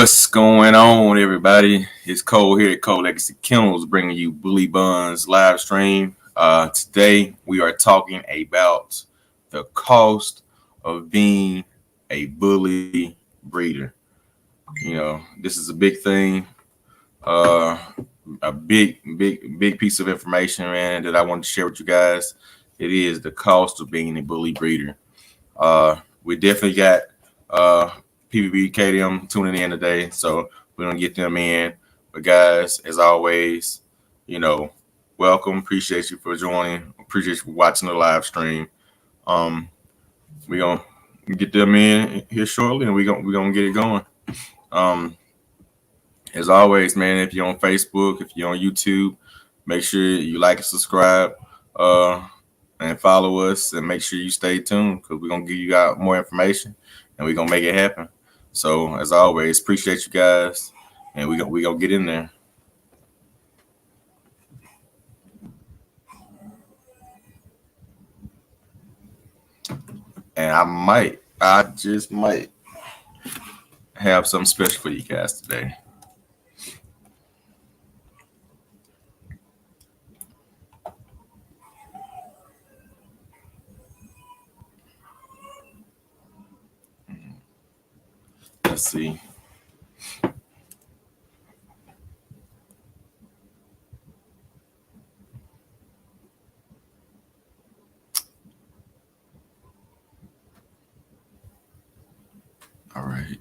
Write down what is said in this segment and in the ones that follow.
What's going on, everybody? It's Cole here at Cole Legacy Kennels, bringing you Bully Buns live stream. Today, we are talking about the cost of being a bully breeder. You know, this is a big thing, a big piece of information, man, that I want to share with you guys. It is the cost of being a bully breeder. We definitely got PVB KDM tuning in today, so we're gonna get them in. But guys, as always, welcome. Appreciate you for joining. Appreciate you for watching the live stream. We're gonna get them in here shortly, and we're gonna get it going. As always, man, if you're on Facebook, if you're on YouTube, make sure you like and subscribe. And follow us, and make sure you stay tuned because we're gonna give you out more information, and we're gonna make it happen. So as always, appreciate you guys, and we gonna get in there. And I just might have something special for you guys today. Let's see. All right.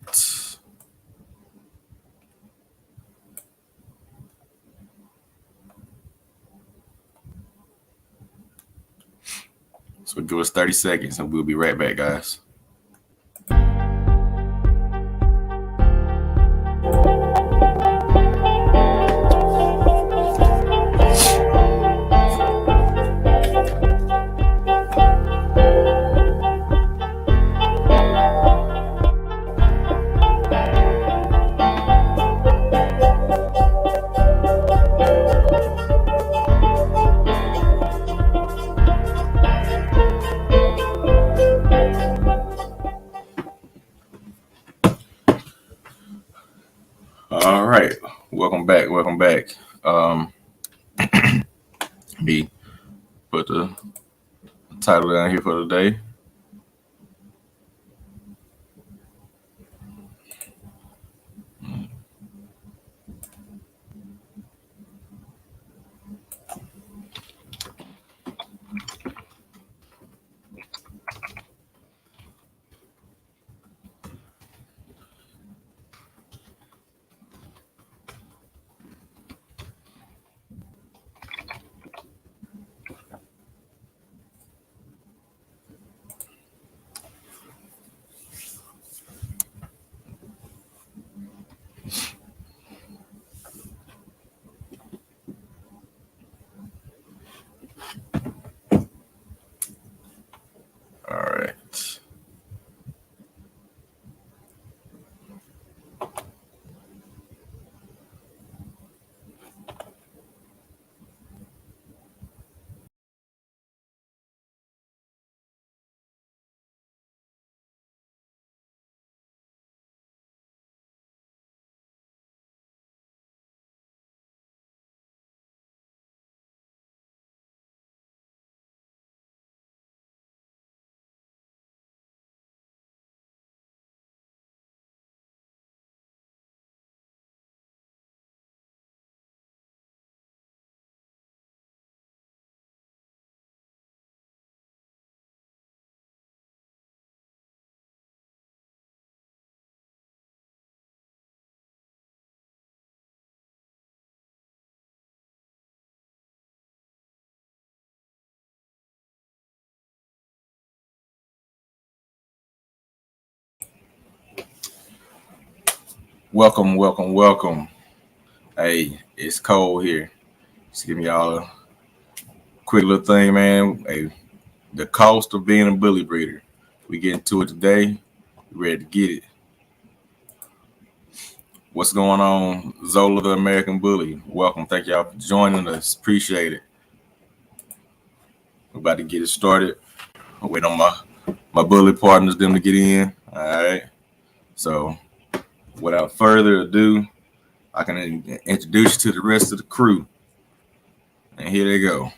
So give us 30 seconds, and we'll be right back, guys. All right, welcome back. Me put the title down here for today. All right. Welcome. Hey, it's Cole here. Just give me y'all a quick little thing, man. Hey, the cost of being a bully breeder. We get into it today. We ready to get it. What's going on, Zola the American Bully? Welcome. Thank y'all for joining us. Appreciate it. We're about to get it started. I'll wait on my bully partners, them to get in. All right. So without further ado, I can introduce you to the rest of the crew. And here they go.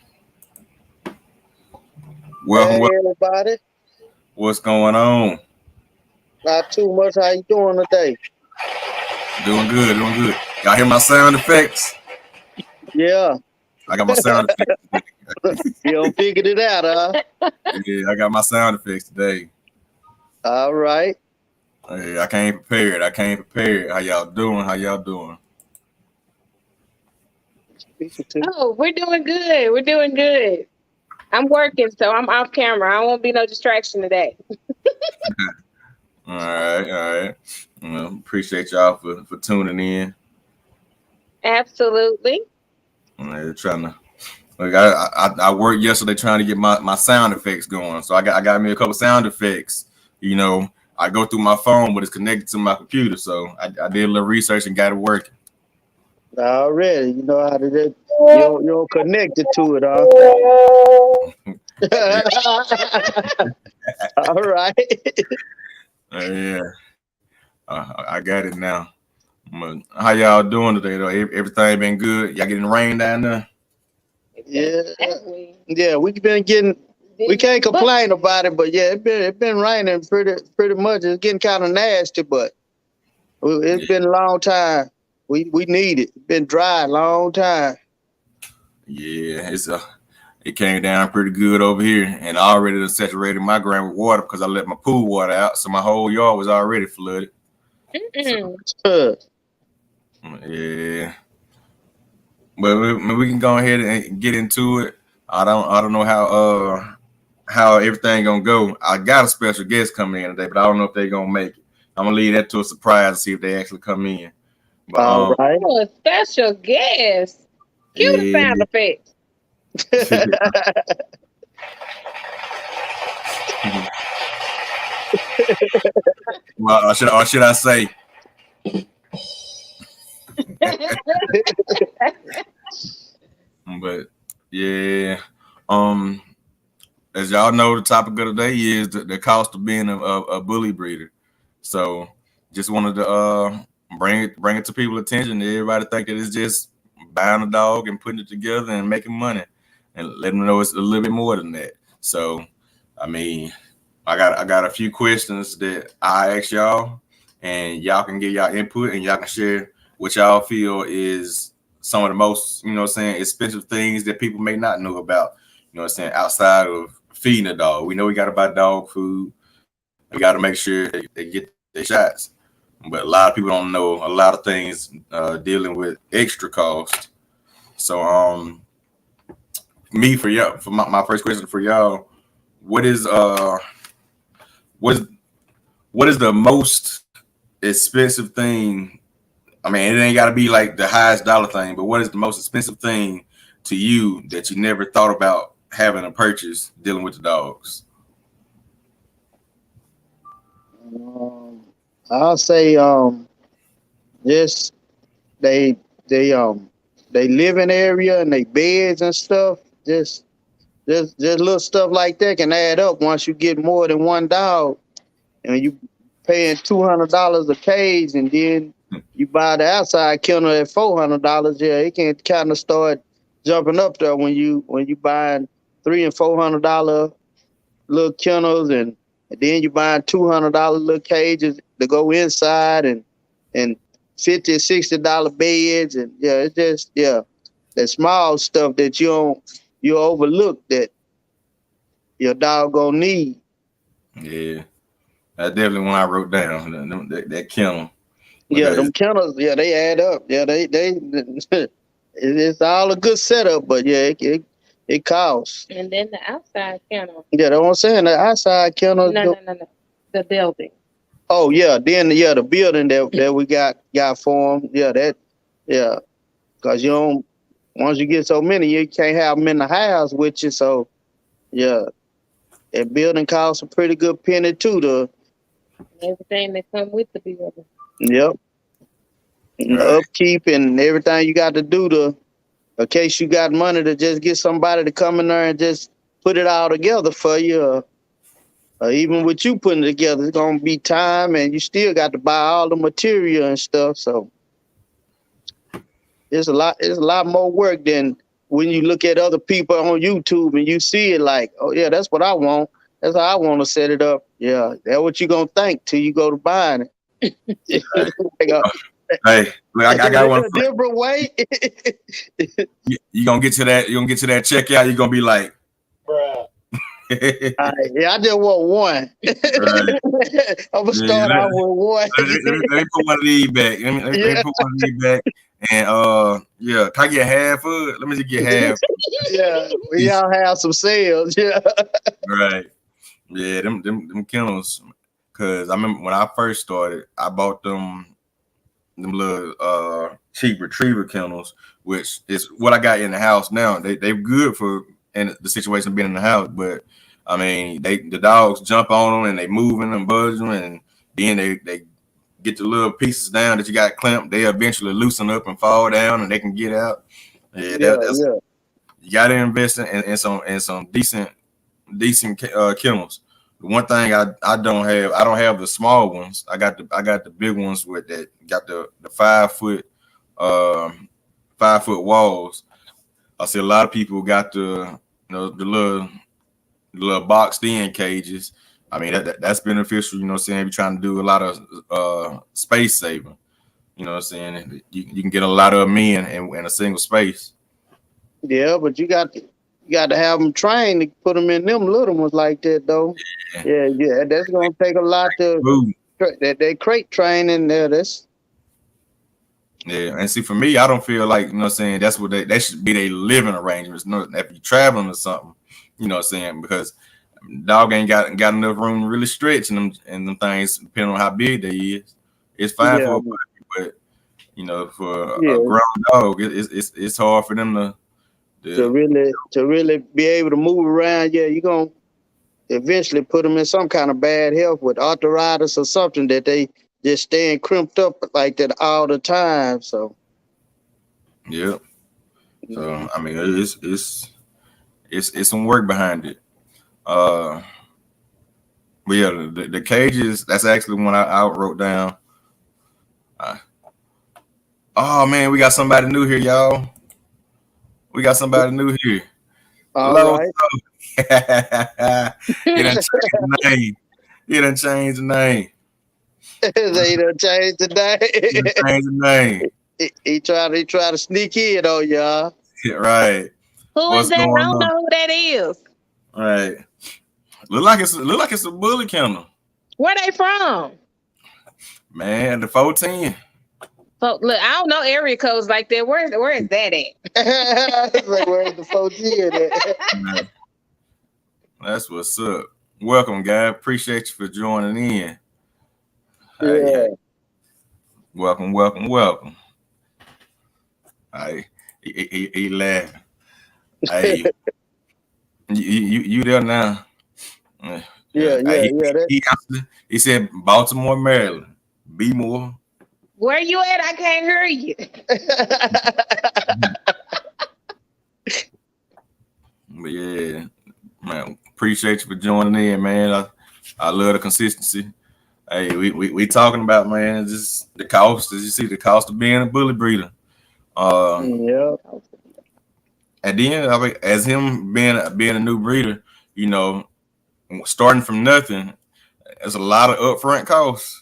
Welcome, Hey everybody, what's going on? not too much. How you doing today? Doing good, doing good. Y'all hear my sound effects? Yeah, I got my sound effects. you figured it out, huh? Yeah, I got my sound effects today. All right. Hey, I came prepared. I came prepared. How y'all doing? How y'all doing? Oh, we're doing good. We're doing good. I'm working, so I'm off camera. I won't be no distraction today. All right, all right. Appreciate y'all for tuning in. Absolutely. Trying to. Like I worked yesterday trying to get my sound effects going. So I got me a couple sound effects. You know, I go through my phone, but it's connected to my computer. So I did a little research and got it working. Already, you know how to do. You're connected to it, huh? All right. Yeah, I got it now. But how y'all doing today though? Everything been good? Y'all getting rain down there? Yeah, yeah. We've been getting. We can't complain about it, but yeah, it been raining pretty much. It's getting kind of nasty, but it's been a long time. We need it. It's been dry a long time. Yeah, it came down pretty good over here, and I already done saturated my ground with water because I let my pool water out, so my whole yard was already flooded. So, yeah, but we can go ahead and get into it. I don't know how everything gonna go. I got a special guest coming in today, but I don't know if they're gonna make it. I'm gonna leave that to a surprise and see if they actually come in. But All right. Oh, a special guest. Cue the yeah. sound effects. Well, or should I say? But yeah, as y'all know, the topic of the day is the cost of being a bully breeder. So just wanted to bring it to people's attention. Everybody think that it's just buying a dog and putting it together and making money, and let them know it's a little bit more than that. So, I mean, I got a few questions that I ask y'all, and y'all can give y'all input and y'all can share what y'all feel is some of the most, expensive things that people may not know about, outside of feeding a dog. We know we got to buy dog food. We got to make sure they get their shots. But a lot of people don't know a lot of things dealing with extra cost. So, for y'all, for my first question for y'all, what is what is what is the most expensive thing? I mean, it ain't got to be like the highest dollar thing, but what is the most expensive thing to you that you never thought about having a purchase dealing with the dogs? I'll say just they they living area and they beds and stuff. Just little stuff like that can add up once you get more than one dog, and you paying $200 a cage, and then you buy the outside kennel at $400. Yeah, it can kind of start jumping up there when you buying $300 and $400 little kennels, and then you buying $200 little cages to go inside, and $50-$60 beds, and yeah, it's just that small stuff that you overlook that your dog gonna need. Yeah, that's definitely one I wrote down. That kennel. Yeah, Because them kennels, yeah, they add up. Yeah, they it's all a good setup, but yeah, it costs. And then the outside kennel. Yeah, that's what I'm saying. The outside kennel. No. The building. Oh yeah, then the building that we got for them. Yeah, because you don't, once you get so many, you can't have them in the house with you. So yeah, that building costs a pretty good penny too. Everything that come with the building. Yep. And the upkeep and everything you got to do in case you got money to just get somebody to come in there and just put it all together for you. even with you putting it together, it's gonna be time, and you still got to buy all the material and stuff. So it's a lot. It's a lot more work than when you look at other people on YouTube and you see it like, oh yeah, that's what I want. That's how I want to set it up. Yeah, that's what you gonna think till you go to buying it. Hey, look, I got one. A different way. You gonna get to that? You gonna get to that checkout? You gonna be like, Bruh. I just want one. Right. I'm gonna start out with one. Let me put one of these back. Let me put one of these back. And yeah, can I get half of it? Let me just get half. Yeah, we all have some sales. Yeah. Right. Yeah, them kennels. Cause I remember when I first started, I bought them little cheap retriever kennels, which is what I got in the house now. They're good for in the situation of being in the house, but I mean the dogs jump on them and they moving and buzzing, and then they get the little pieces down that you got clamped. They eventually loosen up and fall down, and they can get out. Yeah, you got to invest in some decent kennels. The one thing I don't have the small ones. I got the big ones with that got the 5 foot 5 foot walls. I see a lot of people got the the little boxed in cages. I mean that's beneficial. You know what I'm saying? If you're trying to do a lot of space saving, you know what I'm saying? You can get a lot of them in a single space. Yeah, but you got to have them trained to put them in them little ones like that, though. Yeah. That's gonna take a lot to that crate training there. And see, for me, I don't feel like, you know what I'm saying, that's what that should be their living arrangements. No, if you're traveling or something, you know what I'm saying, because dog ain't got enough room to really stretch and them things, depending on how big they is. It's fine for a puppy, but you know, for a grown dog, it's hard for them to really be able to move around. Yeah, you're gonna eventually put them in some kind of bad health with arthritis or something that they just staying crimped up like that all the time. So yeah. So I mean it's some work behind it. But yeah, the cages, that's actually one I wrote down. Oh man, we got somebody new here, y'all. We got somebody new here. All right. He done changed the name. They done changed the name. He tried to sneak in on y'all. Right. Who is that? I don't know who that is. Right. Look like it's a bully kennel. Where they from? Man, the 410. So look, I don't know area codes like that. Where is that at? Like, where's the 410 at? That's what's up. Welcome, guy. Appreciate you for joining in. Yeah. Welcome. Hey, he laughing. Hey, you there now? Yeah. He said Baltimore, Maryland. Be more. Where you at? I can't hear you. But yeah, man, appreciate you for joining in, man. I love the consistency. Hey, we talking about, man, just the cost. As you see, the cost of being a bully breeder. Yeah. And then, as him being a new breeder, you know, starting from nothing, there's a lot of upfront costs.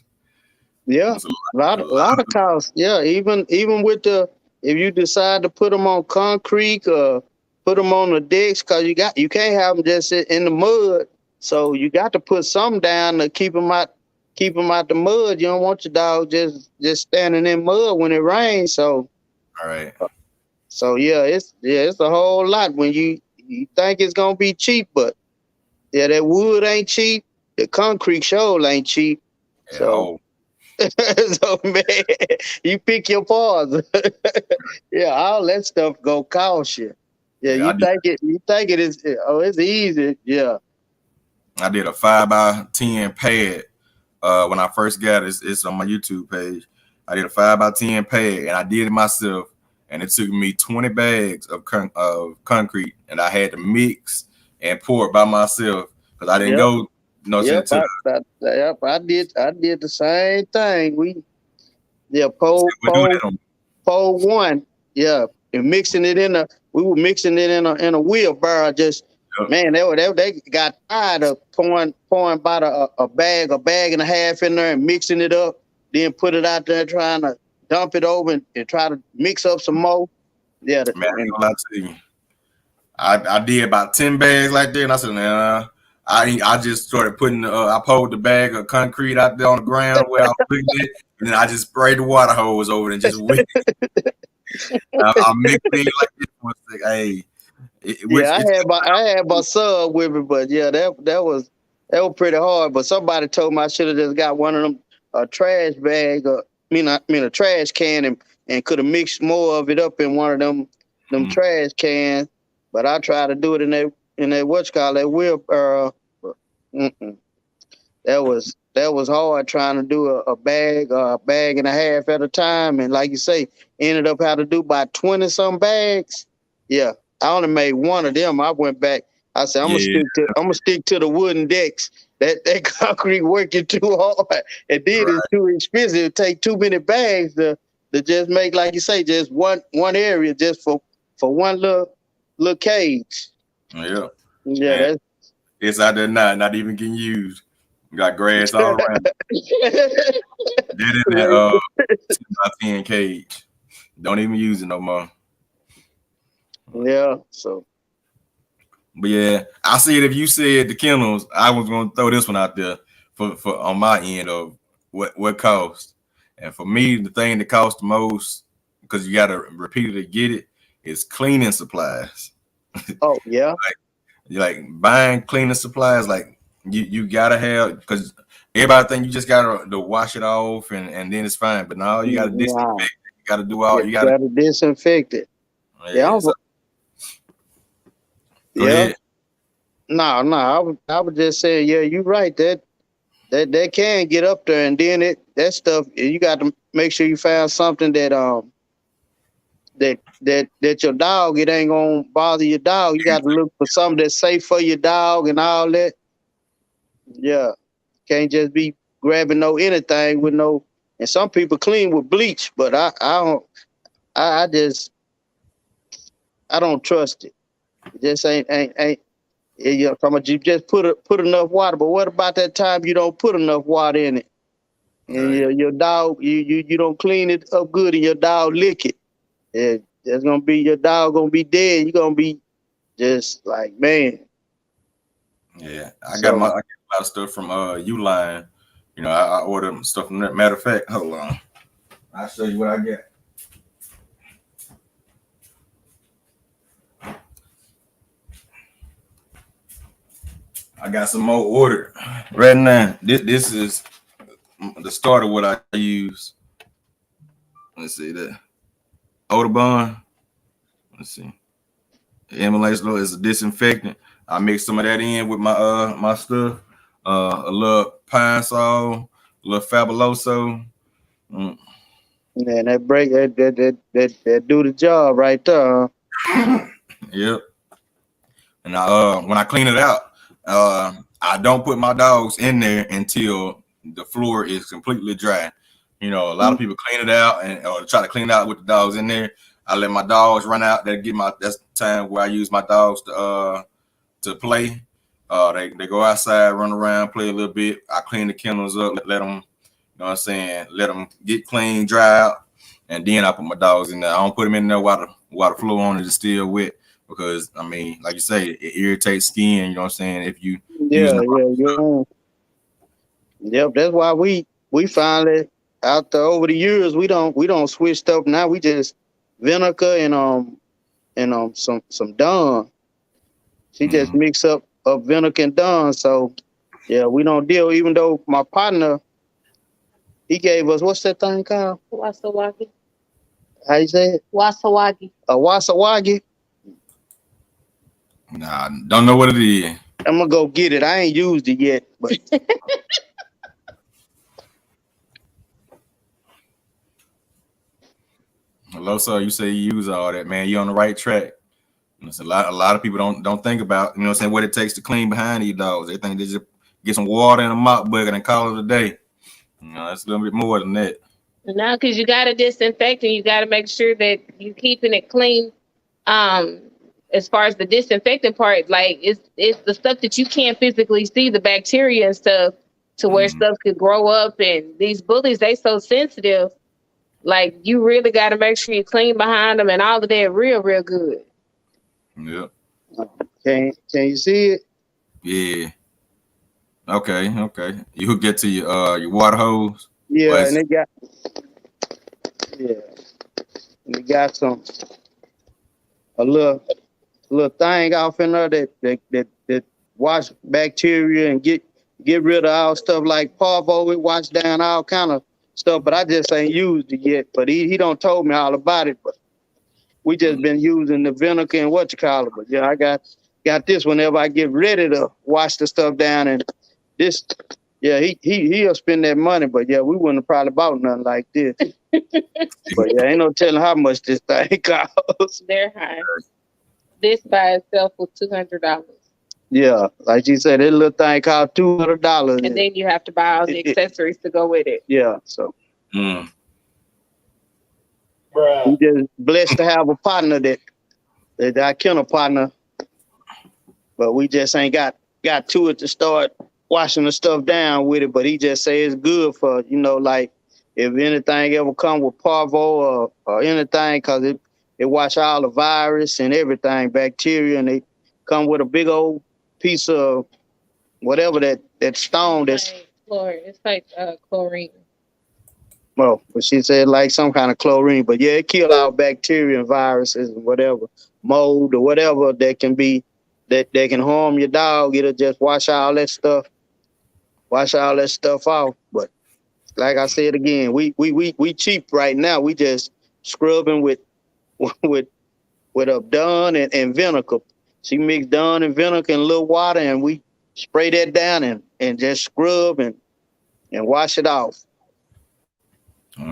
Yeah, a lot of costs. Yeah, even with if you decide to put them on concrete or put them on the decks, because you can't have them just in the mud. So you got to put some down to keep them out the mud. You don't want your dog just standing in mud when it rains. So all right. So it's a whole lot when you think it's gonna be cheap, but yeah, that wood ain't cheap. The concrete shoal ain't cheap. So. So man, you pick your paws. Yeah, all that stuff go cost you. Yeah, you think it is. Oh, it's easy. Yeah. I did a 5x10 pad when I first got it. It's on my YouTube page. I did a 5x10 pad, and I did it myself. And it took me 20 bags of concrete, and I had to mix and pour it by myself because I didn't go No, Yep, to I did the same thing. We we do that on. pole one, yeah, and mixing it we were mixing it in a wheelbarrow. Just Yep. man, they got tired of pouring about a bag and a half in there and mixing it up, then put it out there trying to dump it over and try to mix up some more. Yeah, Man, I ain't gonna lie to you. I did about 10 bags like that, and I said, nah. I just started putting I poured the bag of concrete out there on the ground where I was putting it, and then I just sprayed the water hose over it and just went. I mixed it like this. Hey, I had my son with me, but yeah, that was pretty hard. But somebody told me I should have just got one of them a trash bag, a trash can, and could have mixed more of it up in one of them trash cans. But I tried to do it in that that wheel. That was hard trying to do a bag and a half at a time, and like you say, ended up having to do about 20 some bags. Yeah, I only made one of them. I went back. I said, I'm gonna stick to the wooden decks. That concrete working too hard, and then it's too expensive. It take too many bags to just make, like you say, just one area just for one little cage. Yeah, yeah. It's out there not even getting used. We got grass all around. Dead in that 10x10 cage. Don't even use it no more. Yeah, so. But yeah, I see it. If you said the kennels, I was going to throw this one out there for on my end of what cost. And for me, the thing that costs the most, because you got to repeatedly get it, is cleaning supplies. Oh yeah. like buying cleaning supplies, like you gotta have, because everybody think you just gotta to wash it off and then it's fine. But no, you gotta disinfect it. You gotta do all you gotta disinfect it. Yeah. Yeah. No, I would just say, yeah, you're right. That can get up there, and then that stuff, you got to make sure you found something that your dog, it ain't gonna bother your dog. You got to look for something that's safe for your dog and all that. Yeah, can't just be grabbing anything with no. And some people clean with bleach, but I don't. I don't trust it. It just ain't. You just put enough water. But what about that time you don't put enough water in it, and your dog you don't clean it up good, and your dog lick it? There's gonna be your dog gonna be dead. You're gonna be just like, man. Yeah, I got a lot of stuff from Uline. You know, I ordered stuff from that. Matter of fact, hold on, I'll show you what I get. I got some more ordered right now. This is the start of what I use. Let's see that. Audubon. Let's see. Amylase Low is a disinfectant. I mix some of that in with my my stuff. A little pine sol, a little fabuloso. Man, that break that do the job right there. Yep. And when I clean it out, I don't put my dogs in there until the floor is completely dry. You know, a lot of people clean it out or try to clean it out with the dogs in there. I let my dogs run out. That's the time where I use my dogs to play. They go outside, run around, play a little bit. I clean the kennels up, let them, you know what I'm saying, let them get clean, dry out, and then I put my dogs in there. I don't put them in there while the floor on it is still wet, because I mean, like you say, it irritates skin. You know what I'm saying? If you Yep, that's why we finally, out there over the years, we don't switch stuff now. We just vinegar and some Dawn. She just mix up vinegar and Dawn. So yeah, we don't deal. Even though my partner, he gave us, what's that thing called? Wasawagi. How you say it? Wasawagi. A wasawagi. Nah, don't know what it is. I'm gonna go get it. I ain't used it yet, but. Hello, sir. You say you use all that, man. You're on the right track. It's a lot of people don't think about, you know what I'm saying, what it takes to clean behind these dogs. They think they just get some water in a mop bucket and call it a day. You know, it's a little bit more than that. No, because you got to disinfect and you got to make sure that you're keeping it clean. As far as the disinfecting part, like it's the stuff that you can't physically see, the bacteria and stuff, to where stuff could grow up. And these bullies, they so sensitive. Like you really got to make sure you clean behind them and all of that real good. Yeah. Can you see it? Yeah. Okay. You hook it to your water hose. Yeah, and they got a little thing off in there that wash bacteria and get rid of all stuff like parvo. It wash down all kind of stuff, but I just ain't used it yet. But he don't told me all about it. But we just been using the vinegar and what you call it. But yeah, I got this whenever I get ready to wash the stuff down. And this, yeah, he'll spend that money. But yeah, we wouldn't have probably bought nothing like this. But yeah, ain't no telling how much this thing costs. They're high. This by itself was $200. Yeah, like you said, that little thing cost $200. And then you have to buy all the accessories to go with it. Yeah, so. Mm. We just blessed to have a partner that our kennel partner, but we just ain't got to it to start washing the stuff down with it. But he just say it's good for, like if anything ever come with parvo or anything, because it wash all the virus and everything, bacteria, and they come with a big old piece of whatever that stone that's it's like chlorine. Well, but she said like some kind of chlorine, but yeah, it kill all bacteria and viruses and whatever, mold or whatever that can be that can harm your dog. It'll just wash all that stuff off. But like I said again, we cheap right now. We just scrubbing with Dawn and vinegar. She mixed Dawn and vinegar and a little water, and we spray that down and just scrub and wash it off. All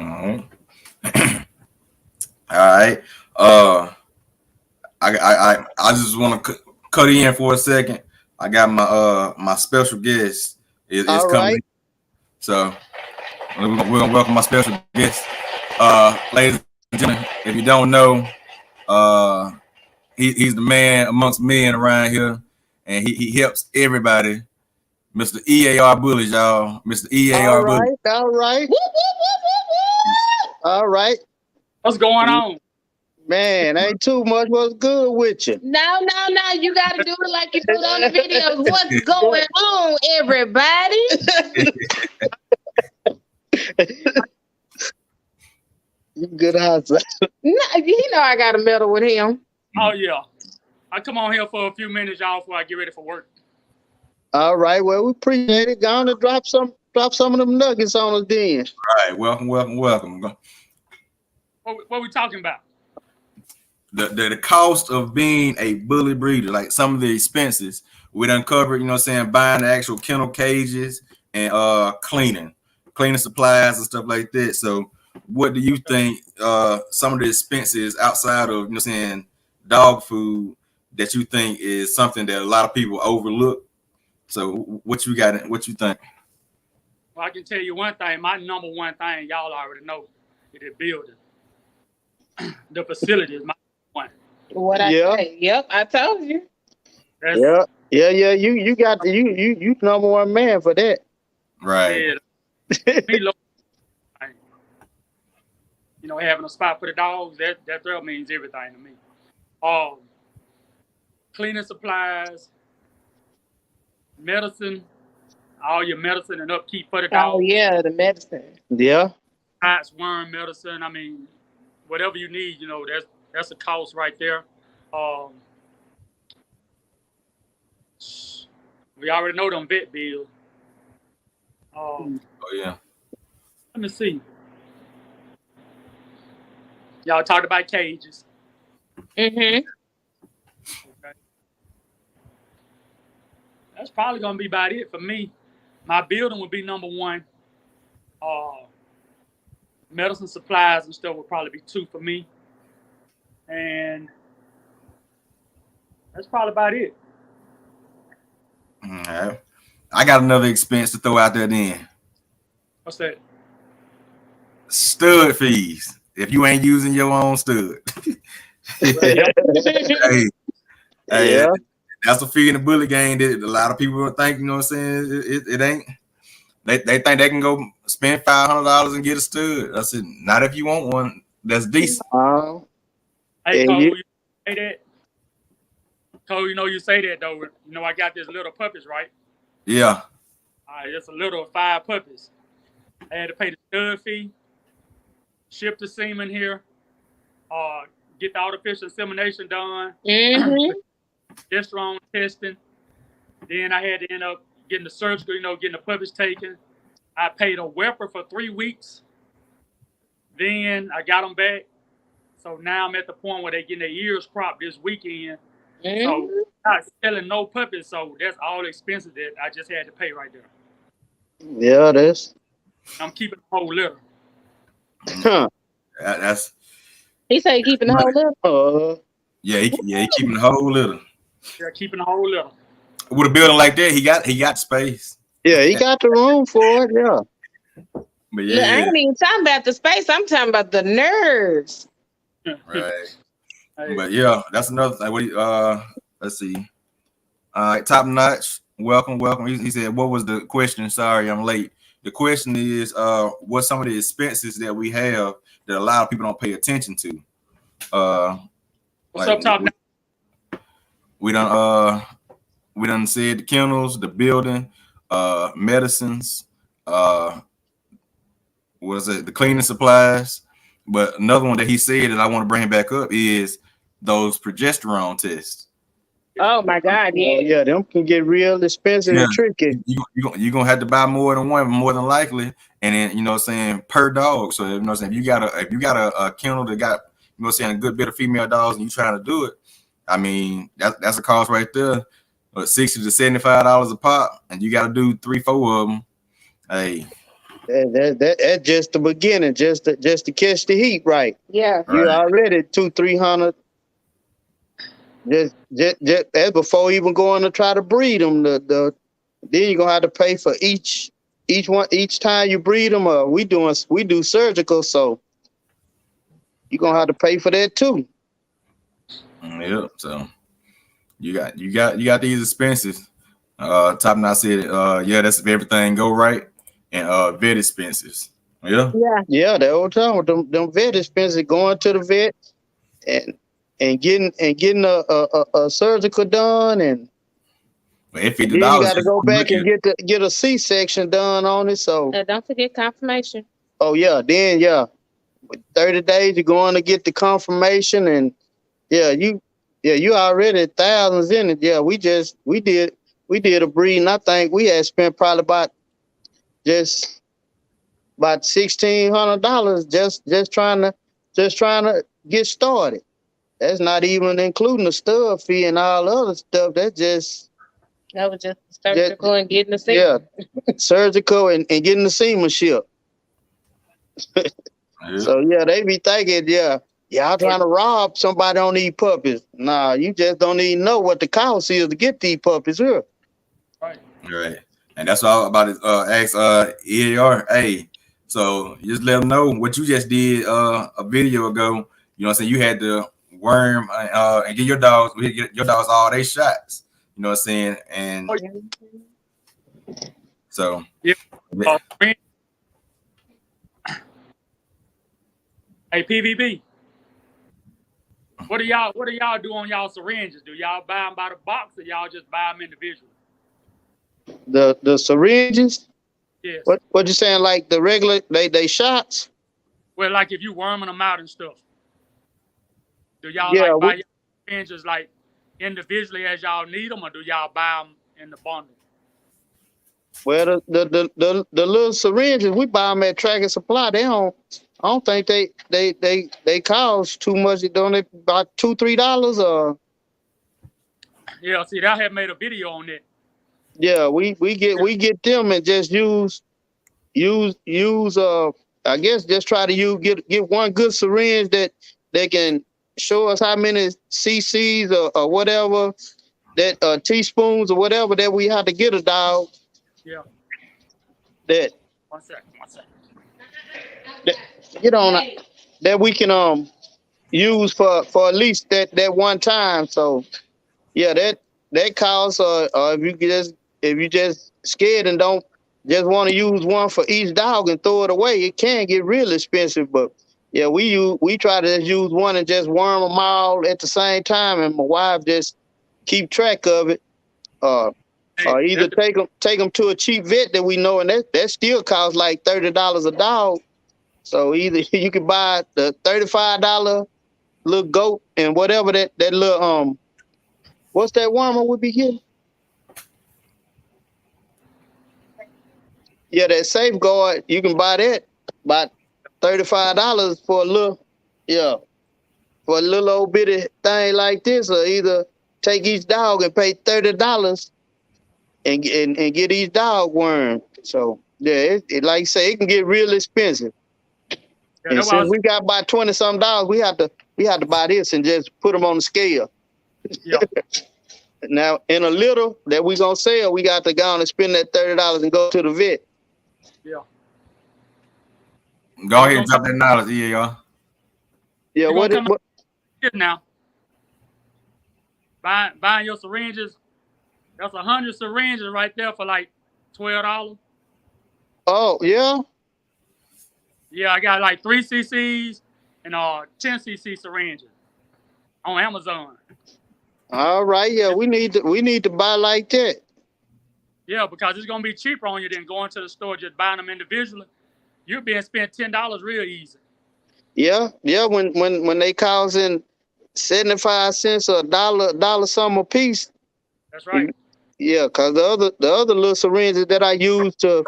right. All right. I just want to cut in for a second. I got my special guest is coming. Right. So we're gonna welcome my special guest. Ladies and gentlemen, if you don't know, he's the man amongst men around here, and he helps everybody. Mr. EAR Bullies, y'all. Mr. EAR Bullies. All right. All right. What's going on? Man, ain't too much. What's good with you? No. You got to do it like you do it on the videos. What's going on, everybody? You good outside. No, you know I got a medal with him. Oh, yeah. I come on here for a few minutes, y'all, before I get ready for work. All right. Well, we appreciate it. Go on and drop some of them nuggets on us then. All right. Welcome. What we talking about? The cost of being a bully breeder, like some of the expenses we uncovered, buying the actual kennel cages and cleaning supplies and stuff like that. So what do you think some of the expenses outside of dog food that you think is something that a lot of people overlook? So what you got? What you think? Well, I can tell you one thing. My number one thing, y'all already know, is the building. The facility is my one. What I say? Yep, I told you. Yeah. You got you number one man for that. Right. Yeah. Having a spot for the dogs, that there means everything to me. Cleaning supplies, medicine, all your medicine and upkeep for the dogs. Oh yeah, the medicine. Yeah. Rats, worm medicine. I mean, whatever you need, that's a cost right there. We already know them vet bills. Oh yeah. Let me see. Y'all talked about cages. Mm-hmm. Okay. That's probably gonna be about it for me. My building would be number one. Medicine supplies and stuff would probably be 2 for me. And that's probably about it. All right. I got another expense to throw out there then. What's that? Stud fees. If you ain't using your own stud. hey, Yeah. that's a fee in the bullet game that a lot of people think, you know what I'm saying? It ain't. They think they can go spend $500 and get a stud. I said, not if you want one that's decent. Hey, And Cole, you- you say that? Cole, you know you say that though. You know I got this little puppies, right? Yeah. All right, it's a little 5 puppies. I had to pay the stud fee, ship the semen here, get the artificial insemination done, Mhm. progesterone testing. Then I had to end up getting the surgical, getting the puppies taken. I paid a Wepper for 3 weeks. Then I got them back. So now I'm at the point where they're getting their ears cropped this weekend. So not selling no puppies. So that's all the expenses that I just had to pay right there. Yeah, that's I'm keeping the whole litter. That's He said keeping the whole up. he keeping the whole litter. They're keeping the whole litter. With a building like that, he got space. yeah, he got the room for it, yeah. But Look, I yeah, ain't even talking about the space. I'm talking about the nerves. right. Hey, But yeah, that's another thing. What do you, let's see. All right, Top Notch. Welcome. He said, what was the question? Sorry, I'm late. The question is, what's some of the expenses that we have that a lot of people don't pay attention to? what's like, up, Top? We done said the kennels, the building, medicines, the cleaning supplies. But another one that he said that I want to bring back up is those progesterone tests. Oh my God, Yeah, yeah. yeah, them can get real expensive and tricky. You're gonna have to buy more than one, more than likely, and then you know what I'm saying, per dog. So you know what I'm saying, if you got a kennel that got, you know what I'm saying, a good bit of female dogs and you trying to do it, I mean that's a cost right there. $60 to $75 a pop, and you got to do 3-4 of them. Hey, That's just the beginning, just to catch the heat right. Yeah. You Right. already 200-300. Just that's before even going to try to breed them. Then you're gonna have to pay for each time you breed them. We do surgical, so you're gonna have to pay for that too. Yep. So you got these expenses. Top Notch said, yeah, that's if everything go right, and vet expenses. Yeah. Yeah. Yeah, the old time with them vet expenses, going to the vet and getting a surgical done, and But if then you got to go back and get a C-section done on it. So Don't forget confirmation. then 30 days you're going to get the confirmation, and you already thousands in it. Yeah, we did a breeding. I think we had spent probably about $1,600 just trying to get started. That's not even including the stud fee and all the other stuff. That's just That was just surgical and getting the seat. surgical and getting the seamanship. So they be thinking, y'all trying to rob somebody on these puppies. Nah, you just don't even know what the cost is to get these puppies here. Right. And that's all about it. Ask EAR. Hey, so just let them know what you just did a video ago. You know what I'm saying? You had to worm and get your dogs all their shots. You know what I'm saying? And so Hey, PVB. What do y'all do on y'all syringes? Do y'all buy them by the box or y'all just buy them individually? The syringes? Yes. What you saying, like the regular they shots? Well, like if you worming them out and stuff. Do y'all buy your syringes like individually as y'all need them, or do y'all buy them in the bundle? Well, the little syringes we buy them at Tractor Supply. I don't think they cost too much. Don't they about $2-3 or? Yeah, see, I have made a video on that. Yeah, we get them and just use I guess just try to get one good syringe that they can show us how many cc's or whatever that teaspoons or whatever that we have to get a dog, Yeah. that, One second. that that we can use for at least that one time. So yeah, that costs or if you just scared and don't just want to use one for each dog and throw it away, it can get real expensive. But yeah, we try to just use one and just worm them all at the same time, and my wife just keep track of it. Uh, Hey, or either that's take them to a cheap vet that we know, and that still costs like $30 a dog. So either you can buy the $35 little goat and whatever that little what's that worm we be getting? Yeah, that safeguard, you can buy that about $35 for a little, yeah, for a little old bitty thing like this, or either take each dog and pay $30 and get each dog worm. So yeah, like you say, it can get real expensive. yeah, And that's why I since was, we got about 20 some dollars, we have to buy this and just put them on the scale. yeah. Now, in a little that we gonna sell, we got to go on and spend that $30 and go to the vet. Yeah. Go ahead and drop that knowledge, yeah, y'all. Yeah, You're what gonna it, come out now. Buying your syringes. That's 100 syringes right there for like $12. oh yeah. Yeah, I got like 3 cc's and 10 cc syringes on Amazon. All right, yeah, we need to buy like that. Yeah, because it's gonna be cheaper on you than going to the store just buying them individually. You're being spent $10 real easy. Yeah, yeah. When they causing 75 cents or dollar some a piece. That's right. Yeah, cause the other little syringes that I use to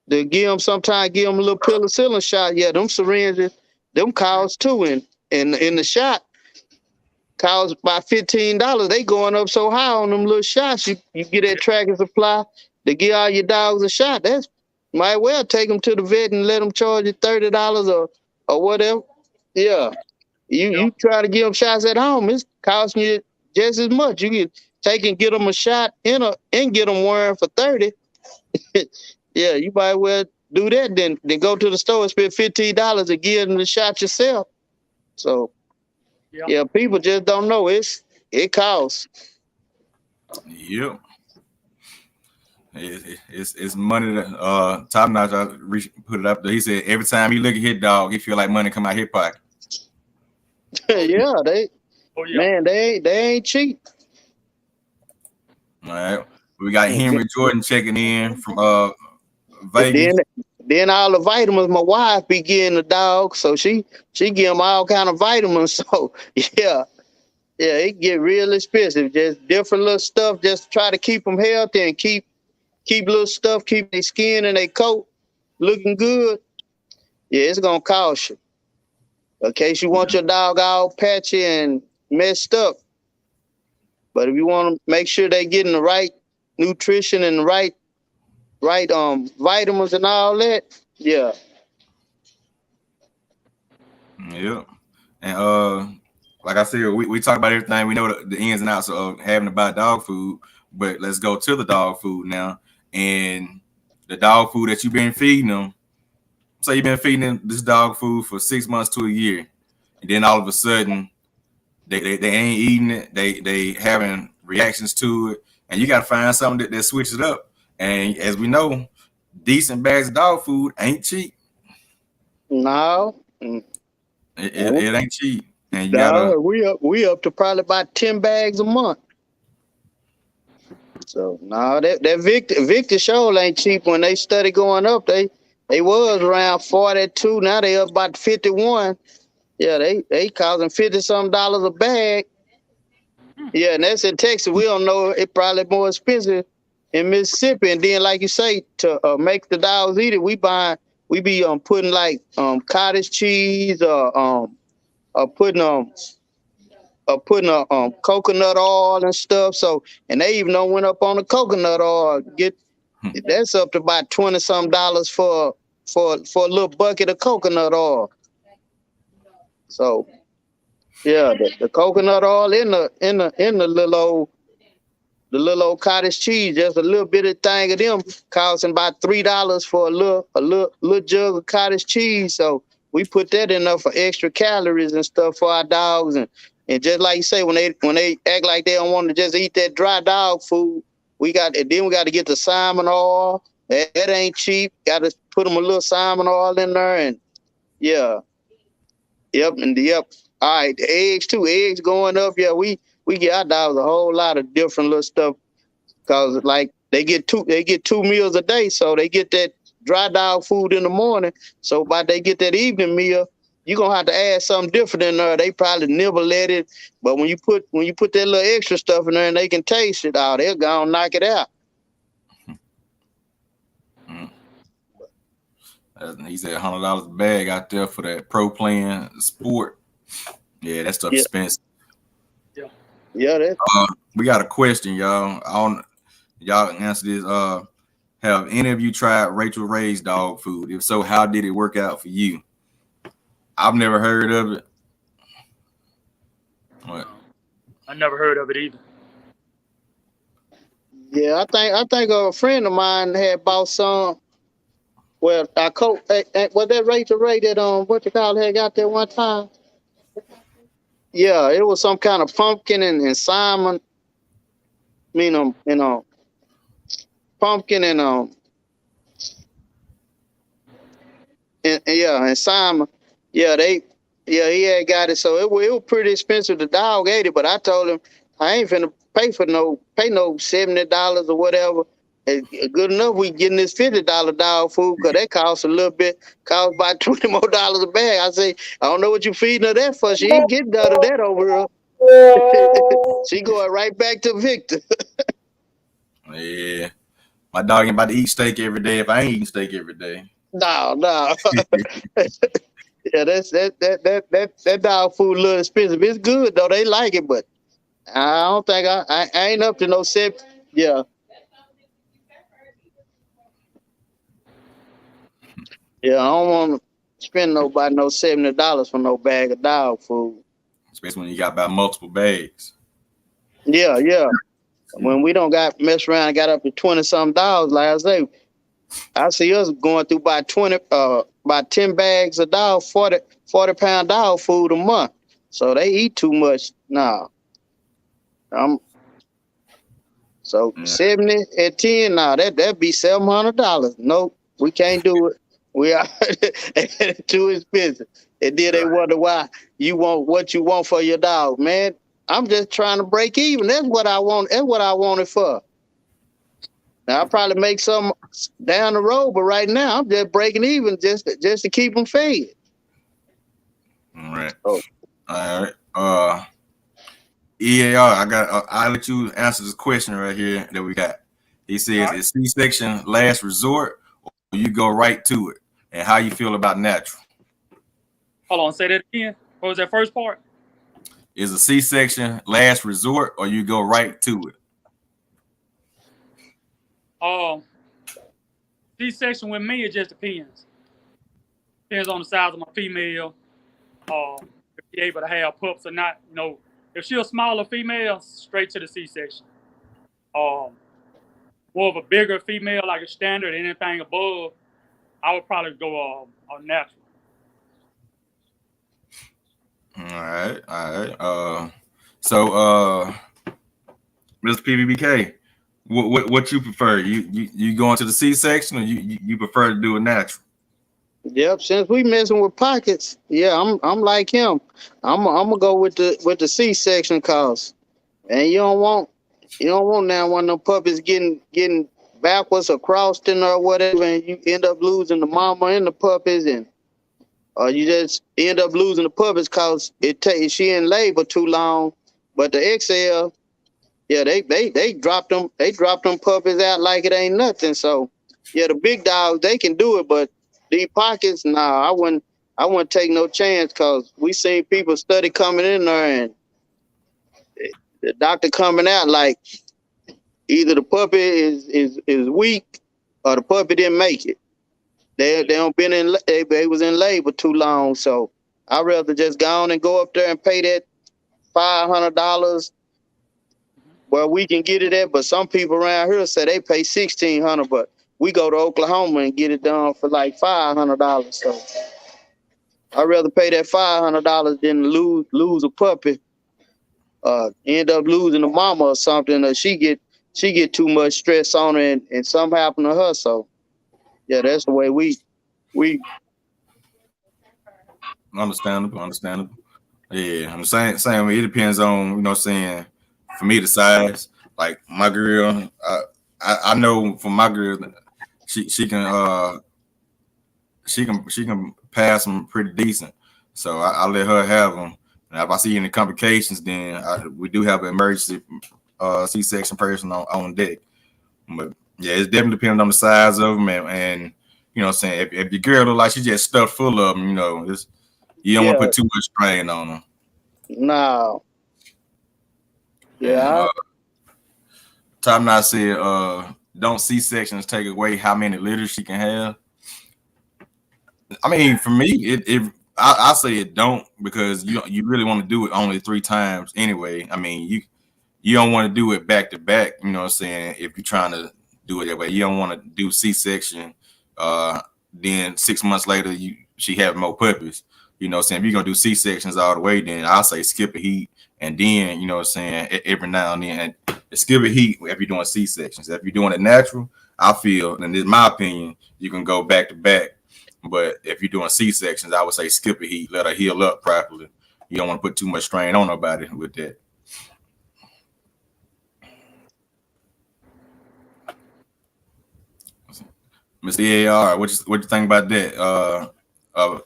give them sometimes give them a little penicillin shot. Yeah, them syringes, them cost too, and in the shot cost about $15. They going up so high on them little shots. You get that Tractor Supply to give all your dogs a shot. That's might well take them to the vet and let them charge you $30 or whatever. Yeah, you try to give them shots at home, it's costing you just as much. You can take and get them a shot and get them worm for 30. Yeah, you might well do that then go to the store and spend $15 and give them the shot yourself. So yeah, people just don't know it costs. Yep. It's money that Top Notch put it up there. He said every time he look at his dog, he feel like money come out his pocket. Yeah, Oh yeah. man, they ain't cheap. All right. We got Henry Jordan checking in from Vegas. Then all the vitamins my wife be getting the dog, so she give them all kind of vitamins. So yeah, it get real expensive. Just different little stuff, just to try to keep them healthy and keep little stuff, keep their skin and their coat looking good. Yeah, it's gonna cost you. In case you want your dog all patchy and messed up. But if you want to make sure they're getting the right nutrition and the right vitamins and all that, yeah. Yep. And like I said, we talk about everything. We know the ins and outs of having to buy dog food, but let's go to the dog food now. And the dog food that you've been feeding them. So you've been feeding them this dog food for 6 months to a year, and then all of a sudden they ain't eating it. They having reactions to it, and you got to find something that switches it up. And as we know, decent bags of dog food ain't cheap. No, it ain't cheap. And you no, we up to probably about 10 bags a month. So no, that Victor show ain't cheap. When they started going up, they was around 42. Now they up about 51. Yeah, they costing $50-some a bag. Yeah, and that's in Texas. We don't know, it probably more expensive in Mississippi. And then, like you say, to make the dogs eat it, we be putting like cottage cheese or putting coconut oil and stuff. So, and they even went up on the coconut oil. That's up to about $20-some for a little bucket of coconut oil. So, yeah, the coconut oil in the the little old cottage cheese, just a little bit of thing of them costing about $3 for a little jug of cottage cheese. So we put that in there for extra calories and stuff for our dogs. And just like you say, when they act like they don't want to just eat that dry dog food, we got to get the salmon oil. That ain't cheap. Got to put them a little salmon oil in there, and yeah, yep. All right, the eggs too. Eggs going up. Yeah, we get our dogs a whole lot of different little stuff because like they get two meals a day, so they get that dry dog food in the morning. So by they get that evening meal, you're gonna have to add something different in there. They probably nibble at it, but when you put that little extra stuff in there and they can taste it, oh, they're gonna knock it out. He said $100 a bag out there for that pro playing sport. Yeah, that stuff expensive. Yeah, we got a question, y'all. Y'all answer this. Have any of you tried Rachel Ray's dog food? If so, how did it work out for you? I've never heard of it. What? I never heard of it either. Yeah, I think a friend of mine had bought some. Well, was that Rachel Ray that what you call it had got there one time? Yeah, it was some kind of pumpkin and salmon. Pumpkin and salmon. Yeah, he had got it. So it was pretty expensive. The dog ate it, but I told him I ain't finna pay no $70 or whatever. It's good enough we getting this $50 dog food because that costs costs about $20 more a bag. I say, I don't know what you feeding her that for. She ain't getting none of that over her. She going right back to Victor. Yeah. My dog ain't about to eat steak every day if I ain't eating steak every day. No. Yeah, that dog food a little expensive. It's good though. They like it, but I don't think I ain't up to no set. Yeah. Yeah, I don't want to spend no $70 for no bag of dog food. Especially when you got about multiple bags. Yeah. When we don't got mess around and got up to $20-something dollars, like I say, I see us going through about 10 bags of dog, 40-pound dog food a month. So they eat too much now. So 70 at 10 now, that'd be $700. No, we can't do it. We are too expensive. And then they wonder why you want what you want for your dog, man. I'm just trying to break even. That's what I want. That's what I want it for. Now I'll probably make some down the road, but right now I'm just breaking even just to keep them fed. All right. Oh. All right. EAR, I'll let you answer this question right here that we got. He says, is C-section last resort or you go right to it? And how you feel about natural? Hold on, say that again. What was that first part? Is a C-section last resort or you go right to it? C-section with me, it just depends. Depends on the size of my female. If she's able to have pups or not. If she's a smaller female, straight to the C-section. More of a bigger female, like a standard, anything above, I would probably go on natural. All right. So Mr. PVBK, what you prefer? You going to the C-section or you prefer to do a natural? Yep. Since we messing with pockets, yeah, I'm like him. I'm gonna go with the C-section cause, and you don't want now one of them puppies getting backwards or crossed in or whatever, and you end up losing the mama and the puppies, and you just end up losing the puppies cause she in labor too long. But the XL, yeah, they dropped them puppies out like it ain't nothing. So yeah, the big dogs they can do it, but these pockets, nah, I wouldn't take no chance cause we seen people study coming in there and the doctor coming out like either the puppy is weak or the puppy didn't make it. They don't been they was in labor too long, so I'd rather just go on and go up there and pay that $500 where we can get it at, but some people around here say they pay $1,600, but we go to Oklahoma and get it done for like $500. So I'd rather pay that $500 than lose a puppy, end up losing a mama or something, or she get too much stress on her and something happen to her. So yeah, that's the way we Understandable. Yeah, I'm saying it depends on, you know what I'm saying, for me the size. Like my girl, I know for my girl, she can pass them pretty decent. So I let her have them. And if I see any complications, then we do have an emergency C-section person on deck. But yeah, it's definitely depending on the size of them, and you know what I'm saying, if your girl look like she just stuffed full of them, you know, you don't want to put too much strain on them. no. And, Yeah. Tom Knott said, don't C-sections take away how many litters she can have? I mean, for me, I say it don't, because you really want to do it only 3 times anyway. I mean, you don't want to do it back to back, you know what I'm saying, if you're trying to do it that way. You don't want to do C-section, then 6 months later she have more puppies. You know what I'm saying? If you're gonna do C-sections all the way, then I'll say skip a heat, and then, you know what I'm saying, every now and then, and skip a heat if you're doing C-sections. If you're doing it natural, I feel, and in my opinion, you can go back to back. But if you're doing C-sections, I would say skip a heat, let her heal up properly. You don't want to put too much strain on nobody with that. Mr. EAR, what you think about that?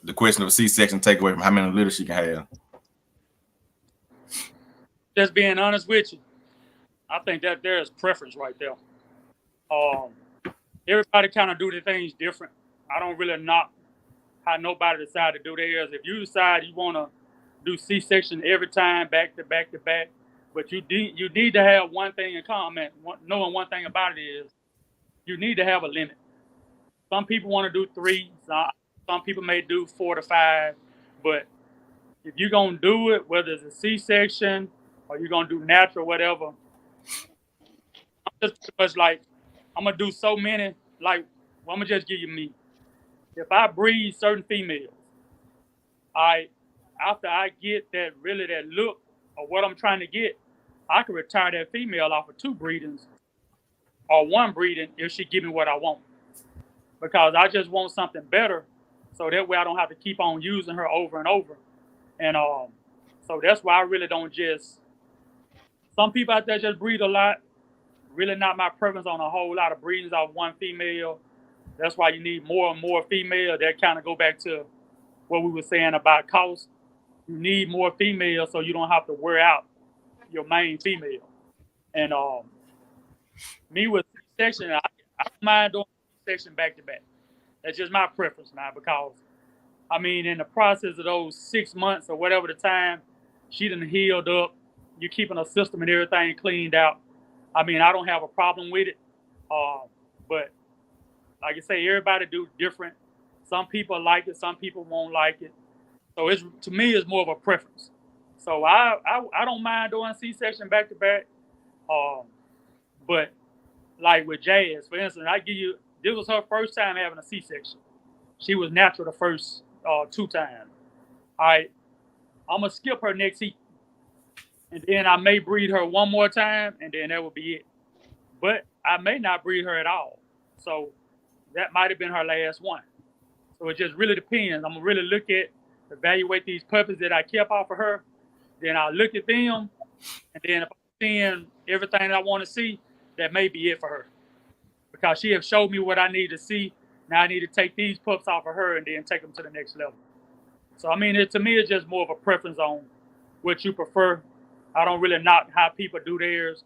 The question of a C-section take away from how many litters she can have. Just being honest with you, I think that there's preference right there. Everybody kind of do the things different. I don't really knock how nobody decide to do theirs. If you decide you want to do C-section every time, back to back to back, but you need to have one thing in common. Knowing one thing about it is you need to have a limit. Some people want to do 3. Some people may do 4 to 5. But if you're going to do it, whether it's a C-section or you're going to do natural, whatever, I'm just pretty much like, I'm going to do so many. Like, well, I'm going to just give you me. If I breed certain females, after I get that look of what I'm trying to get, I can retire that female off of 2 breedings or 1 breeding if she give me what I want. Because I just want something better, so that way I don't have to keep on using her over and over. And so that's why I really don't just. Some people out there just breed a lot. Really not my preference on a whole lot of breedings of 1 female. That's why you need more and more female. That kind of go back to what we were saying about cost. You need more female so you don't have to wear out your main female. And me with C-section, I don't mind doing C-section back to back. That's just my preference now, because I mean, in the process of those 6 months or whatever the time, she done healed up. You're keeping her system and everything cleaned out. I mean, I don't have a problem with it. But like I say, everybody do different. Some people like it, some people won't like it. So to me, it's more of a preference. So I don't mind doing C-section back to back. But like with Jazz, for instance, this was her first time having a C-section. She was natural the first 2 times. All right, I'm gonna skip her next heat, and then I may breed her 1 more time, and then that will be it. But I may not breed her at all. So that might have been her last one. So it just really depends. I'm gonna really evaluate these puppies that I kept off of her. Then I'll look at them, and then if I'm seeing everything that I want to see, that may be it for her. Because she have showed me what I need to see. Now I need to take these pups off of her and then take them to the next level. So, I mean, to me, it's just more of a preference on what you prefer. I don't really knock how people do theirs.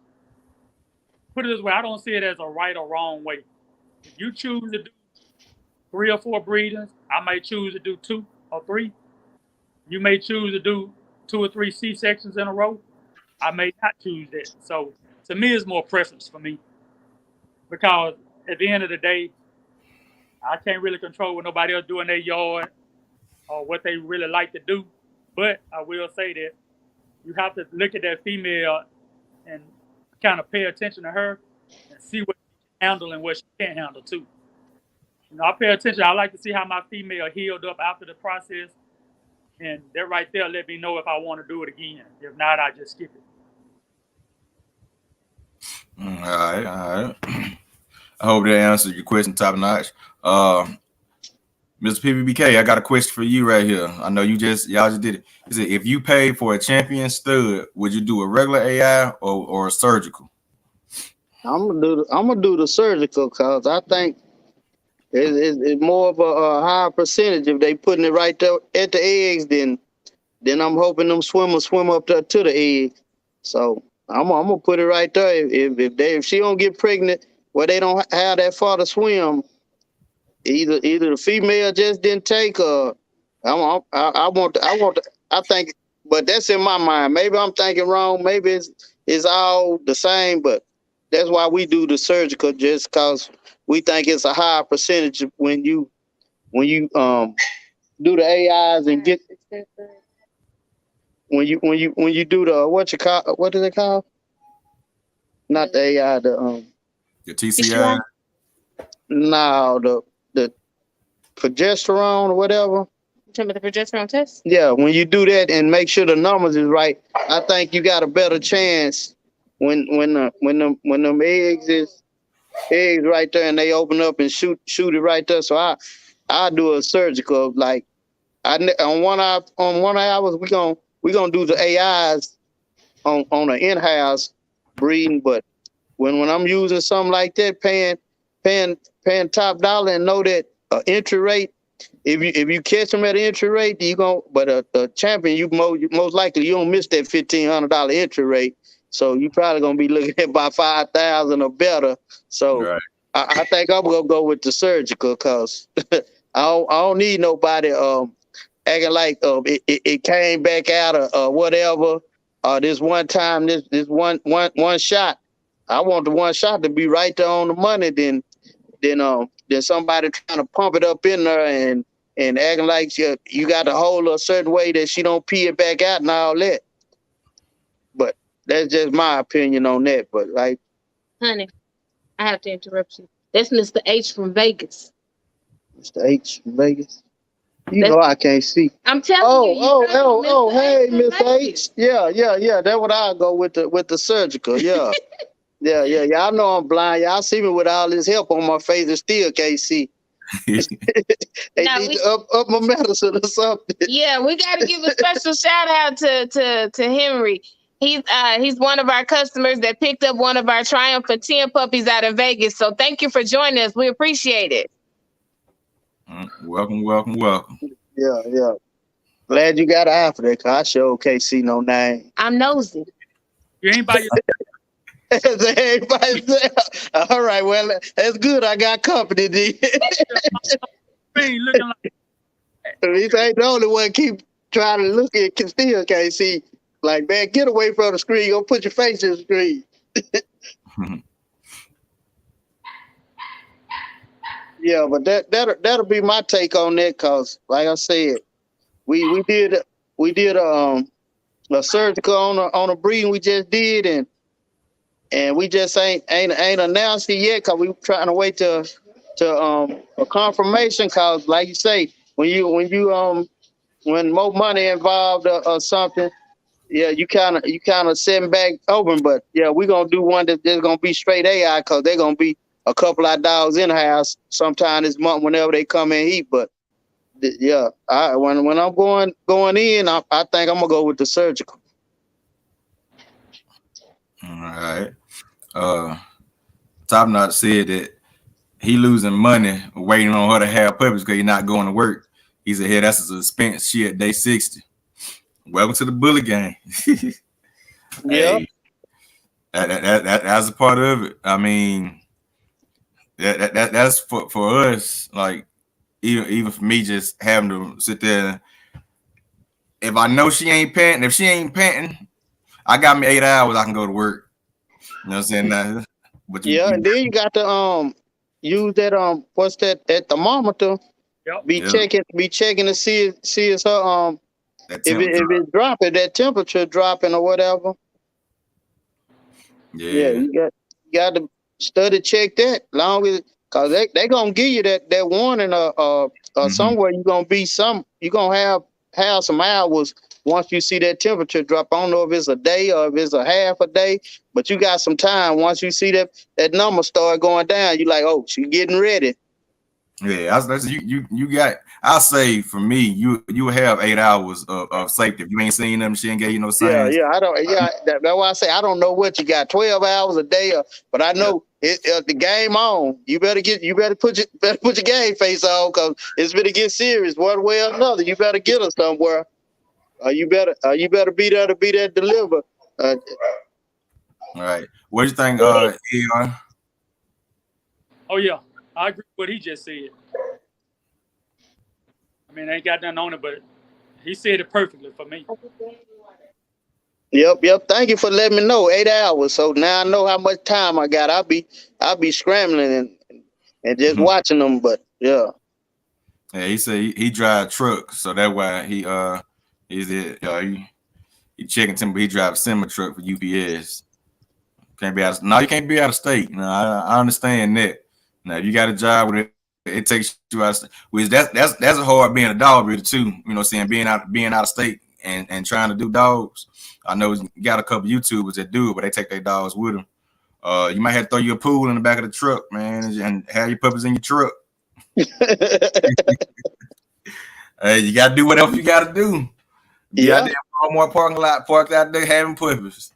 Put it this way, I don't see it as a right or wrong way. If you choose to do 3 or 4 breedings, I may choose to do 2 or 3. You may choose to do 2 or 3 C-sections in a row. I may not choose that. So, to me, it's more preference for me. Because at the end of the day, I can't really control what nobody else do in their yard or what they really like to do. But I will say that you have to look at that female and kind of pay attention to her and see what she can handle and what she can't handle too. You know, I pay attention. I like to see how my female healed up after the process, and that right there let me know if I want to do it again. If not, I just skip it. All right, all right. I hope that answered your question, top notch. Mr. PBBK, I got a question for you right here. I know y'all just did it. Is it if you paid for a champion stud, would you do a regular AI or a surgical? I'm gonna do the surgical because I think it's more of a higher percentage if they putting it right there at the eggs. Then I'm hoping them swimmers swim up there to the eggs. So I'm gonna put it right there. If she don't get pregnant where they don't have that far to swim, either the female just didn't take her. I think, but that's in my mind. Maybe I'm thinking wrong. Maybe it's all the same, but that's why we do the surgical, just because we think it's a higher percentage when you do the AIs and get when you do the what is it called? Not the AI, the TCI. No, the progesterone or whatever. Talking about the progesterone test? Yeah, when you do that and make sure the numbers is right, I think you got a better chance when them eggs right there and they open up and shoot it right there. So I do a surgical, like on 1 hour we gonna do the AIs on an in-house breeding, but when I'm using something like that, paying top dollar and know that entry rate, if you catch them at an entry rate, but a champion, you most likely you don't miss that $1,500 entry rate. So you probably gonna be looking at about 5,000 or better. So right. I think I'm gonna go with the surgical because I don't need nobody acting like it came back out or whatever. This one time, this one shot. I want the one shot to be right there on the money. Then somebody trying to pump it up in there and acting like you got to hold her a certain way that she don't pee it back out and all that. But that's just my opinion on that. But like, honey, I have to interrupt you. That's Mr. H from Vegas. Mr. H from Vegas. You know I can't see. I'm telling you. Hey, Mr. H. Yeah. That's what I go with the surgical. Yeah. Yeah. Y'all know I'm blind. Y'all see me with all this help on my face and still can't see. They need to up my medicine or something. Yeah, we got to give a special shout out to Henry. He's one of our customers that picked up one of our Triumph for 10 puppies out of Vegas. So thank you for joining us. We appreciate it. Welcome. Yeah. Glad you got an eye for that, because I sure can't see no name. I'm nosy. You ain't by yourself. All right, well, that's good. I got company, D. Looking like At least I ain't the only one keep trying to look at still can't see. Like, man, get away from the screen. Go put your face in the screen. Yeah, but that'll be my take on that, cause like I said, we did a surgical on a breeding we just did, and we just ain't announced it yet, cause we trying to wait to a confirmation, cause like you say, when more money involved or something, yeah, you kind of sitting back open, but yeah, we gonna do one that's just gonna be straight AI, cause they're gonna be a couple of dogs in the house sometime this month whenever they come in heat. But yeah, when I'm going in, I think I'm gonna go with the surgical. All right. Top Knot said that he losing money waiting on her to have puppies because he's not going to work. He said, "Hey, that's a suspense. She at day 60. Welcome to the bully game." Yeah, hey, that's a part of it. I mean, that's for us. Like even for me, just having to sit there. If I know she ain't panting, I got me 8 hours. I can go to work. You know what I'm saying? But and then you got to use that what's that thermometer? Yep. Be checking to see if her if it's dropping, that temperature dropping or whatever. Yeah, you got to study check that. Long as cause they gonna give you that warning somewhere you gonna have some hours once you see that temperature drop. I don't know if it's a day or if it's a half a day, but you got some time. Once you see that number start going down, you like, oh, she getting ready. Yeah, that's you got. I'll say for me, you have 8 hours of safety. If you ain't seen them, she ain't gave you no signs. Yeah. I don't. Yeah, that's why I say I don't know what you got. 12 hours a day, but I know the game on. You better put your game face on because it's gonna get serious one way or another. You better get her somewhere. You better be there to be there to deliver. All right. What do you think, Eon? Oh yeah, I agree with what he just said. I mean, I ain't got nothing on it, but he said it perfectly for me. Yep. Thank you for letting me know. 8 hours. So now I know how much time I got. I'll be scrambling and just watching them. But yeah. Yeah, he said he drive truck, so that's why he checking timber. He drive a semi truck for UPS. You can't be out of state. No, I understand that. Now, if you got a job with it takes you out of state. Which that's a hard being a dog breeder too. You know what I'm saying? Being out of state and trying to do dogs. I know you got a couple YouTubers that do it, but they take their dogs with them. You might have to throw you a pool in the back of the truck, man, and have your puppies in your truck. Hey, you gotta do whatever you gotta do. Be out there in Walmart parking lot, parked out there having puppies.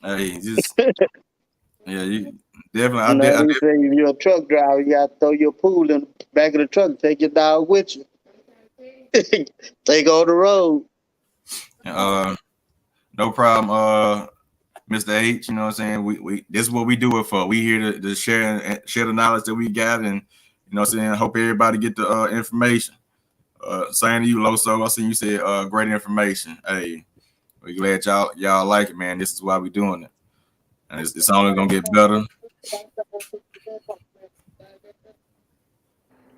Hey, just you definitely. I say if you're a truck driver, you gotta throw your pool in the back of the truck, take your dog with you. Take on the road. No problem, Mr. H. You know what I'm saying? We this is what we do it for. We here to share the knowledge that we got, and you know what I'm saying. I hope everybody get the information. Saying to you, Loso, I seen you said great information. Hey, we glad y'all like it, man. This is why we doing it, and it's only gonna get better.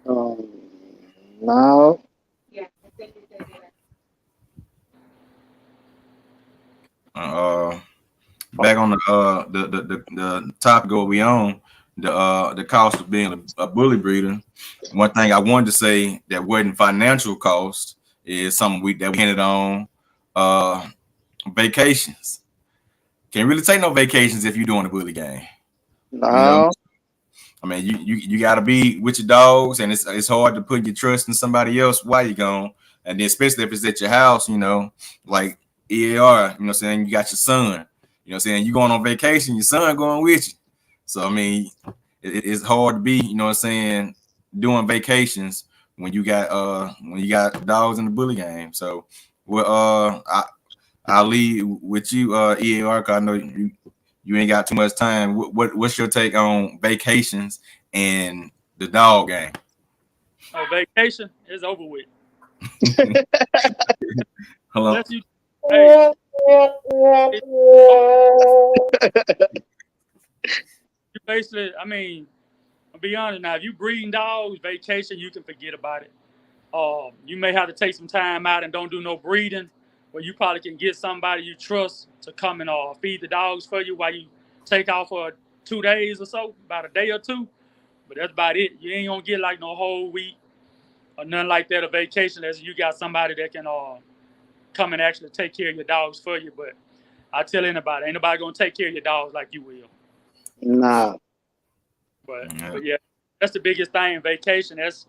No. Back on the topic of we on the cost of being a bully breeder. One thing I wanted to say that wasn't financial cost is something we hinted on. Vacations. Can't really take no vacations if you're doing a bully game. No. You know? I mean, you got to be with your dogs, and it's hard to put your trust in somebody else while you're gone, and then especially if it's at your house, you know, like EAR, you know what I'm saying, you got your son, you know what I'm saying, you going on vacation, your son going with you. So, I mean, it's hard to be, you know what I'm saying, doing vacations when you got dogs in the bully game. So, well, I'll leave with you, EAR, because I know you ain't got too much time. What's your take on vacations and the dog game? Oh, vacation is over with. Hello. You basically, I mean, I'll be honest now. If you breeding dogs, vacation, you can forget about it. You may have to take some time out and don't do no breeding, where you probably can get somebody you trust to come and feed the dogs for you while you take off for 2 days or so, about a day or two. But that's about it. You ain't gonna get like no whole week or nothing like that, a vacation, as you got somebody that can come and actually take care of your dogs for you. But I tell anybody, ain't nobody gonna take care of your dogs like you will. Nah. But yeah, that's the biggest thing. Vacation. It's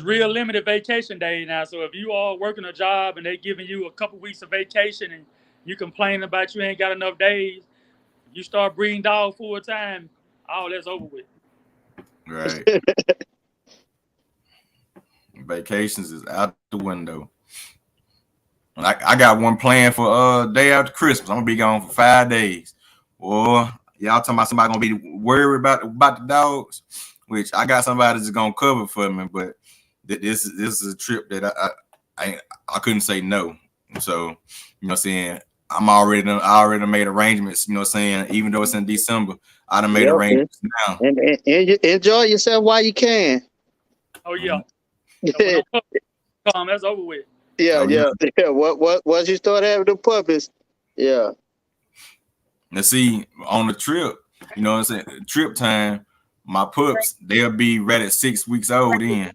real limited vacation days now. So if you are working a job and they giving you a couple weeks of vacation and you complaining about you ain't got enough days, you start breeding dogs full time, all that's over with. Right. Vacations is out the window. I got one plan for day after Christmas. I'm gonna be gone for 5 days. Or y'all talking about somebody gonna be worried about the dogs, which I got somebody that's gonna cover for me. But this is a trip that I couldn't say no. So you know what I'm saying, I already made arrangements. You know what I'm saying, even though it's in December, I done made arrangements now. And enjoy yourself while you can. Oh yeah. So come, that's over with. Yeah. Once you start having the puppies, yeah. Now see, on the trip, you know what I'm saying? Trip time, my pups, they'll be right at 6 weeks old then.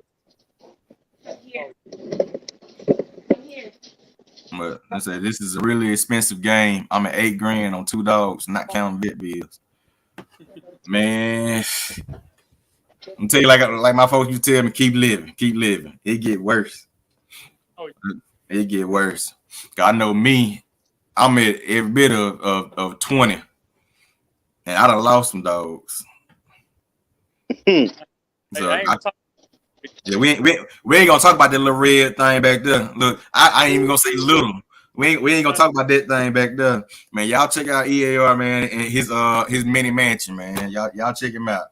But I said this is a really expensive game. I'm at $8,000 on 2 dogs, not counting vet bills. Man, I'm tell you like my folks used to tell me, keep living. It get worse. Oh, It get worse. I know me, I'm at every bit of 20. And I done lost some dogs. Hey, So I ain't gonna talk- yeah, we ain't gonna talk about that little red thing back there. Look, I ain't even gonna say little. We ain't gonna talk about that thing back there. Man, y'all check out EAR, man, and his mini mansion, man. Y'all check him out.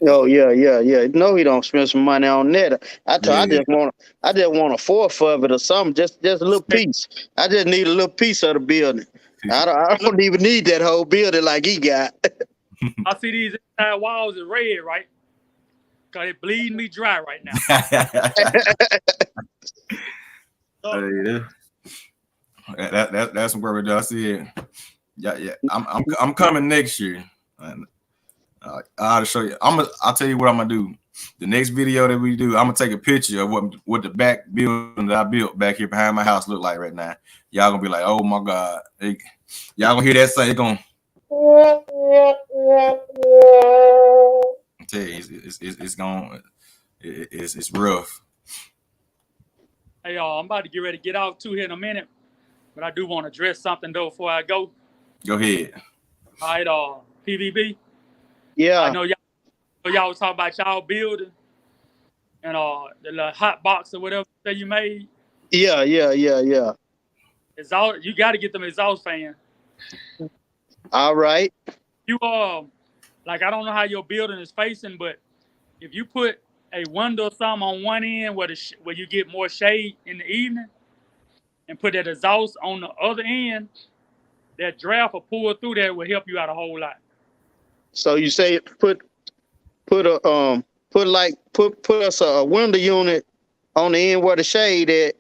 Oh yeah. No, he don't spend some money on that. I just want a fourth of it or something. Just a little piece. I just need a little piece of the building. I don't even need that whole building like he got. I see these inside walls is red, right? Cause it bleeding me dry right now. That's where we do. I see it. Yeah. I'm coming next year. And I'll show you. I'll tell you what I'm gonna do. The next video that we do, I'm gonna take a picture of what the back building that I built back here behind my house look like right now. Y'all gonna be like, oh my God. Y'all gonna hear that say, it's gonna I tell you, it's rough. Hey, I'm about to get ready to get off too here in a minute, but I do want to address something though before I go. Go ahead. All right, PVB. Yeah. I know y'all was talking about y'all building and the little hot box or whatever that you made. Yeah. You got to get them exhaust fans. All right. You like I don't know how your building is facing, but if you put a window or something on one end where you get more shade in the evening, and put that exhaust on the other end, that draft will pull through there will help you out a whole lot. So you say put us a window unit on the end where the shade at.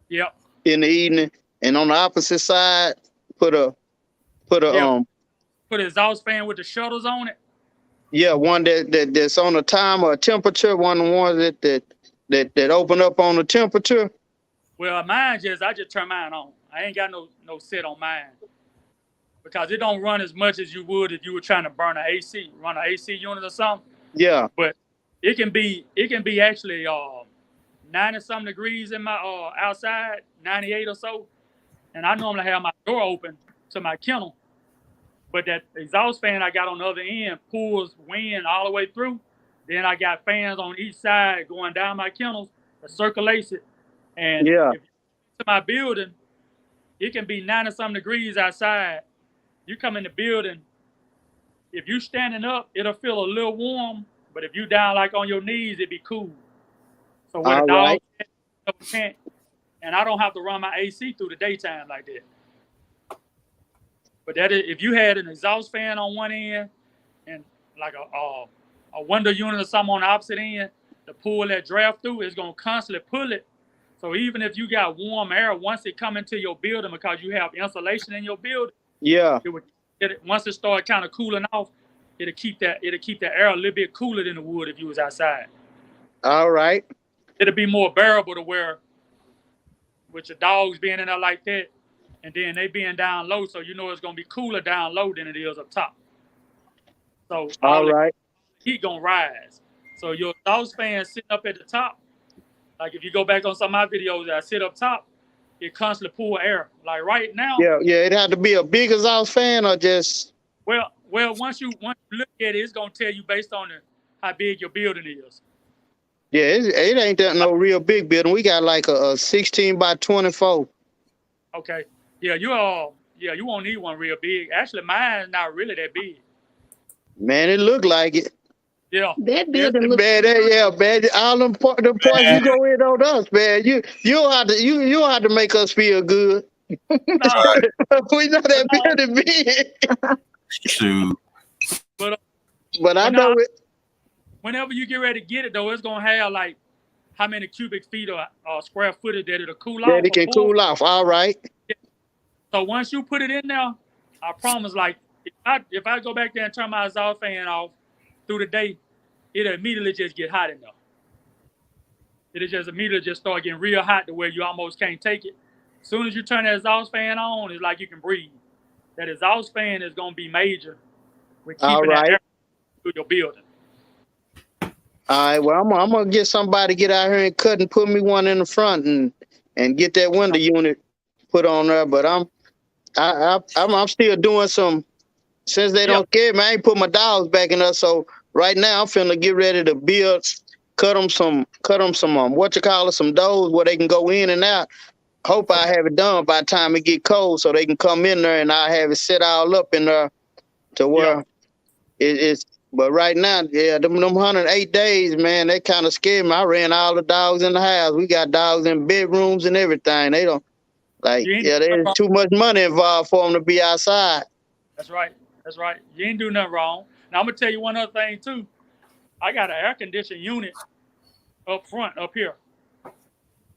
Yep. In the evening, and on the opposite side, put an exhaust fan with the shutters on it. Yeah, one that's on a time or a temperature. One of the ones that open up on the temperature. Well, I just turn mine on. I ain't got no set on mine because it don't run as much as you would if you were trying to run an AC unit or something. Yeah. But it can be actually 90-something degrees in my outside, 98 or so, and I normally have my door open to my kennel. But that exhaust fan I got on the other end pulls wind all the way through. Then I got fans on each side going down my kennels that circulates it. And if you get to my building, it can be 90-something degrees outside. You come in the building, if you standing up, it'll feel a little warm. But if you down like on your knees, it'd be cool. So with a dog can't, and I don't have to run my AC through the daytime like that. But if you had an exhaust fan on one end and like a window unit or something on the opposite end to pull that draft through, it's gonna constantly pull it. So even if you got warm air, once it come into your building because you have insulation in your building, once it start kind of cooling off, it'll keep the air a little bit cooler than it would if you was outside. All right. It'll be more bearable to wear with your dogs being in there like that. And then they being down low, so you know it's gonna be cooler down low than it is up top. So all right, heat gonna rise. So your exhaust fan sitting up at the top, like if you go back on some of my videos that I sit up top, it constantly pull air. Like right now. Yeah, it had to be a big exhaust fan or just. Well, once you look at it, it's gonna tell you based on how big your building is. Yeah, it ain't that no real big building. We got like a 16 by 24. Okay. Yeah, you won't need one real big. Actually, mine's not really that big. Man, it looked like it. Yeah. That building looks man. All them parts you go in on us, man. You have to make us feel good. No. We know that building big. Shoot. But I know it. Whenever you get ready to get it though, it's gonna have like how many cubic feet or square footage that it'll cool off. That it can cool off. All right. So once you put it in there, I promise, like if I go back there and turn my exhaust fan off through the day, it'll immediately just get hot enough. It'll just immediately just start getting real hot to where you almost can't take it. As soon as you turn that exhaust fan on, it's like you can breathe. That exhaust fan is gonna be major with All keeping that right. air through your building. All right. Well, I'm gonna get somebody to get out here and cut and put me one in the front and get that window unit put on there. But I'm still doing some. Since they don't care me, I ain't put my dogs back in there. So right now I'm finna get ready to build, cut them some some doors where they can go in and out. Hope I have it done by the time it get cold so they can come in there and I have it set all up in there to where it's. But right now, yeah, them 108 days, man, they kind of scared me. I ran all the dogs in the house. We got dogs in bedrooms and everything. They don't like, there's too much money involved for them to be outside. That's right. That's right. You ain't do nothing wrong. Now I'm gonna tell you one other thing too. I got an air conditioning unit up front, up here.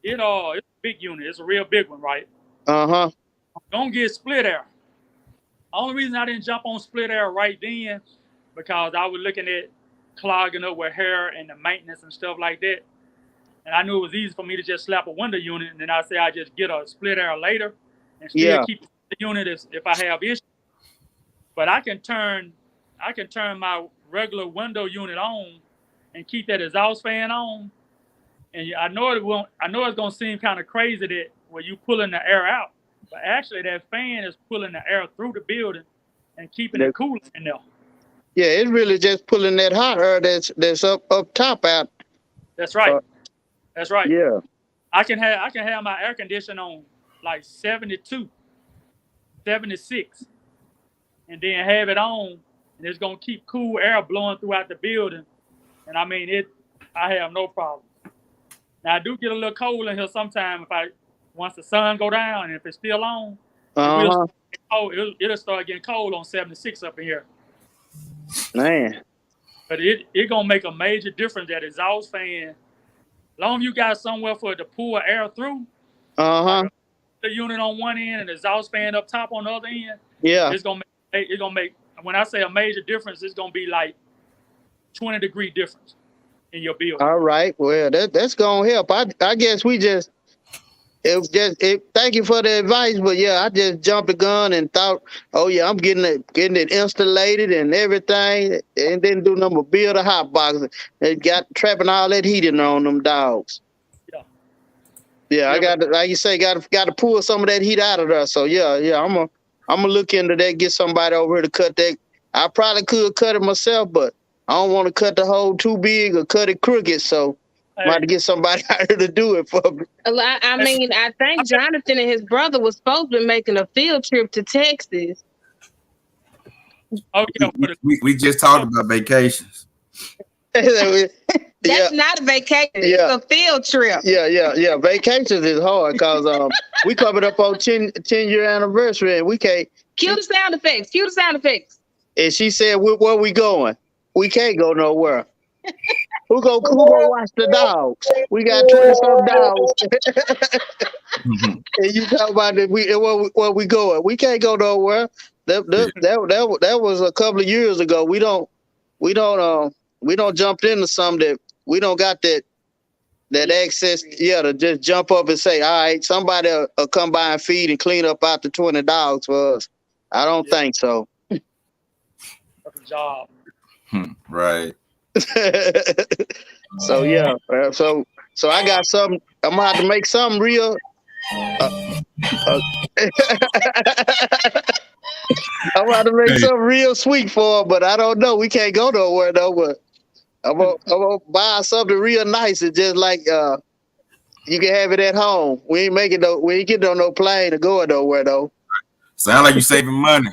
It's a big unit. It's a real big one, right? Uh-huh. Don't get split air. Only reason I didn't jump on split air right then because I was looking at clogging up with hair and the maintenance and stuff like that. And I knew it was easy for me to just slap a window unit and then I say I just get a split air later and still keep the unit if I have issues. But I can turn my regular window unit on and keep that exhaust fan on. And I know it's gonna seem kind of crazy that when you pulling the air out, but actually that fan is pulling the air through the building and keeping it cool in there. Yeah, it's really just pulling that hot air that's up top out. That's right. That's right. Yeah. I can have my air conditioning on like 72, 76, and then have it on, and it's gonna keep cool air blowing throughout the building. And I mean I have no problem. Now I do get a little cold in here sometimes once the sun go down and if it's still on, it'll start getting cold on 76 up in here. Man. But it gonna make a major difference that exhaust fan. Long as you got somewhere for it to pull air through. Like the unit on one end and the exhaust fan up top on the other end. Yeah. It's gonna make when I say a major difference, it's gonna be like 20-degree difference in your building. All right. Well, that's gonna help. I guess thank you for the advice, but yeah, I just jumped the gun and thought, oh yeah, I'm getting it installated and everything, and didn't do nothing but build a hot box. It got trapping all that heating on them dogs. Yeah, I got to, like you say, got to pull some of that heat out of there. So yeah, I'm gonna look into that. Get somebody over here to cut that. I probably could cut it myself, but I don't want to cut the hole too big or cut it crooked. So I'm about to get somebody out here to do it for me. I mean, I think Jonathan and his brother was supposed to be making a field trip to Texas. Oh, yeah, we just talked about vacations. That's not a vacation. It's a field trip. Yeah. Vacations is hard because we coming up on 10-year anniversary and we can't. Cue the sound effects. And she said, where we going? We can't go nowhere. Who go watch the dogs? We got 20-some dogs. And you talk about that where we going? We can't go nowhere. That was a couple of years ago. We don't jump into something that we don't got that access. Yeah, to just jump up and say, all right, somebody will come by and feed and clean up after 20 dogs for us. I don't think so. That's a job. Right. So yeah, so I got something. I'm gonna have to make something real. I'm gonna have to make something real sweet for her, but I don't know. We can't go nowhere though. But I'm gonna buy something real nice and just like you can have it at home. We ain't getting on no plane to go nowhere though. Sound like you saving money.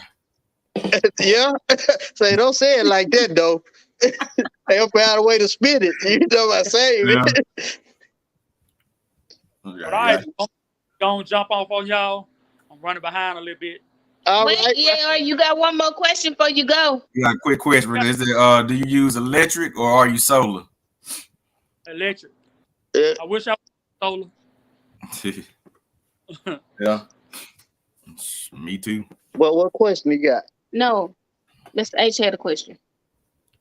Yeah. Say don't say it like that though. They'll find a way to spin it. You know what I'm saying? Yeah. All right, gonna jump off on y'all. I'm running behind a little bit. You got one more question before you go. Yeah, quick question. Is it do you use electric or are you solar? Electric. I wish I was solar. Yeah. Me too. Well, what question you got? No. Mr. H had a question.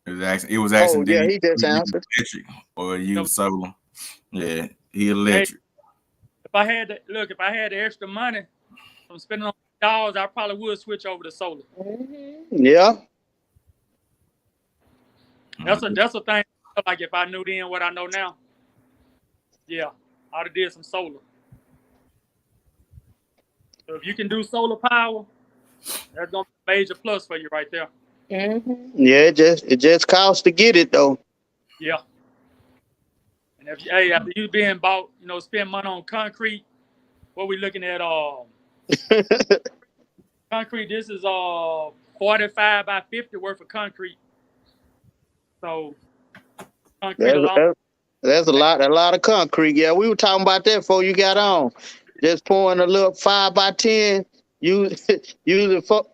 It was asking, Oh, yeah, he just do you use answered. electric or use solar? Yeah, he electric. If I had the extra money from spending on dollars, I probably would switch over to solar. Yeah. That's a thing. Like if I knew then what I know now, yeah, I'd have did some solar. So if you can do solar power, that's gonna be a major plus for you right there. Yeah, it just costs to get it though. Yeah. And after you being bought, spend money on concrete, what we looking at? Concrete. This is 45 by 50 worth of concrete. So concrete alone. That's a lot of concrete. Yeah, we were talking about that before you got on. Just pouring a little 5 by 10, using for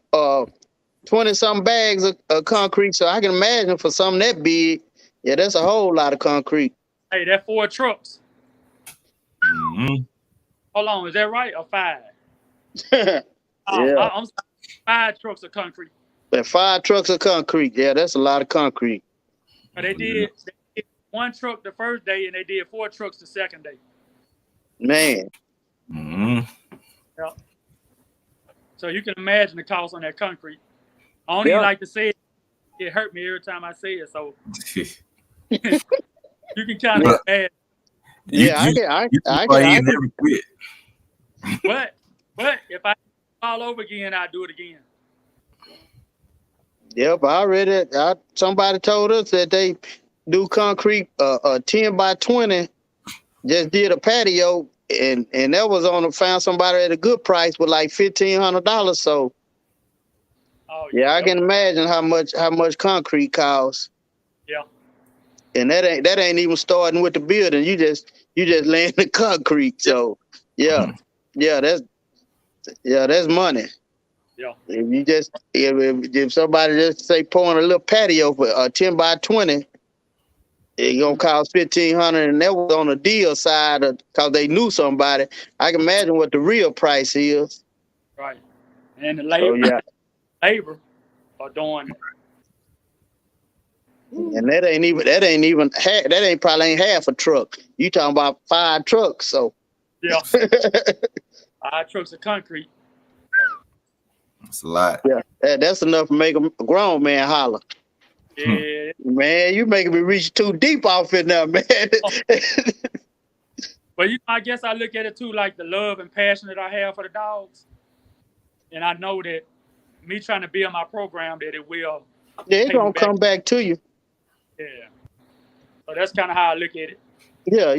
20-something bags of concrete. So I can imagine for something that big, yeah, that's a whole lot of concrete. Hey, that's 4 trucks. Mm-hmm. Hold on, is that right or 5? Yeah. I'm sorry, 5 trucks of concrete. But 5 trucks of concrete. Yeah, that's a lot of concrete. But they did 1 truck the first day, and they did 4 trucks the second day. Man. Mm-hmm. Yeah. So you can imagine the cost on that concrete. I don't even like to say it. It hurt me every time I say it. So you can kind of imagine. I can. Never quit. But if I all over again, I'd do it again. Yep, somebody told us that they do concrete 10 by 20, just did a patio, and that found somebody at a good price with like $1,500. So yeah, I can imagine how much concrete costs. Yeah. And that ain't even starting with the building. You just laying the concrete. So yeah, that's money. Yeah. If somebody just say pouring a little patio for 10 by 20, it's gonna cost $1,500, and that was on the deal side because they knew somebody. I can imagine what the real price is. Right. And the labor, labor are doing it. And that ain't probably half a truck. You talking about 5 trucks, so yeah. 5 trucks of concrete. That's a lot. Yeah, that's enough to make a grown man holler. Yeah. Man, you making me reach too deep off it now, man. But I guess I look at it too, like the love and passion that I have for the dogs, and I know that me trying to build my program, that it will. Yeah, it's gonna come back to you. Yeah. So that's kind of how I look at it. Yeah.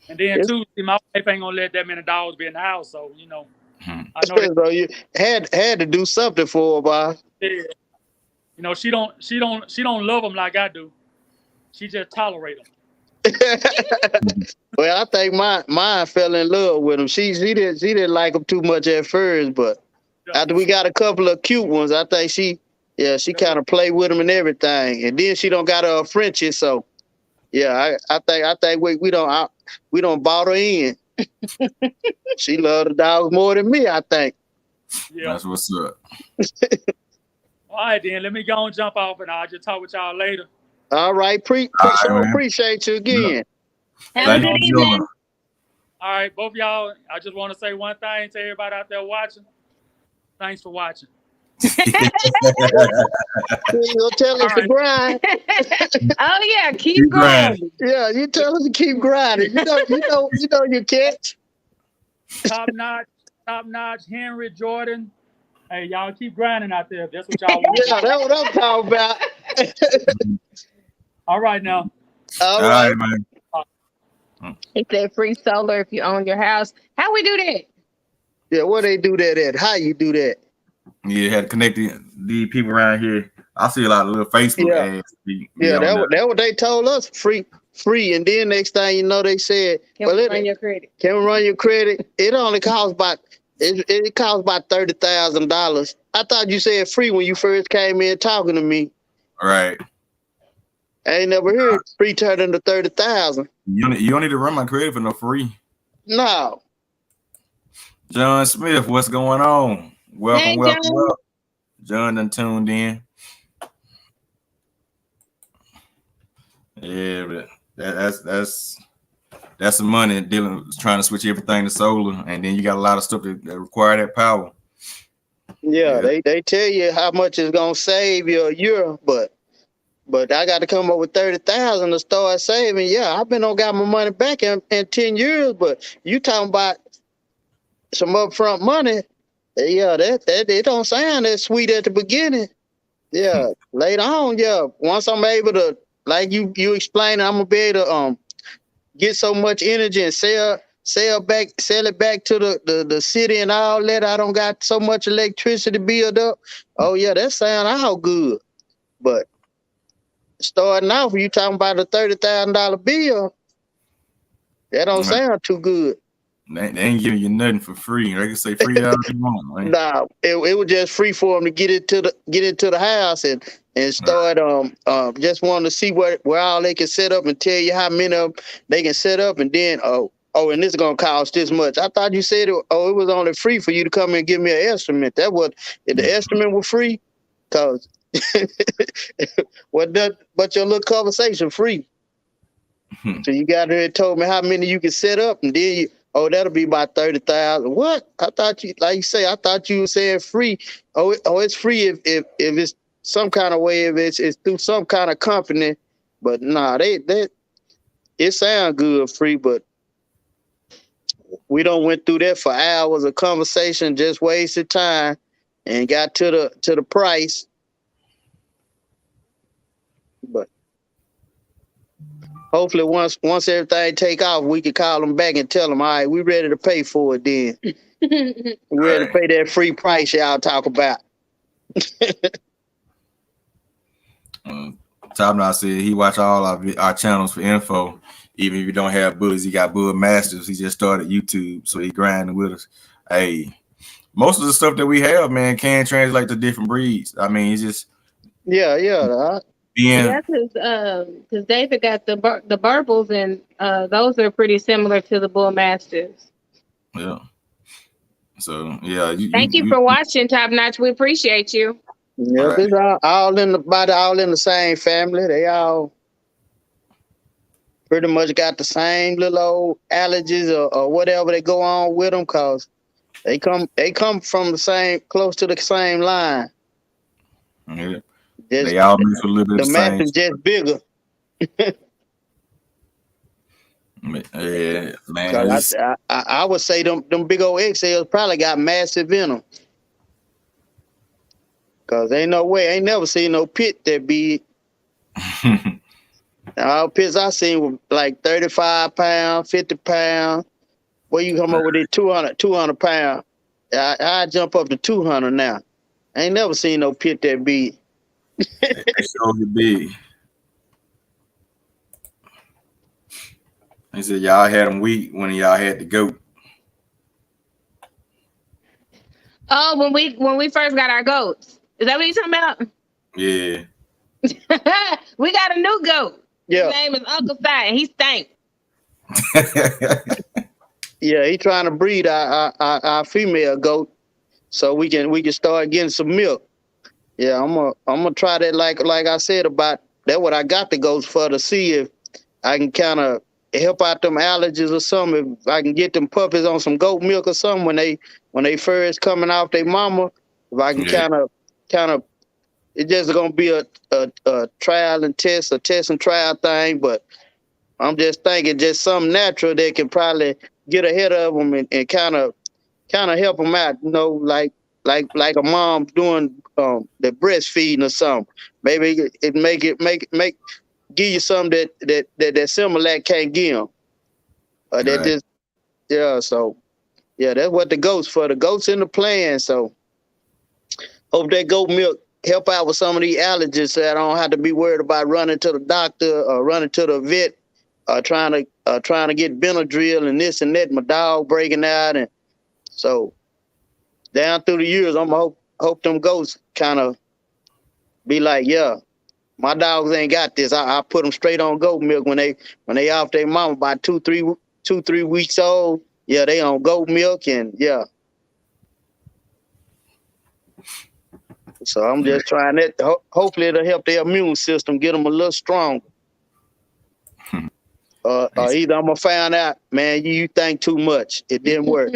And then too, my wife ain't gonna let that many dogs be in the house, so I know that. So you had to do something for her, boy. Yeah. She don't love them like I do. She just tolerate them. Well, I think mine fell in love with him. She didn't like him too much at first, but after we got a couple of cute ones, I think she kind of played with him and everything. And then she don't got her Frenchie, so yeah, I think we don't bought her in. She loved the dogs more than me, I think. Yeah. That's what's up. All right, then. Let me go and jump off, and I'll just talk with y'all later. All right. Appreciate you again. Yeah. Have a good evening. All right, both of y'all, I just want to say one thing to everybody out there watching. Thanks for watching. You'll tell us to grind. Oh, yeah. Keep grinding. Yeah, you tell us to keep grinding. You know your catch. Top notch, Henry, Jordan. Hey, y'all keep grinding out there. That's what y'all want. Yeah, that's what I'm talking about. All right, now. All right, man. He said free solar if you own your house. How we do that? Yeah, where they do that at? How you do that? Yeah, had to connect the people around here. I see a lot of little Facebook ads. That what they told us. Free. And then next thing you know, they said, Can we run your credit? Can we run your credit? It only costs about $30,000. I thought you said free when you first came in talking to me. Right. I ain't never heard free turn into 30,000. You don't need to run my credit for no free. No. John Smith, what's going on? Welcome. John done tuned in. Yeah, but that's some money trying to switch everything to solar, and then you got a lot of stuff that require that power. Yeah, Yeah. they tell you how much it's gonna save you a year, but I got to come up with 30,000 to start saving. Yeah, I've been on got my money back in 10 years, but you talking about some upfront money. Yeah, that it don't sound that sweet at the beginning. Yeah, later on, yeah. Once I'm able to, like you explained, I'm gonna be able to get so much energy and sell it back to the city and all that. I don't got so much electricity build up. Oh yeah, that sound all good. But starting off, you talking about a $30,000 bill, that don't sound too good. They ain't giving you nothing for free. They can say free all you want, man. Nah, it was just free for them to get into the house and start just wanting to see where all they can set up and tell you how many of them they can set up, and then and this is gonna cost this much. I thought you said it was only free for you to come and give me an estimate. That was if the estimate was free, cause but your little conversation free. So you got here and told me how many you can set up, and then that'll be about 30,000. What? I thought you, like you say, I thought you were saying free. It's free if it's some kind of way, if it's through some kind of company. But nah, it sound good free, but we don't went through that for hours of conversation, just wasted time, and got to the price. But hopefully once everything take off, we can call them back and tell them, all right, we ready to pay for it then. We ready to pay that free price y'all talk about. Top Knot said he watch all our channels for info. Even if you don't have bullies, he got Bull Masters. He just started YouTube, so he grinding with us. Hey, most of the stuff that we have, man, can translate to different breeds. I mean, it's just Yeah. Yeah, because David got the Burbles, and those are pretty similar to the Bull Masters. Yeah. So yeah. Thank you for watching, Top Notch. We appreciate you. Yeah, Right. It's all in the same family. They all pretty much got the same little old allergies or whatever they go on with them, cause they come from close to the same line. Yeah. Just, They all mix with a little bit the of the map same. is just bigger. Yeah, man. I would say them big old XLs probably got massive in them. Cause ain't no way, I ain't never seen no pit that big. All pits I seen were like 35 pounds, 50 pounds. Where you come up with it 200 pounds? I jump up to 200 now. I ain't never seen no pit that big. They sure get big. He said y'all had them weak when y'all had the goat. Oh, when we first got our goats. Is that what you're talking about? Yeah. We got a new goat. Yeah. His name is Uncle Si, and he stank. Yeah, he trying to breed our female goat so we can start getting some milk. Yeah, I'm gonna try that like I said about that. What I got the goats for, to see if I can kind of help out them allergies or something. If I can get them puppies on some goat milk or something when they first coming off their mama. If I can kind of, it's just gonna be a trial and test, a test and trial thing. But I'm just thinking just something natural that can probably get ahead of them and kind of help them out. You know, like a mom doing the breastfeeding or something. Maybe it make give you something that Similac can't give them. That just So yeah, that's what the goats for. The goats in the plan. So hope that goat milk help out with some of these allergies, so I don't have to be worried about running to the doctor or running to the vet, trying to get Benadryl and this and that. My dog breaking out, and so down through the years, I'm gonna hope them goats kind of be like, yeah, my dogs ain't got this. I put them straight on goat milk when they off their mama by 2-3 weeks old. Yeah, they on goat milk, and yeah. So I'm just trying that. Hopefully it'll help their immune system, get them a little stronger. Either I'm gonna find out, man, you think too much. It didn't work.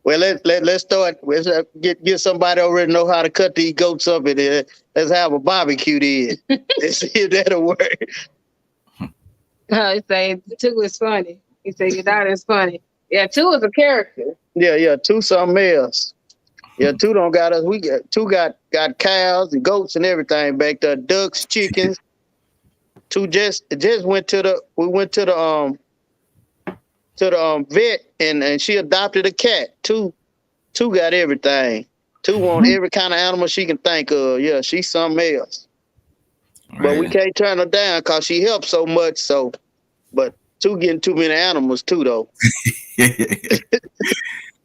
Well, let's start. Let's get somebody already know how to cut these goats up, and let's have a barbecue then. Let's see if that'll work. He say 2 is funny. He said your daughter is funny. Yeah, 2 is a character. Yeah, 2 something else. Yeah, 2 don't got us. We got 2 got cows and goats and everything back there, ducks, chickens. 2 just went to the vet and she adopted a cat. 2 got everything. 2 want every kind of animal she can think of. Yeah, she's something else. But we can't turn her down because she helps so much. So, but 2 getting too many animals too, though.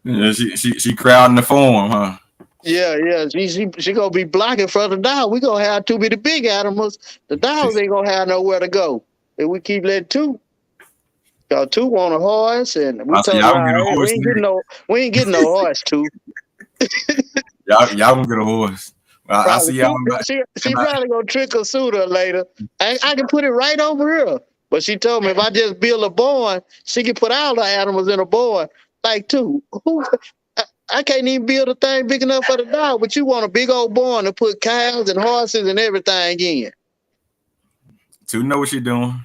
Yeah, she crowding the form, huh? Yeah. She gonna be blocking for the dog. We gonna have too many big animals. The dogs ain't gonna have nowhere to go. If we keep letting 2. Cause 2 want a horse, and we told her we ain't getting no horse, 2. y'all gonna get a horse. Well, I see y'all. She probably gonna trick her sooner or later. I can put it right over here. But she told me if I just build a barn, she can put all the animals in a barn. Like 2. I can't even build a thing big enough for the dog, but you want a big old barn to put cows and horses and everything in. 2 know what you're doing.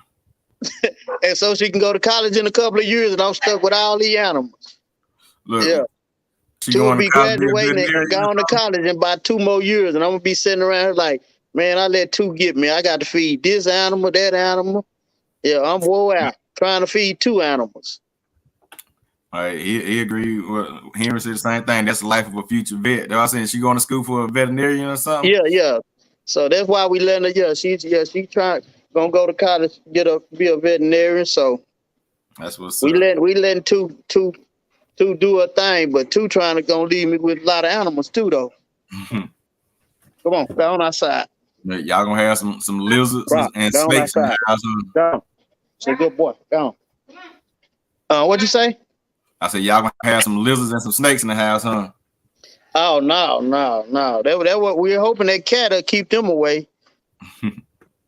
And so she can go to college in a couple of years and I'm stuck with all these animals. Look, yeah. She 2 will going be to college, graduating and going to college in about 2 more years. And I'm going to be sitting around here like, man, I let 2 get me. I got to feed this animal, that animal. Yeah, I'm wore out trying to feed 2 animals. All right, he agreed. Henry said the same thing. That's the life of a future vet. That's why I said she going to school for a veterinarian or something. Yeah. So that's why we letting her. Yeah, she gonna go to college, be a veterinarian. So that's what's we up. letting two do a thing, but 2 trying to go leave me with a lot of animals too, though. Come on, go on outside. Y'all gonna have some lizards and go snakes in the house. Go. Say good boy. Go on. What'd you say? I said y'all gonna have some lizards and some snakes in the house, huh? Oh no. That what we're hoping that cat will keep them away.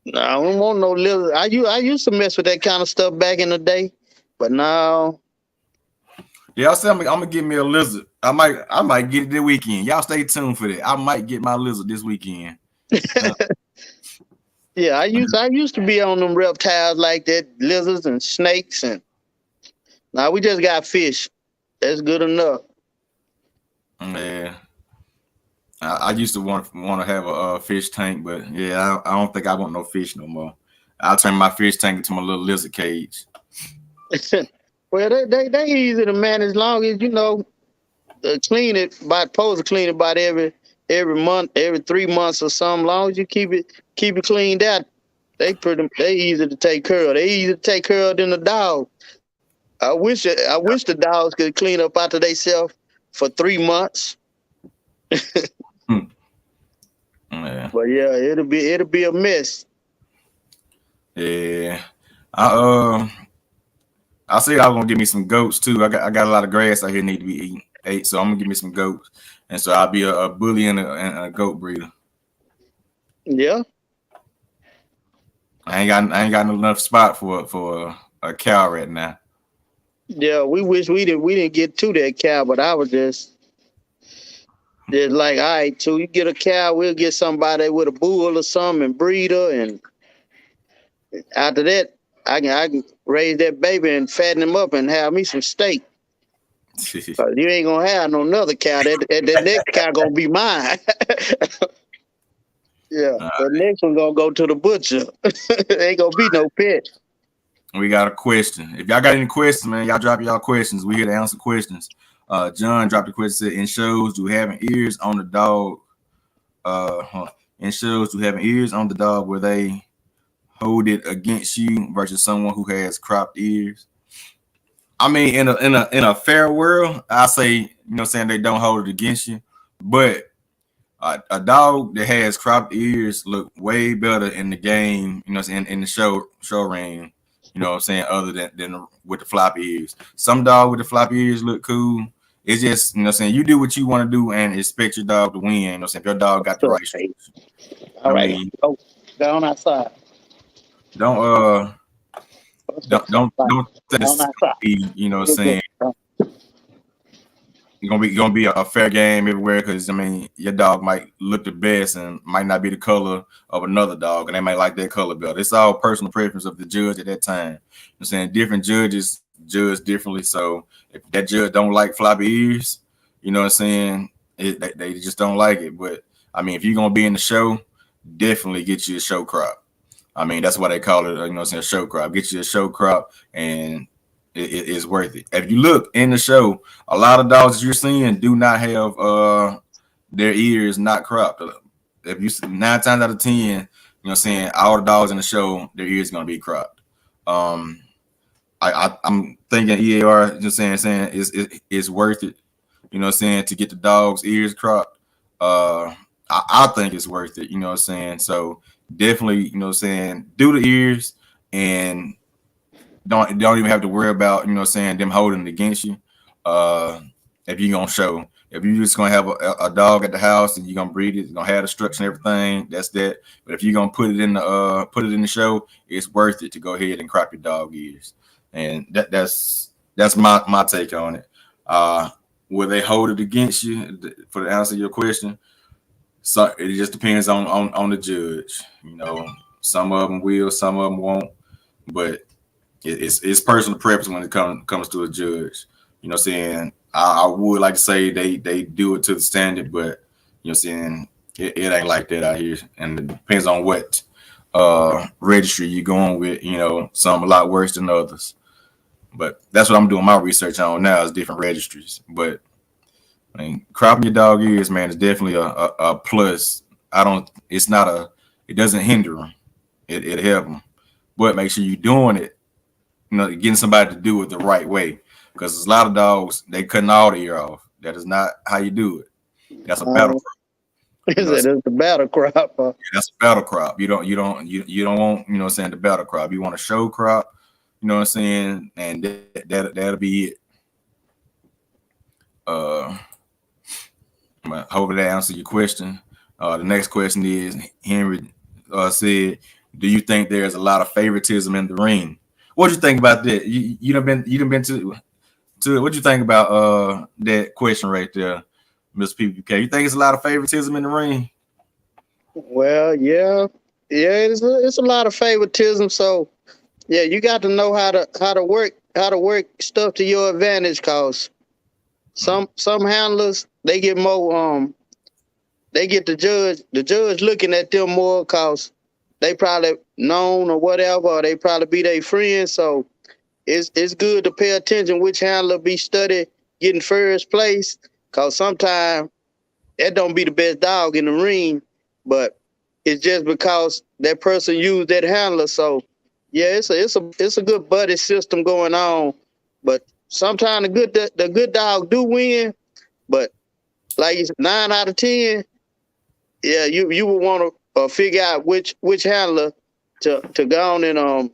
No, I don't want no lizard. I used to mess with that kind of stuff back in the day, but now. Yeah, I said I'm gonna get me a lizard. I might get it this weekend. Y'all stay tuned for that. I might get my lizard this weekend. Yeah, I used to be on them reptiles like that, lizards and snakes, and now we just got fish. That's good enough. Yeah, I used to want to have a fish tank, but yeah, I don't think I want no fish no more. I'll turn my fish tank into my little lizard cage. Well, they easy to manage as long as clean it. Supposed to clean it about every month, every 3 months or something. As long as you keep it cleaned out, they easy to take care of. They easy to take care of than the dog. I wish the dogs could clean up after themselves for 3 months. Yeah. But yeah, it'll be a mess. Yeah. I said I was gonna give me some goats too. I got a lot of grass out here need to be ate, so I'm gonna give me some goats, and so I'll be a bully and a goat breeder. Yeah. I ain't got enough spot for a cow right now. Yeah, we wish we didn't get to that cow, but I was just like, all right, so you get a cow, we'll get somebody with a bull or something and breed her, and after that, I can raise that baby and fatten him up and have me some steak. You ain't gonna have no another cow. That next cow gonna be mine. Yeah, the next one gonna go to the butcher. Ain't gonna be no pet. We got a question. If y'all got any questions, man, y'all drop y'all questions. We here to answer questions. John dropped a question. Said, in shows, do having ears on the dog? In shows, do having ears on the dog where they hold it against you versus someone who has cropped ears? I mean, in a fair world, I say, saying they don't hold it against you, but a dog that has cropped ears look way better in the game, in the show ring, other than with the floppy ears. Some dog with the floppy ears look cool, it's just, you know what I'm saying, you do what you want to do and expect your dog to win. You know what I'm saying? If your dog got the right shoes. All I right, mean, go on outside. don't don't think Go on it's outside. be, you know what I'm saying, gonna be a fair game everywhere, because I mean your dog might look the best and might not be the color of another dog, and they might like that color better. It's all personal preference of the judge at that time. You know what I'm saying? Different judges judge differently. So if that judge don't like floppy ears, you know what I'm saying, they just don't like it. But I mean, if you're gonna be in the show, definitely get you a show crop. I mean, that's why they call it, you know what I'm saying, a show crop. Get you a show crop, and it's worth it. If you look in the show, a lot of dogs that you're seeing do not have their ears not cropped. If you 9 times out of 10, you know what I'm saying, all the dogs in the show, their ears gonna be cropped. I'm thinking EAR just saying it's worth it, you know what I'm saying, to get the dog's ears cropped. I think it's worth it, you know what I'm saying. So definitely, you know what I'm saying, do the ears, and don't even have to worry about, you know what I'm saying, them holding it against you. If you're gonna show, if you're just gonna have a dog at the house and you're gonna breed it, it's gonna have the structure and everything, that's that. But if you're gonna put it in the show, it's worth it to go ahead and crop your dog ears. And that's my take on it. Will they hold it against you? For the answer to your question, so it just depends on the judge. You know, some of them will, some of them won't. But it's personal preference when it comes to a judge. You know what I'm saying? I would like to say they do it to the standard, but you know what I'm saying, it ain't like that out here. And it depends on what registry you're going with. You know, some a lot worse than others. But that's what I'm doing my research on now, is different registries. But I mean, cropping your dog ears, man, is definitely a plus. It doesn't hinder them. It helps them. But make sure you're doing it, you know, getting somebody to do it the right way. Because there's a lot of dogs, they cutting all the ear off. That is not how you do it. That's a battle crop. It's the battle crop. That's a battle crop. You don't want, you know what I'm saying, the battle crop. You want a show crop, you know what I'm saying, and that'll be it. Hopefully that answers your question. The next question is, Henry said, do you think there's a lot of favoritism in the ring? What do you think about that? You done been to what you think about that question right there, Mr. PPK? You think it's a lot of favoritism in the ring? Well, yeah, it's a lot of favoritism. So yeah, you got to know how to work stuff to your advantage. Cause some handlers, they get more they get the judge looking at them more, cause they probably known or whatever, or they probably be their friends. So it's good to pay attention which handler be studied getting first place, cause sometimes that don't be the best dog in the ring, but it's just because that person used that handler. So yeah, it's a good buddy system going on. But sometimes the good dog do win, but like 9 out of 10, yeah, you would want to figure out which handler to go on and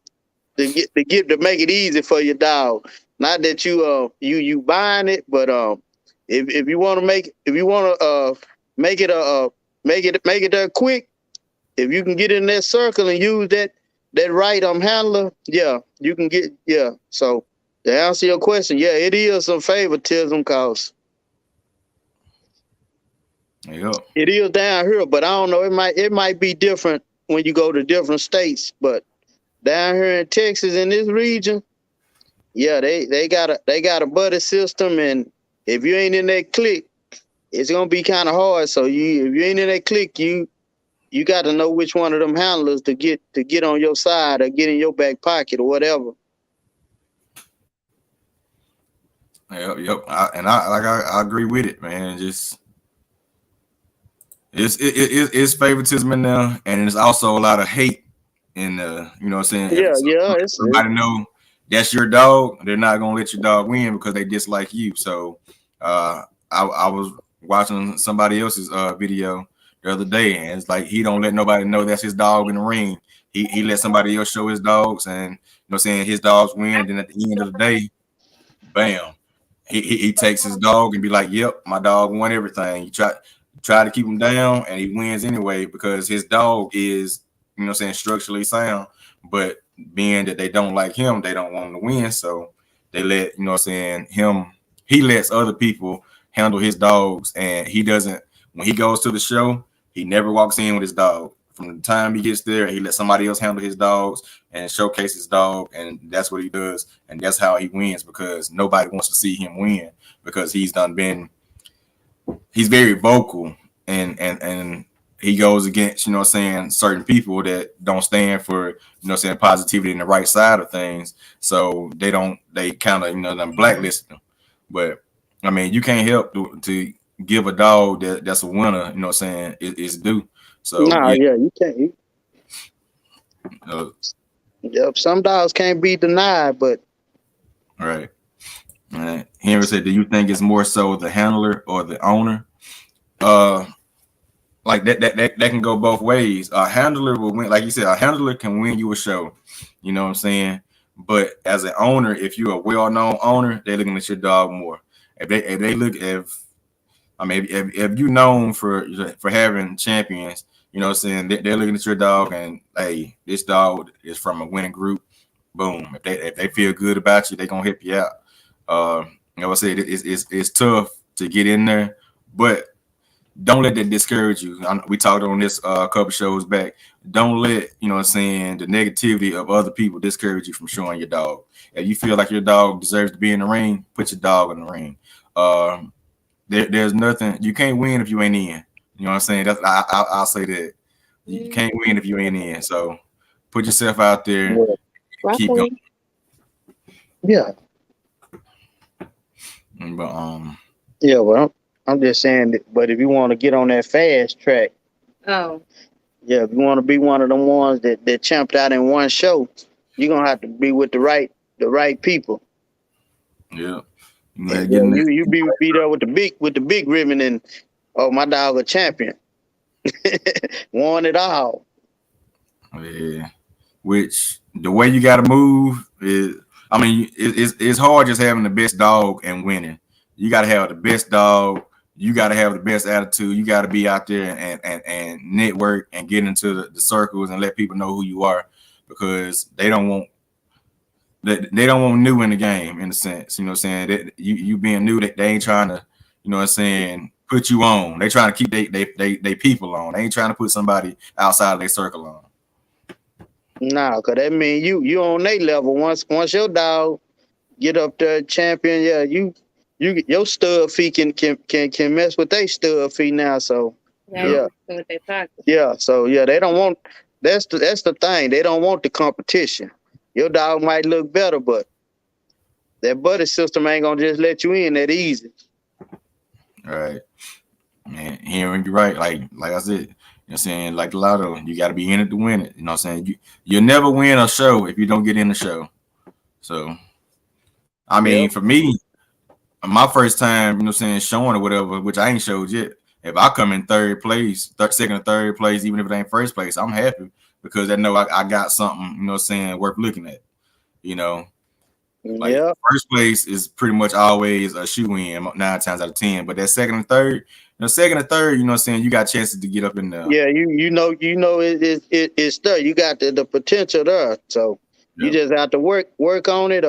to make it easy for your dog. Not that you buying it, but if you want to make it there quick, if you can get in that circle and use that right handler, yeah, you can get, yeah. So to answer your question, yeah, it is some favoritism, cause it is down here, but I don't know, it might be different when you go to different states, but down here in Texas, in this region, yeah, they got a buddy system, and if you ain't in that clique, it's gonna be kind of hard. So if you ain't in that clique, you got to know which one of them handlers to get on your side or get in your back pocket or whatever. Yep. I agree with it, man. Just it's favoritism in there, and there's also a lot of hate in the, you know what I'm saying? Yeah. Somebody know that's your dog, they're not gonna let your dog win because they dislike you. So I was watching somebody else's video the other day, and it's like he don't let nobody know that's his dog in the ring. He let somebody else show his dogs, and you know what I'm saying, his dogs win, and then at the end of the day, bam, he takes his dog and be like, "Yep, my dog won everything." You try to keep him down, and he wins anyway because his dog is, you know, what I'm saying, structurally sound. But being that they don't like him, they don't want him to win, so they let, you know, what I'm saying, him. He lets other people handle his dogs, and he doesn't. When he goes to the show, he never walks in with his dog. From the time he gets there, he lets somebody else handle his dogs and showcase his dog, and that's what he does, and that's how he wins because nobody wants to see him win because he's very vocal and he goes against, you know what I'm saying, certain people that don't stand for, you know what I'm saying, positivity and the right side of things. So they kind of, you know, them blacklist them. But I mean, you can't help to give a dog that's a winner, you know what I'm saying, is due. So you can't. Yep, some dogs can't be denied, but right. Henry said, "Do you think it's more so the handler or the owner?" Like that can go both ways. A handler will win, like you said. A handler can win you a show. You know what I'm saying? But as an owner, if you're a well-known owner, they're looking at your dog more. If you're known for having champions, you know what I'm saying, they're looking at your dog and, hey, this dog is from a winning group. Boom. If they feel good about you, they're gonna help you out. You know, I said it's tough to get in there, but don't let that discourage you. We talked on this a couple shows back. Don't let, you know what I'm saying, the negativity of other people discourage you from showing your dog. If you feel like your dog deserves to be in the ring, put your dog in the ring. There's nothing, you can't win if you ain't in. You know what I'm saying? I'll say that. You can't win if you ain't in. So put yourself out there. Keep going. Yeah. But yeah, well, I'm just saying that, but if you want to get on that fast track, yeah, if you want to be one of them ones that champed out in one show, you're gonna have to be with the right people. Yeah. You be there with the big ribbon and, oh, my dog a champion. Won it all. Yeah. Which the way you gotta move is, I mean, it's hard just having the best dog and winning. You gotta have the best dog. You gotta have the best attitude. You gotta be out there and network and get into the circles and let people know who you are, because they don't want new in the game, in a sense. You know what I'm saying? That you being new, that they ain't trying to, you know what I'm saying, put you on. They trying to keep they people on. They ain't trying to put somebody outside of their circle on. Nah, cause that mean you on their level. Once your dog get up there champion, yeah, you your stud feet can mess with their stud feet now. So yeah. So yeah, they don't want. That's the thing. They don't want the competition. Your dog might look better, but that buddy system ain't gonna just let you in that easy. All right, man. Hearing you right, like I said. You know what I'm saying, like the lotto, you got to be in it to win it. You know what I'm saying? You'll never win a show if you don't get in the show. So, I mean, for me, my first time, you know what I'm saying, showing or whatever, which I ain't showed yet, if I come in third place, second or third place, even if it ain't first place, I'm happy because I know I got something, you know what I'm saying, worth looking at. You know, like first place is pretty much always a shoe-in 9 times out of 10, but that second and third, you know what I'm saying, you got chances to get up in there. Yeah, you know it's there. You got the potential there. So you just have to work on it.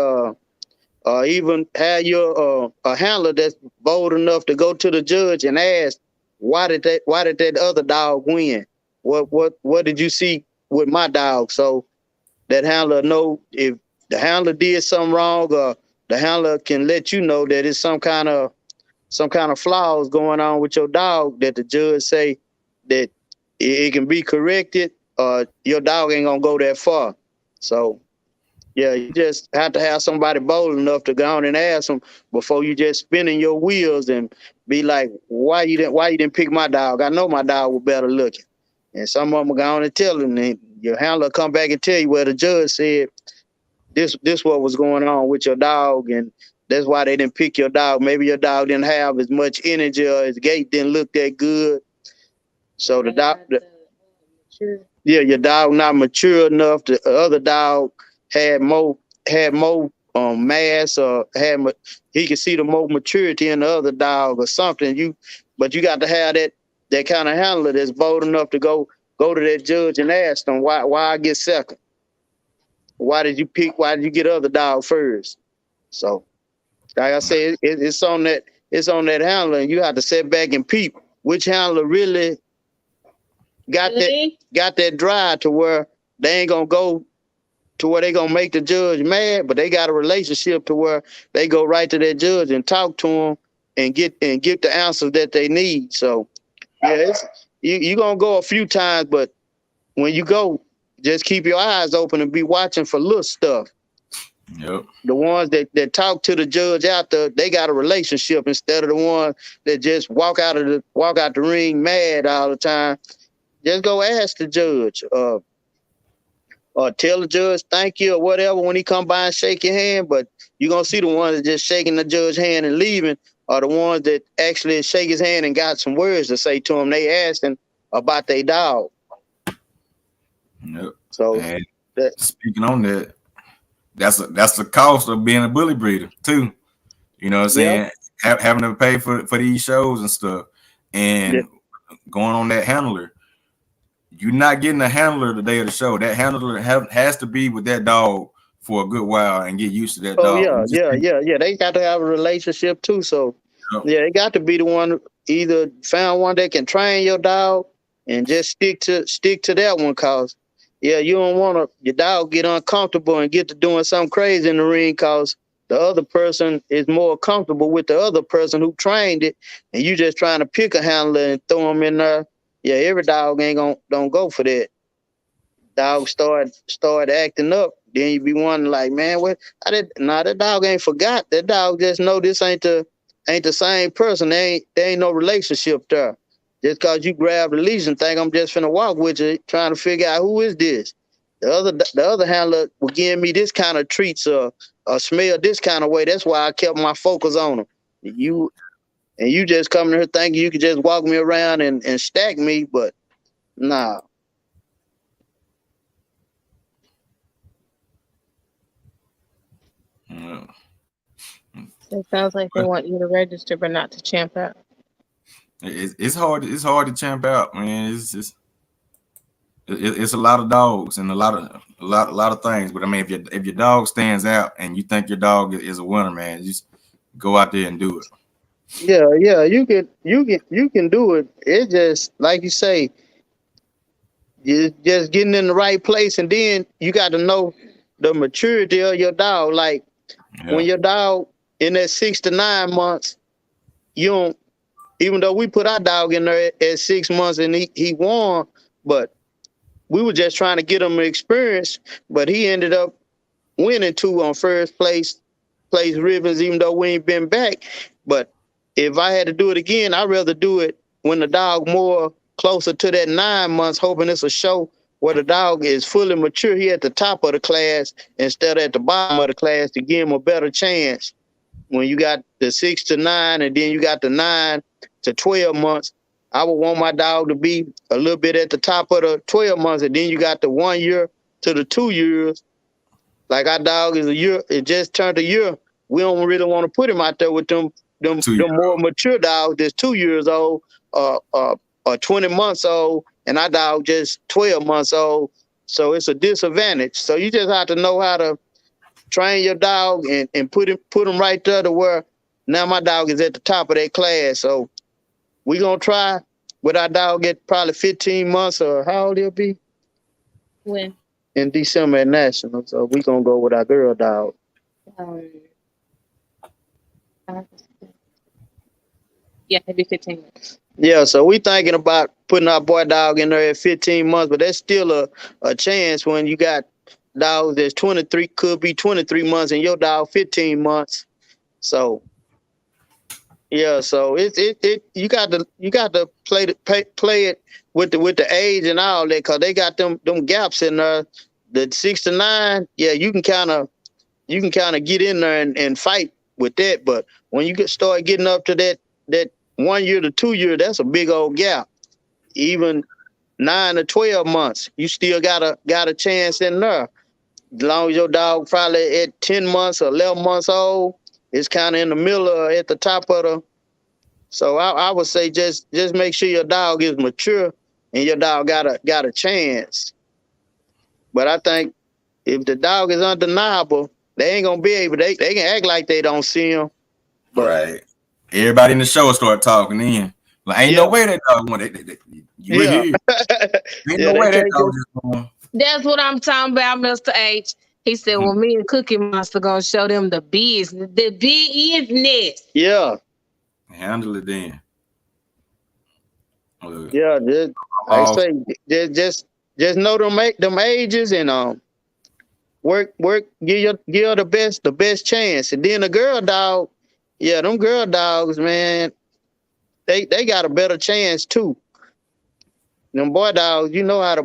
Even have your a handler that's bold enough to go to the judge and ask, why did that other dog win? What did you see with my dog? So that handler know if the handler did something wrong, or the handler can let you know that it's some kind of flaws going on with your dog that the judge say that it can be corrected, or your dog ain't gonna go that far. So yeah, you just have to have somebody bold enough to go on and ask them before you just spinning your wheels and be like, why you didn't pick my dog? I know my dog was better looking. And some of them go on and tell them, and your handler come back and tell you where the judge said this what was going on with your dog, and that's why they didn't pick your dog. Maybe your dog didn't have as much energy, or his gait didn't look that good. So the dog, your dog not mature enough. The other dog had more mass or he can see the more maturity in the other dog or something. But you got to have that kind of handler that's bold enough to go to that judge and ask them why I get second. Why did you get other dog first? So, like I said, it's on that handler, and you have to sit back and peep which handler really got that drive to where they ain't gonna go to where they gonna make the judge mad, but they got a relationship to where they go right to that judge and talk to him and get the answers that they need. So, yeah, you gonna go a few times, but when you go, just keep your eyes open and be watching for little stuff. Yep. The ones that talk to the judge out there, they got a relationship instead of the ones that just walk out the ring mad all the time. Just go ask the judge, or tell the judge thank you or whatever when he come by and shake your hand. But you're gonna see the ones that just shaking the judge's hand and leaving are the ones that actually shake his hand and got some words to say to him. They asking about their dog. Yep. So and speaking on that, that's the cost of being a bully breeder too. You know what I'm saying? Having to pay for these shows and stuff, and going on that handler. You're not getting a handler the day of the show. That handler has to be with that dog for a good while and get used to that dog. Yeah. They got to have a relationship too. So they got to be the one, either found one that can train your dog and just stick to that one, cause you don't want your dog get uncomfortable and get to doing something crazy in the ring, cause the other person is more comfortable with the other person who trained it, and you just trying to pick a handler and throw him in there. Yeah, every dog don't go for that. Dog start acting up, then you be wondering like, man, that dog ain't forgot. That dog just know this ain't the same person. There ain't no relationship there. Just cause you grab the leash and think I'm just finna walk with you, trying to figure out who is this. The other handler was giving me this kind of treats or smell this kind of way. That's why I kept my focus on him. You just coming here thinking you could just walk me around and stack me, but nah. Yeah. It sounds like they want you to register, but not to champ out. It's hard. It's hard to champ out, man. It's a lot of dogs and a lot of things. But I mean, if your dog stands out and you think your dog is a winner, man, just go out there and do it. Yeah, you can do it. It's just like you say, you just getting in the right place, and then you got to know the maturity of your dog. Like when your dog in that 6 to 9 months, you don't. Even though we put our dog in there at 6 months and he won, but we were just trying to get him an experience. But he ended up winning 2 on first place ribbons, even though we ain't been back. But if I had to do it again, I'd rather do it when the dog more closer to that 9 months, hoping it's a show where the dog is fully mature. He at the top of the class instead of at the bottom of the class to give him a better chance. When you got the 6 to 9 and then you got the 9 to 12 months, I would want my dog to be a little bit at the top of the 12 months, and then you got the 1 year to the 2 years. Like our dog is a year, it just turned a year. We don't really want to put him out there with them more mature dogs that's 2 years old or 20 months old, and our dog just 12 months old. So it's a disadvantage. So you just have to know how to train your dog and put him right there to where now my dog is at the top of that class. So we gonna try with our dog at probably 15 months, or how old he'll be? When? In December at National. So we gonna go with our girl dog. Yeah, maybe 15 months. Yeah, so we thinking about putting our boy dog in there at 15 months, but that's still a chance when you got dogs that's 23, could be 23 months, and your dog 15 months. So yeah, so it you got to play it with the age and all that, cause they got them gaps in there. The 6 to 9, yeah, you can kind of get in there and fight with that. But when you start getting up to that 1 year to 2 year, that's a big old gap. Even 9 to 12 months, you still got a chance in there. as long as your dog probably at 10 months or 11 months old, it's kind of in the middle or at the top of the. So I would say just make sure your dog is mature and your dog got a chance. But I think if the dog is undeniable, they ain't gonna be able. They can act like they don't see him. But Right. Everybody in the show start talking in. Like, ain't no yeah, way that dog want you yeah, here. Ain't yeah. no They way that can't dog just. just going. That's what I'm talking about, Mr. H. He said, well, me and Cookie Monster gonna show them the business. The business. Yeah, Handle it then. yeah. Just, like I Oh, say, just know them ages and work, give her the best chance. And then the girl dog, yeah, them girl dogs, man, they got a better chance too. Them boy dogs, you know how the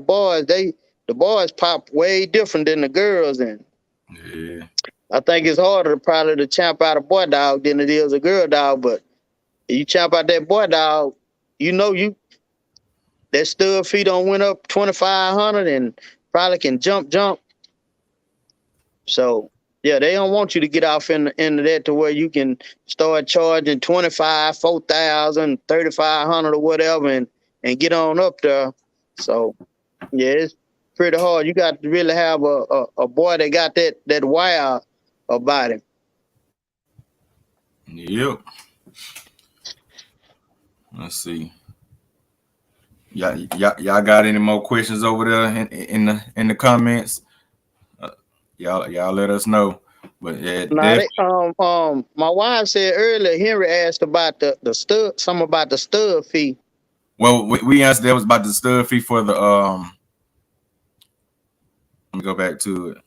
boys pop way different than the girls, and yeah. I think it's harder probably to champ out a boy dog than it is a girl dog. But you champ out that boy dog, you know that stud feet on went up 2,500 and probably can jump. So yeah, they don't want you to get off into that to where you can start charging 25, 4,000, 3,500 or whatever and get on up there. So yeah, it's pretty hard. You got to really have a boy that got that wire about him. Yep. Let's see. Y'all got any more questions over there in the comments? Y'all let us know. But yeah, Now, my wife said earlier. Henry asked about the stud, something about the stud fee. well, we answered that was about the stud fee for the Let me go back to it.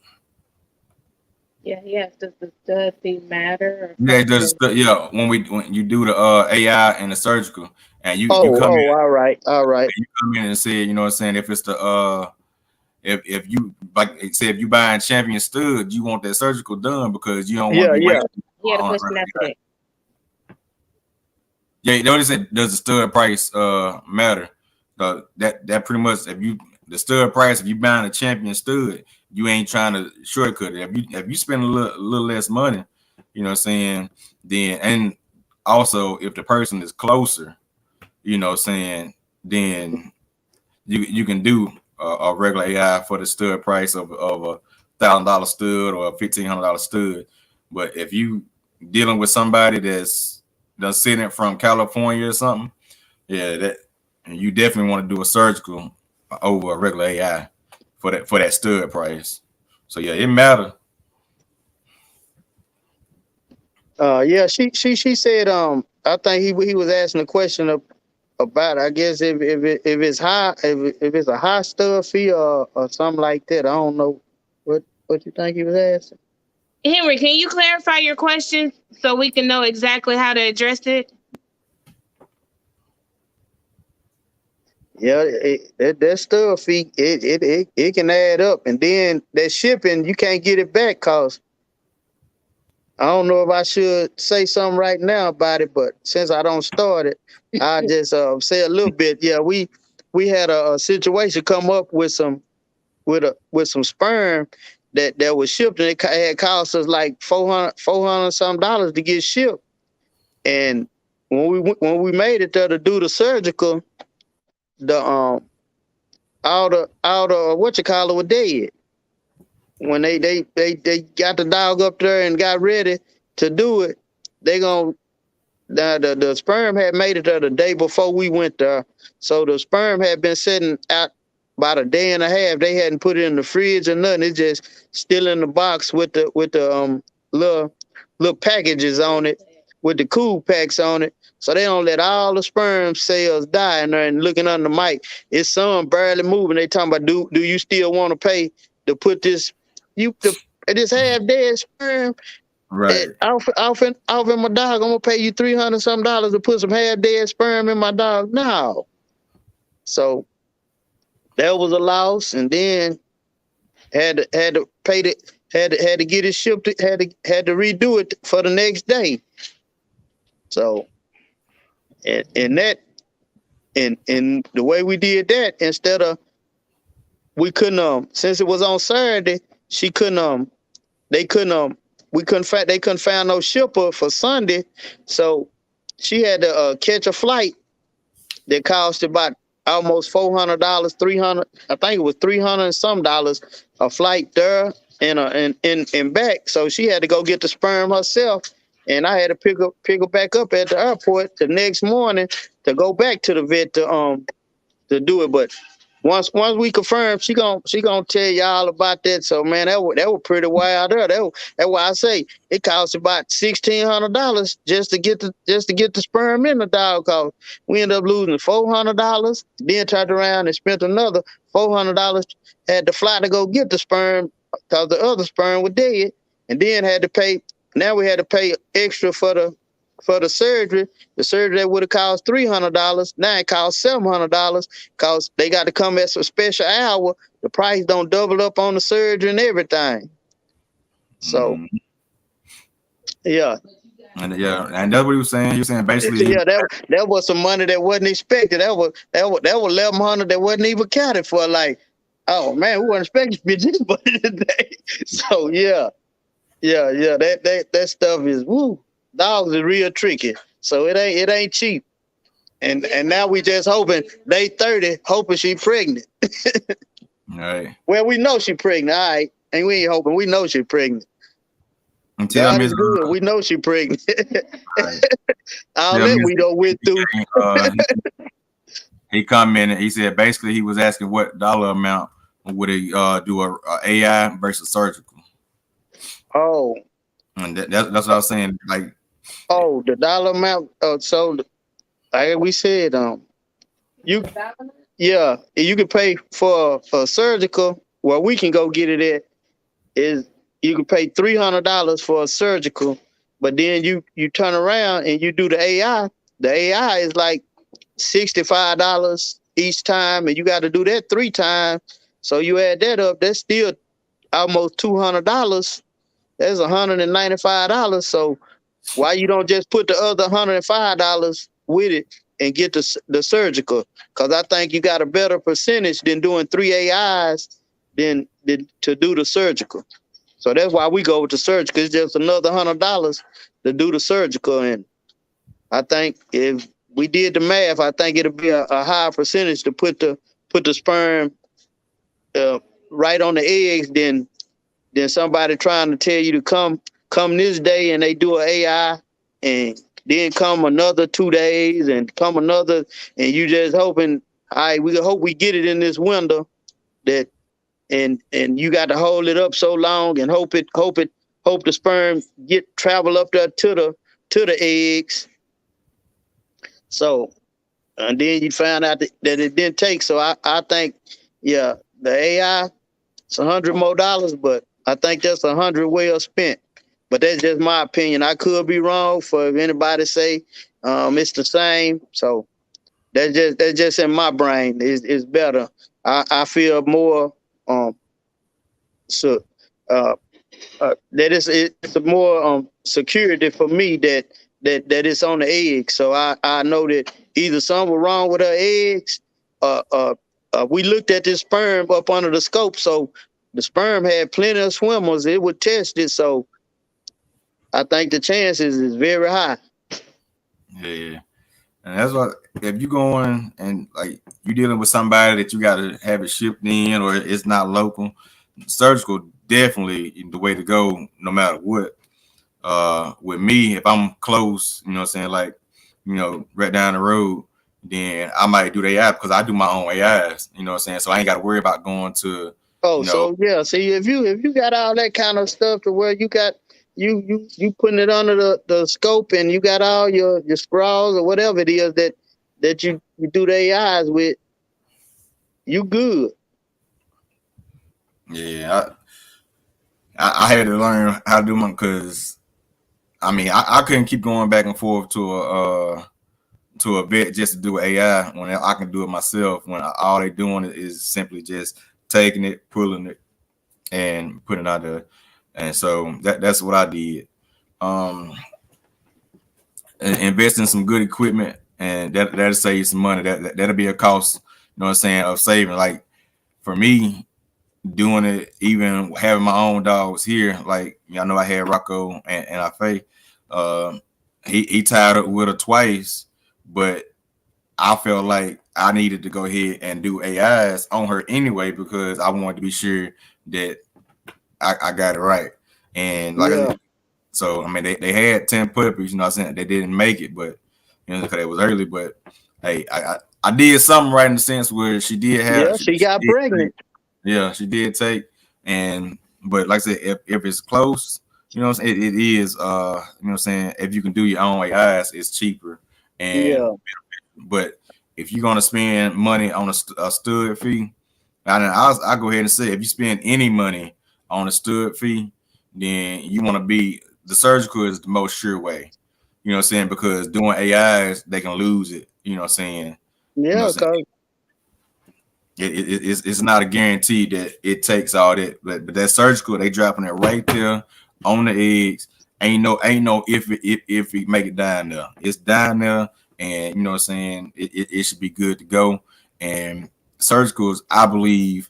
Yeah. Does the stud fee matter? Yeah, when you do the AI and the surgical, and you Oh, come in, all right. you come in and say, you know what I'm saying, if it's the if you like say if you buying champion stud, you want that surgical done because you don't want to be waiting. Yeah, the question after that. Yeah, notice it. Does the stud price matter? That pretty much the stud price, if you buying a champion stud, you ain't trying to shortcut it. If you spend a little less money, you know what I'm saying, then, and also if the person is closer, you know what I'm saying, then you can do a regular AI for the stud price of $1,000 stud or a $1,500 stud. But if you dealing with somebody that's sitting from California or something, yeah, that you definitely want to do a surgical over a regular AI for that stud price. So yeah, it matters. Yeah, she said I think he was asking a question about, I guess, if it's high, if it's a high stud fee or something like that. I don't know what you think he was asking. Henry, can you clarify your question so we can know exactly how to address it? Yeah, that stud fee, it can add up, and then that shipping, you can't get it back, cause I don't know if I should say something right now about it, but since I don't start it, I just say a little bit. Yeah, we had a situation come up with some sperm that was shipped, and it had cost us like $400 some dollars to get shipped. And when we made it there to do the surgical, the all the what you call it were dead. When they got the dog up there and got ready to do it, the sperm had made it there the day before we went there. So the sperm had been sitting out about a day and a half. They hadn't put it in the fridge or nothing. It's just still in the box with the little packages on it, with the cool packs on it. So they don't let all the sperm cells die in there. And looking under the mic, it's some barely moving. They talking about, do you still want to pay to put this this half dead sperm Right. off in my dog? I'm gonna pay you $300 some to put some half dead sperm in my dog? No. So that was a loss, and then had to pay it. Had to get it shipped. Had to redo it for the next day. So, and the way we did that, instead of, we couldn't since it was on Saturday, she couldn't they couldn't they couldn't find no shipper for Sunday, so she had to catch a flight that cost about almost $400, 300. I think it was $300 and some dollars a flight there and back. So she had to go get the sperm herself, and I had to pick her back up at the airport the next morning to go back to the vet to do it. But once we confirm, she gonna tell y'all about that. So man, that was pretty wild there. That's why I say it cost about $1,600 just to get the sperm in the dog. Cause we ended up losing $400. Then turned around and spent another $400. Had to fly to go get the sperm because the other sperm was dead, and then had to pay. Now we had to pay extra for the surgery. The surgery that would have cost $300, now it costs $700 because they got to come at some special hour. The price don't double up on the surgery and everything. So, yeah. And and that's what he was saying. He was saying basically, Yeah, that was some money that wasn't expected. That was $1,100 that wasn't even counted for. Like, oh man, we weren't expecting to spend this money today. So yeah, that stuff is woo. Dogs are real tricky, so it ain't cheap. And now we just hoping day 30, hoping she pregnant. right? Well, we know she pregnant, all right, and we ain't hoping. We know she pregnant. And tell God me, is good. We know she pregnant. right. All that we don't went through. He commented. He said basically he was asking what dollar amount would he do a AI versus surgical. Oh, And that's what I was saying. Like, oh, the dollar amount. So, like we said, you can pay for a surgical. Where we can go get it at is you can pay $300 for a surgical, but then you turn around and you do the AI. The AI is like $65 each time, and you got to do that 3 times. So you add that up, that's still almost $200. That's $195. So why you don't just put the other $105 with it and get the surgical? Because I think you got a better percentage than doing 3 AIs than to do the surgical. So that's why we go with the surgical. It's just another $100 to do the surgical. And I think if we did the math, I think it'll be a higher percentage to put the sperm right on the eggs than somebody trying to tell you to come this day and they do an AI and then come another 2 days and come another, and you just hoping, all right, we hope we get it in this window that. And you got to hold it up so long and hope the sperm travel up there to the eggs. So, and then you find out that it didn't take. So I think, yeah, the AI, it's $100 more, but I think that's $100 well spent. But that's just my opinion. I could be wrong. For if anybody say it's the same. So that's just in my brain. It's better. I feel more. That it's a more security for me that it's on the egg. So I know that either something was wrong with her eggs. We looked at this sperm up under the scope, so the sperm had plenty of swimmers. It would test it, so I think the chances is very high. Yeah. And that's what, if you going and like you dealing with somebody that you got to have it shipped in or it's not local, surgical definitely the way to go no matter what. With me, if I'm close, you know what I'm saying, like, you know, right down the road, then I might do the AI because I do my own AIs, you know what I'm saying? So I ain't got to worry about going to. Oh, so yeah. See, if you got all that kind of stuff to where you got you putting it under the scope and you got all your scrawls or whatever it is that you do the AIs with, you good. Yeah, I had to learn how to do them because I mean I couldn't keep going back and forth to a vet just to do AI when I can do it myself. When all they doing is simply just taking it, pulling it, and putting it out there. And so that's what I did. Invest in some good equipment, and that'll save you some money. That'll be a cost, you know what I'm saying, of saving. Like for me, doing it, even having my own dogs here. Like y'all know, I had Rocco and Afe. He tied up with her twice, but I felt like I needed to go ahead and do AIs on her anyway because I wanted to be sure that I got it right. And like I said, so I mean they had 10 puppies, you know what I'm saying? They didn't make it, but you know, because it was early, but hey, I did something right in the sense where she did have she got pregnant. Yeah, she did take, but like I said, if it's close, you know what I'm saying, it is you know what I'm saying, if you can do your own AIs, it's cheaper. And but if you're gonna spend money on a stud fee, I go ahead and say if you spend any money on a stud fee, then you want to be the surgical is the most sure way. You know what I'm saying? Because doing AIs, they can lose it. You know what I'm saying? Yeah, you know what I'm saying? It's not a guarantee that it takes all that, but that surgical, they dropping it right there on the eggs. Ain't no if it make it down there. It's down there, and you know what I'm saying. It should be good to go. And surgicals, I believe,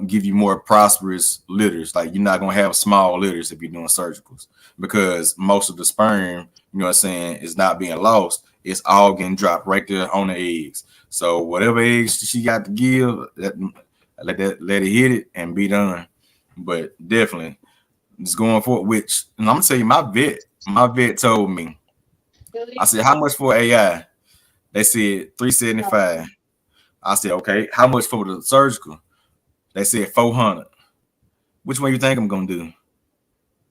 give you more prosperous litters. Like you're not gonna have small litters if you're doing surgicals because most of the sperm, you know what I'm saying, is not being lost. It's all getting dropped right there on the eggs. So whatever eggs she got to give, let it hit it and be done. But definitely, just going for it. Which and I'm gonna tell you, my vet told me. I said, how much for AI? They said $375. I said, okay. How much for the surgical? They said $400. Which one you think I'm gonna do?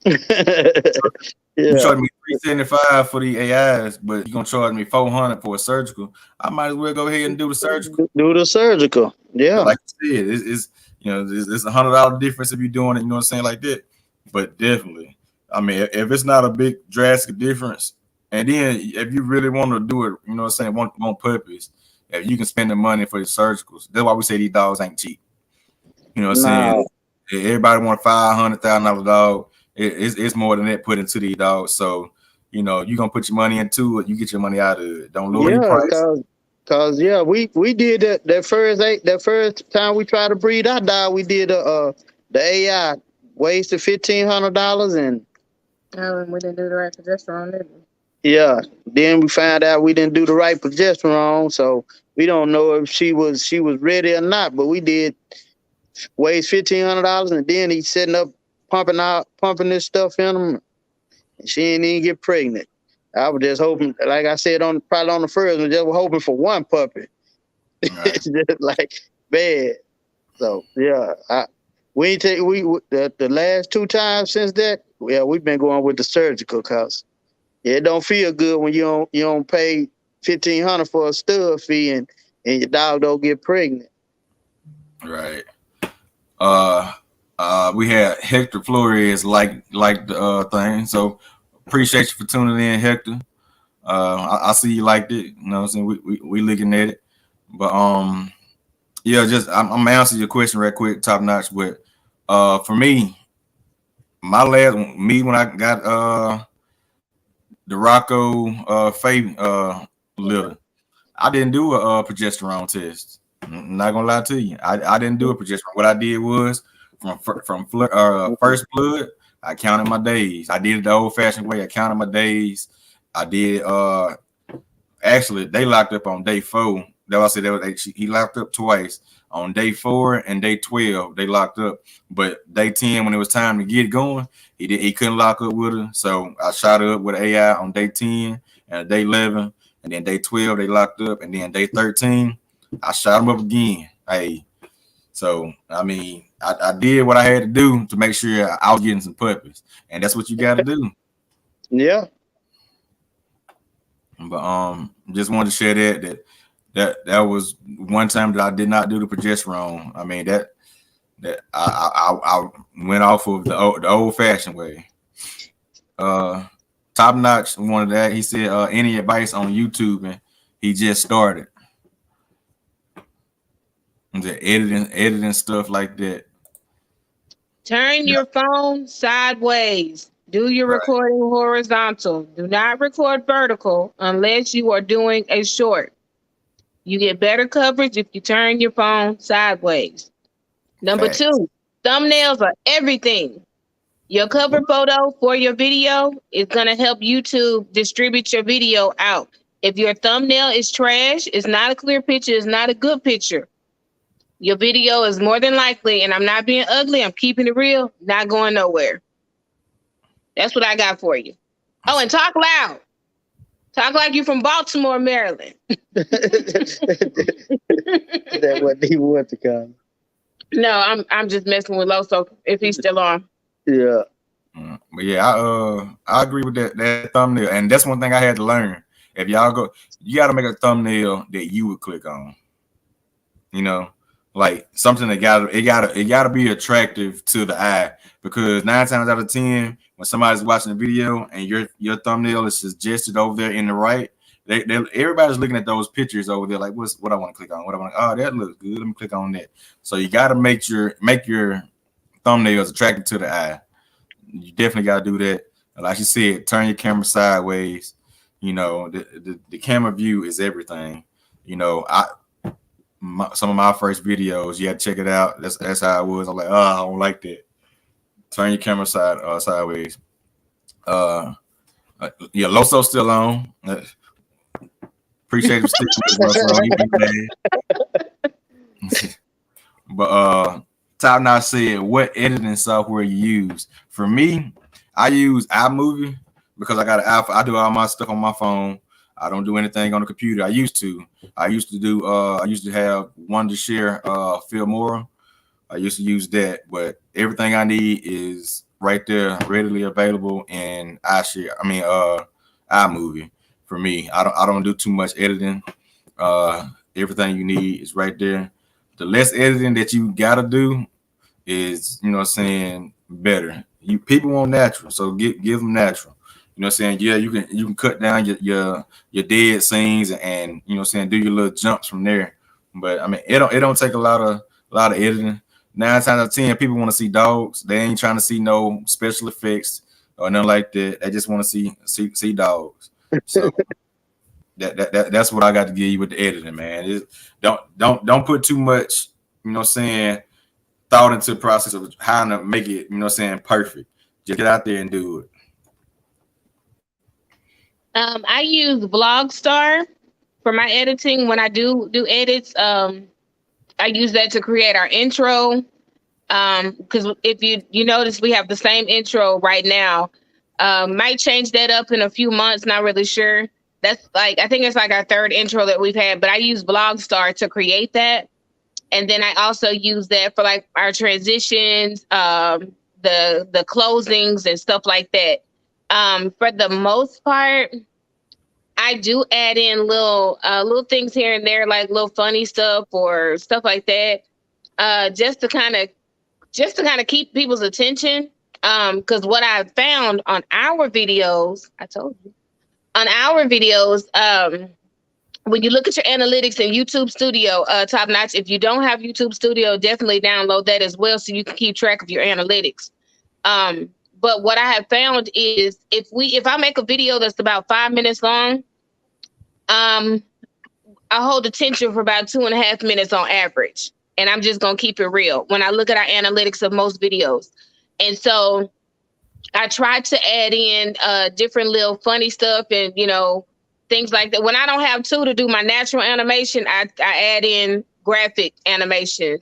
You charge me $375 for the AIs, but you're gonna charge me $400 for a surgical. I might as well go ahead and do the surgical. Do the surgical, yeah. Like you said, it's you know, it's $100 difference if you're doing it. You know what I'm saying, like that. But definitely, I mean, if it's not a big drastic difference, and then if you really want to do it, you know what I'm saying, want puppies, if you can spend the money for the surgicals, that's why we say these dogs ain't cheap. You know what I'm saying? Everybody want $500,000 dog. It's more than that put into these dogs. So, you know, you're gonna put your money into it, you get your money out of it. Don't lower your price. Cause we did that first time we tried to breed our dog, we did the AI wasted $1,500 and we didn't do the right progesterone, did we? Yeah. Then we found out we didn't do the right progesterone, so we don't know if she was ready or not, but we did waste $1,500 and then he's sitting up pumping this stuff in him, and she didn't even get pregnant. I was just hoping, like I said probably on the first one, just hoping for one puppy. Right. It's just like bad. So yeah, the last 2 times since that, yeah, we've been going with the surgical cause it don't feel good when you don't pay $1,500 for a stud fee and your dog don't get pregnant. Right. We had Hector Flores like the thing. So appreciate you for tuning in, Hector. I see you liked it. You know what I'm saying? We looking at it. But yeah, just I'm gonna answer your question real quick, top notch. But for me, when I got the Rocco Faye litter, I didn't do a progesterone test. I'm not gonna lie to you. I didn't do a progesterone. What I did was from first blood, I counted my days. I did it the old-fashioned way. I counted my days. I did. Actually, they locked up on day 4. That I said he locked up twice on day 4 and day 12. They locked up, but day 10 when it was time to get going, he couldn't lock up with her. So I shot her up with AI on day 10 and day 11, and then day 12 they locked up, and then day 13 I shot him up again. Hey, so I mean, I did what I had to do to make sure I was getting some puppies, and that's what you got to do. Yeah. But just wanted to share that was one time that I did not do the progesterone. I mean that I went off of the old fashioned way. Top notch wanted that. He said any advice on YouTube, and he just started. The editing stuff like that. Turn your phone sideways. Do your recording horizontal. Do not record vertical unless you are doing a short. You get better coverage if you turn your phone sideways. Number Facts. 2, thumbnails are everything. Your cover photo for your video is going to help YouTube distribute your video out. If your thumbnail is trash, it's not a clear picture, it's not a good picture, your video is more than likely, and I'm not being ugly, I'm keeping it real, not going nowhere. That's what I got for you. Oh, and talk loud. Talk like you from Baltimore, Maryland. That wasn't even what to call. No, I'm just messing with Loso if he's still on. Yeah. But yeah, I agree with that thumbnail, and that's one thing I had to learn. If y'all go, you got to make a thumbnail that you would click on. You know, like something that gotta be attractive to the eye, because 9 times out of 10, when somebody's watching a video and your thumbnail is suggested over there in the right, everybody's looking at those pictures over there like, what I want to click on? Oh, that looks good. Let me click on that. So you got to make your thumbnails attractive to the eye. You definitely got to do that. Like you said, turn your camera sideways. You know, the camera view is everything. You know, some of my first videos, you had to check it out. That's how it was. I'm like, I don't like that. Turn your camera sideways. Yeah, Loso's still on. Appreciate you sticking with Loso. But Top Notch said, what editing software you use? For me, I use iMovie because I got an iPhone. I do all my stuff on my phone. I don't do anything on the computer. I used to have Wondershare, Filmora. I used to use that, but everything I need is right there, readily available in iMovie. For me, I don't do too much editing. Everything you need is right there. The less editing that you gotta do is, you know what I'm saying, better. People want natural, so give them natural. You know what I'm saying? Yeah, you can cut down your dead scenes and you know what I'm saying, do your little jumps from there. But I mean, it don't take a lot of editing. 9 times out of 10, people want to see dogs. They ain't trying to see no special effects or nothing like that. They just want to see dogs. So that's what I got to give you with the editing, man. Don't put too much, you know what I'm saying, thought into the process of how to make it, you know what I'm saying, perfect. Just get out there and do it. I use Vlogstar for my editing. When I do edits, I use that to create our intro. Because if you notice, we have the same intro right now. Might change that up in a few months, not really sure. That's like, I think it's like our 3rd intro that we've had, but I use Vlogstar to create that. And then I also use that for like our transitions, the closings and stuff like that. For the most part, I do add in little things here and there, like little funny stuff or stuff like that, just to kind of keep people's attention. Because what I found on our videos, when you look at your analytics in YouTube Studio, Top Notch, if you don't have YouTube Studio, definitely download that as well so you can keep track of your analytics. But what I have found is if I make a video that's about 5 minutes long, I hold attention for about 2.5 minutes on average. And I'm just going to keep it real when I look at our analytics of most videos. And so I try to add in different little funny stuff and, you know, things like that. When I don't have to do my natural animation, I add in graphic animation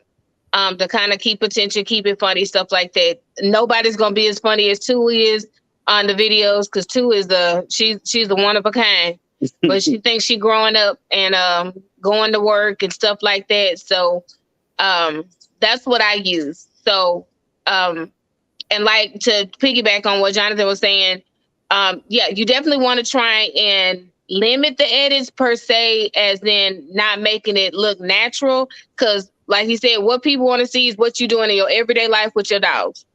to kind of keep attention, keep it funny, stuff like that. Nobody's going to be as funny as Two is on the videos because Two is she's the one of a kind. But she thinks she's growing up and going to work and stuff like that. So that's what I use. So, and like to piggyback on what Jonathan was saying, yeah, you definitely want to try and limit the edits per se, as in not making it look natural. Because like he said, what people want to see is what you're doing in your everyday life with your dogs.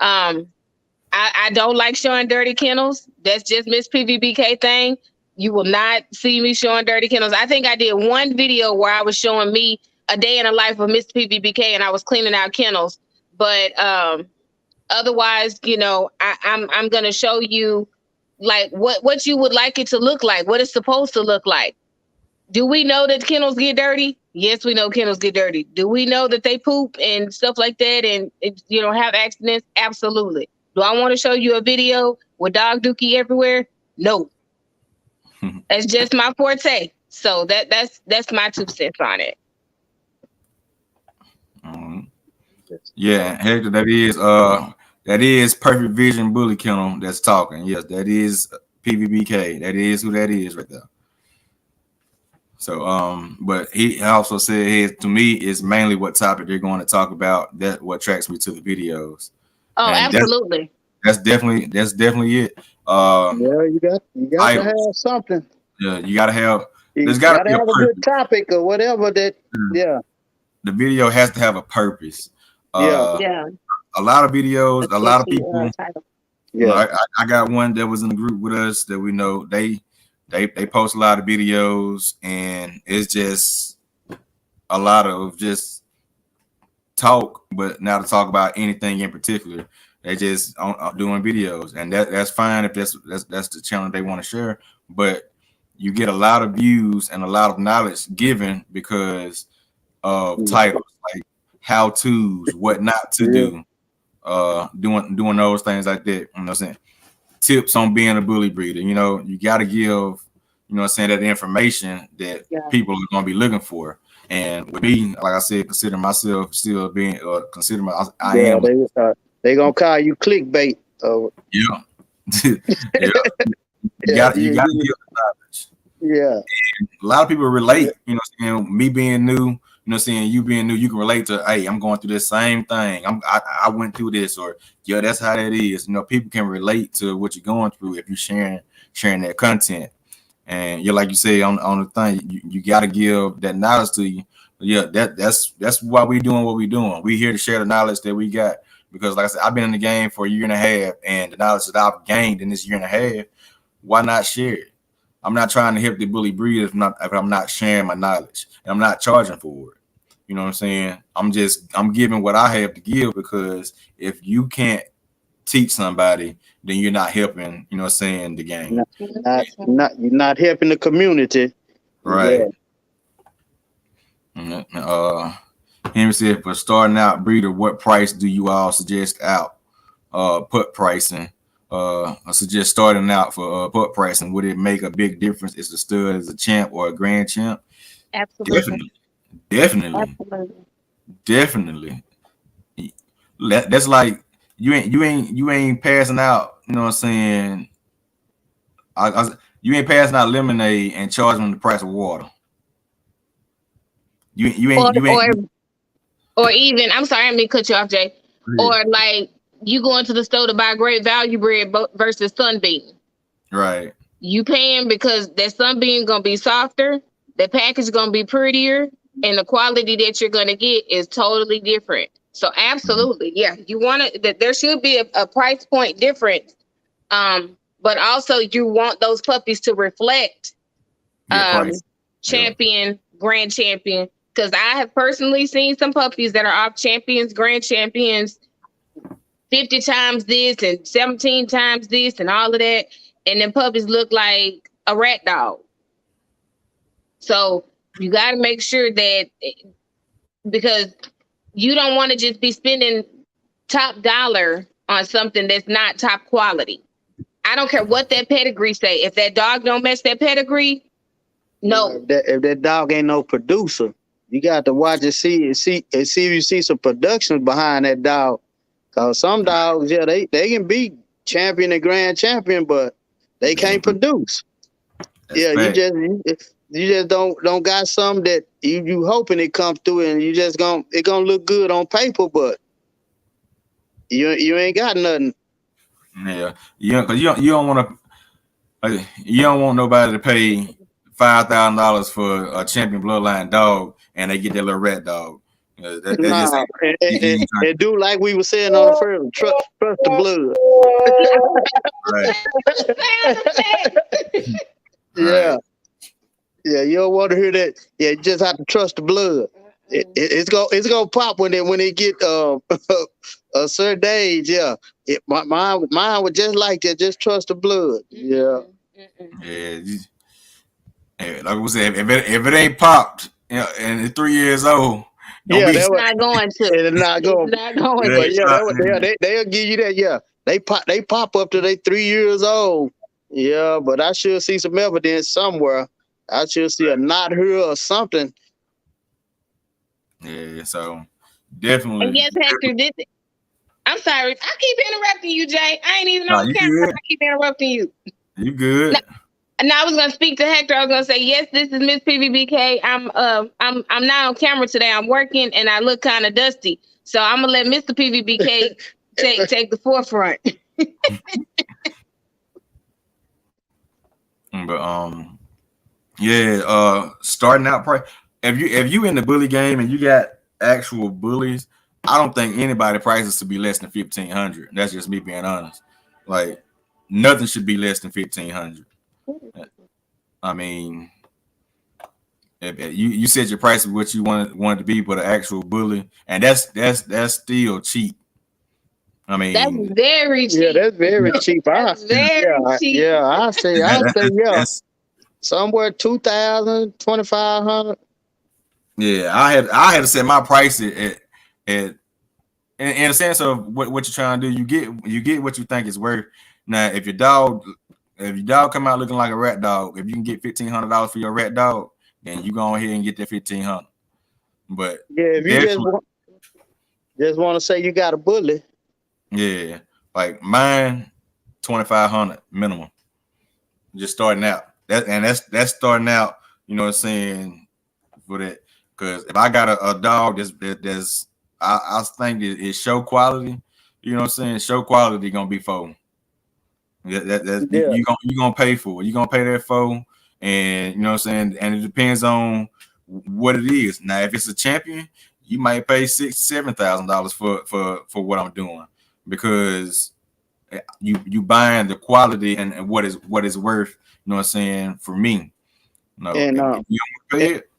I don't like showing dirty kennels. That's just Miss PVBK thing. You will not see me showing dirty kennels. I think I did one video where I was showing me a day in the life of Miss PVBK and I was cleaning out kennels. But otherwise, you know, I'm going to show you like what you would like it to look like, what it's supposed to look like. Do we know that kennels get dirty? Yes, we know kennels get dirty. Do we know that they poop and stuff like that and have accidents? Absolutely. Do I want to show you a video with dog dookie everywhere? No. That's just my forte. So that's my 2 cents on it. Yeah, Hector, that is Perfect Vision Bully Kennel that's talking. Yes, that is PVBK. That is who that is right there. So, but he also said, to me, it's mainly what topic they're going to talk about. That what attracts me to the videos. Oh, And absolutely. That's definitely it. Yeah, you got to have something. Yeah, you got to have. There's got to have a good topic or whatever that. Yeah. The video has to have a purpose. Yeah. A lot of videos, a lot of people. Yeah. I got one that was in the group with us that we know they post a lot of videos, and it's just a lot of just talk, but not to talk about anything in particular. They just doing videos, and that's fine if that's the channel they want to share. But you get a lot of views and a lot of knowledge given because of titles like how to's, what not to do, doing those things like that. You know what I'm saying? Tips on being a bully breeder. You got to give, that information that people are going to be looking for. And with me, like I said, consider myself still being, I am. They gonna call you clickbait. Yeah. You got to give the knowledge. Yeah. And a lot of people relate. Me being new. You being new, you can relate to. Hey, I'm going through this same thing. I went through this, or that's how that is. People can relate to what you're going through if you're sharing that content. And like you say on the thing, you got to give that knowledge to you. Yeah, that's why we're doing what we're doing. We're here to share the knowledge that we got. Because like I said, I've been in the game for a year and a half, and the knowledge that I've gained in this year and a half, why not share it? I'm not trying to help the bully breeders if I'm not sharing my knowledge, and I'm not charging for it. You know what I'm saying? I'm giving what I have to give, because if you can't teach somebody, then you're not helping, the game. You're not helping the community. Right. Yeah. Henry said, for starting out breeder, what price do you all suggest out put pricing? Suggest starting out for put pricing. Would it make a big difference if the stud is a champ or a grand champ? Absolutely. Definitely. That's like you ain't passing out. You know what I'm saying? You ain't passing out lemonade and charging them the price of water. You ain't. Or even, I'm sorry, I'm gonna cut you off, Jay. Or like you going to the store to buy Great Value bread versus Sunbeam. Right. You paying because that Sunbeam gonna be softer, the package gonna be prettier, and the quality that you're gonna get is totally different. So absolutely, yeah, you want that there should be a price point difference, but also you want those puppies to reflect champion, grand champion. Because I have personally seen some puppies that are off champions, grand champions, 50 times this and 17 times this and all of that. And then puppies look like a rat dog. So you got to make sure that, because you don't want to just be spending top dollar on something that's not top quality. I don't care what that pedigree say. If that dog don't match that pedigree, no. If that dog ain't no producer, you got to watch and see if you see some production behind that dog. Cause some dogs, they can be champion and grand champion, but they can't produce. That's you just don't got some that you hoping it comes through, and it gonna look good on paper, but you ain't got nothing. Yeah, because you don't want to. You don't want nobody to pay $5,000 for a champion bloodline dog, and they get that little rat dog. And do like we were saying on the first, trust the blood. Right. Yeah. Yeah, you don't want to hear that. Yeah, you just have to trust the blood. It's gonna pop when it get a certain age. Yeah, mine was just like that. Just trust the blood. Yeah. Yeah. Like we said, if it ain't popped, and it's 3 years old. Don't Yeah, be. that It's was not going to. it's not It's going. not going But to. yeah, they'll give you that. Yeah, they pop up to they 3 years old. Yeah, but I should see some evidence somewhere. I should see a knot here or something. Yeah, so And definitely. yes, Hector, I'm sorry. I keep interrupting you, Jay. I ain't even Nah, on you camera. good. I keep interrupting you. You good. Now I was gonna speak to Hector. I was gonna say, yes, this is Miss PVBK. I'm not on camera today. I'm working and I look kind of dusty. So I'm gonna let Mr. PVBK take the forefront. But yeah, starting out price. If you in the bully game and you got actual bullies, I don't think anybody prices to be less than 1,500. That's just me being honest. Like nothing should be less than 1,500. I mean, if you set your price of what you want to be, but an actual bully, and that's still cheap. I mean, That's very cheap. Yeah, that's very cheap. That's very cheap. Yeah, I say, yeah, that's somewhere 2,000, 2,500. yeah. I had to set my price at in a sense of what you're trying to do. You get what you think it's worth. Now, if your dog come out looking like a rat dog, if you can get $1,500 for your rat dog, then you go ahead and get that 1,500. But Yeah, if you just want to say you got a bully. yeah, like mine, 2,500 minimum. Just starting out. That's starting out. You know what I'm saying for that. Because if I got a dog that's I think it's show quality. You know what I'm saying? Show quality gonna be for. That's Yeah. you gonna pay for it. You gonna pay that for, and you know what I'm saying. And it depends on what it is. Now, if it's a champion, you might pay $6,000-$7,000 for what I'm doing because you buying the quality and what is worth. You know what I'm saying for me. No, And if you don't pay it.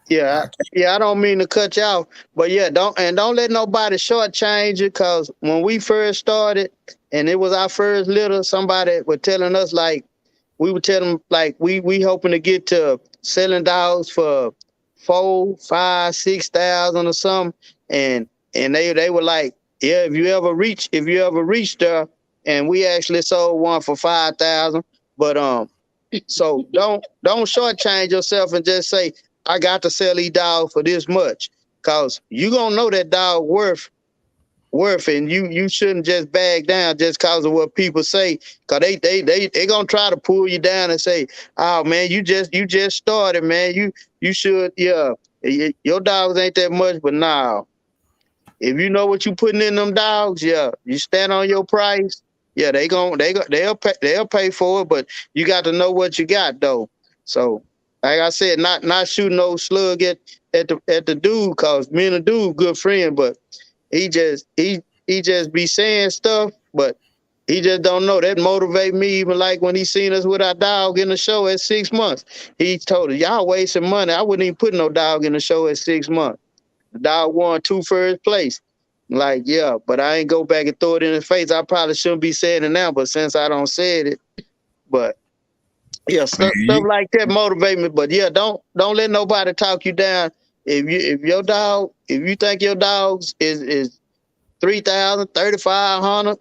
yeah, I don't mean to cut you off, but yeah, don't let nobody shortchange you. Cause when we first started, and it was our first litter, somebody was telling us like we would tell them like we hoping to get to selling dogs for 4, 5, 6,000 or something, and they were like, yeah, if you ever reach there, and we actually sold one for 5,000, but so don't shortchange yourself and just say, I got to sell these dogs for this much, cause you gonna know that dog worth, and you shouldn't just back down just cause of what people say, cause they gonna try to pull you down and say, oh man, you just started, man, you should, yeah, your dogs ain't that much, but now if you know what you putting in them dogs, yeah, you stand on your price, yeah, they'll pay for it, but you got to know what you got though. So like I said, not shooting no slug at the dude, cause me and the dude good friend, but he just be saying stuff, but he just don't know. That motivate me. Even like when he seen us with our dog in the show at 6 months, he told us, y'all wasting money. I wouldn't even put no dog in the show at 6 months. The dog won 2 first place. Like, yeah, but I ain't go back and throw it in his face. I probably shouldn't be saying it now, but since I don't say it, but yeah, stuff like that motivate me. But yeah, don't let nobody talk you down. If you think your dogs is 3,000, 3,500,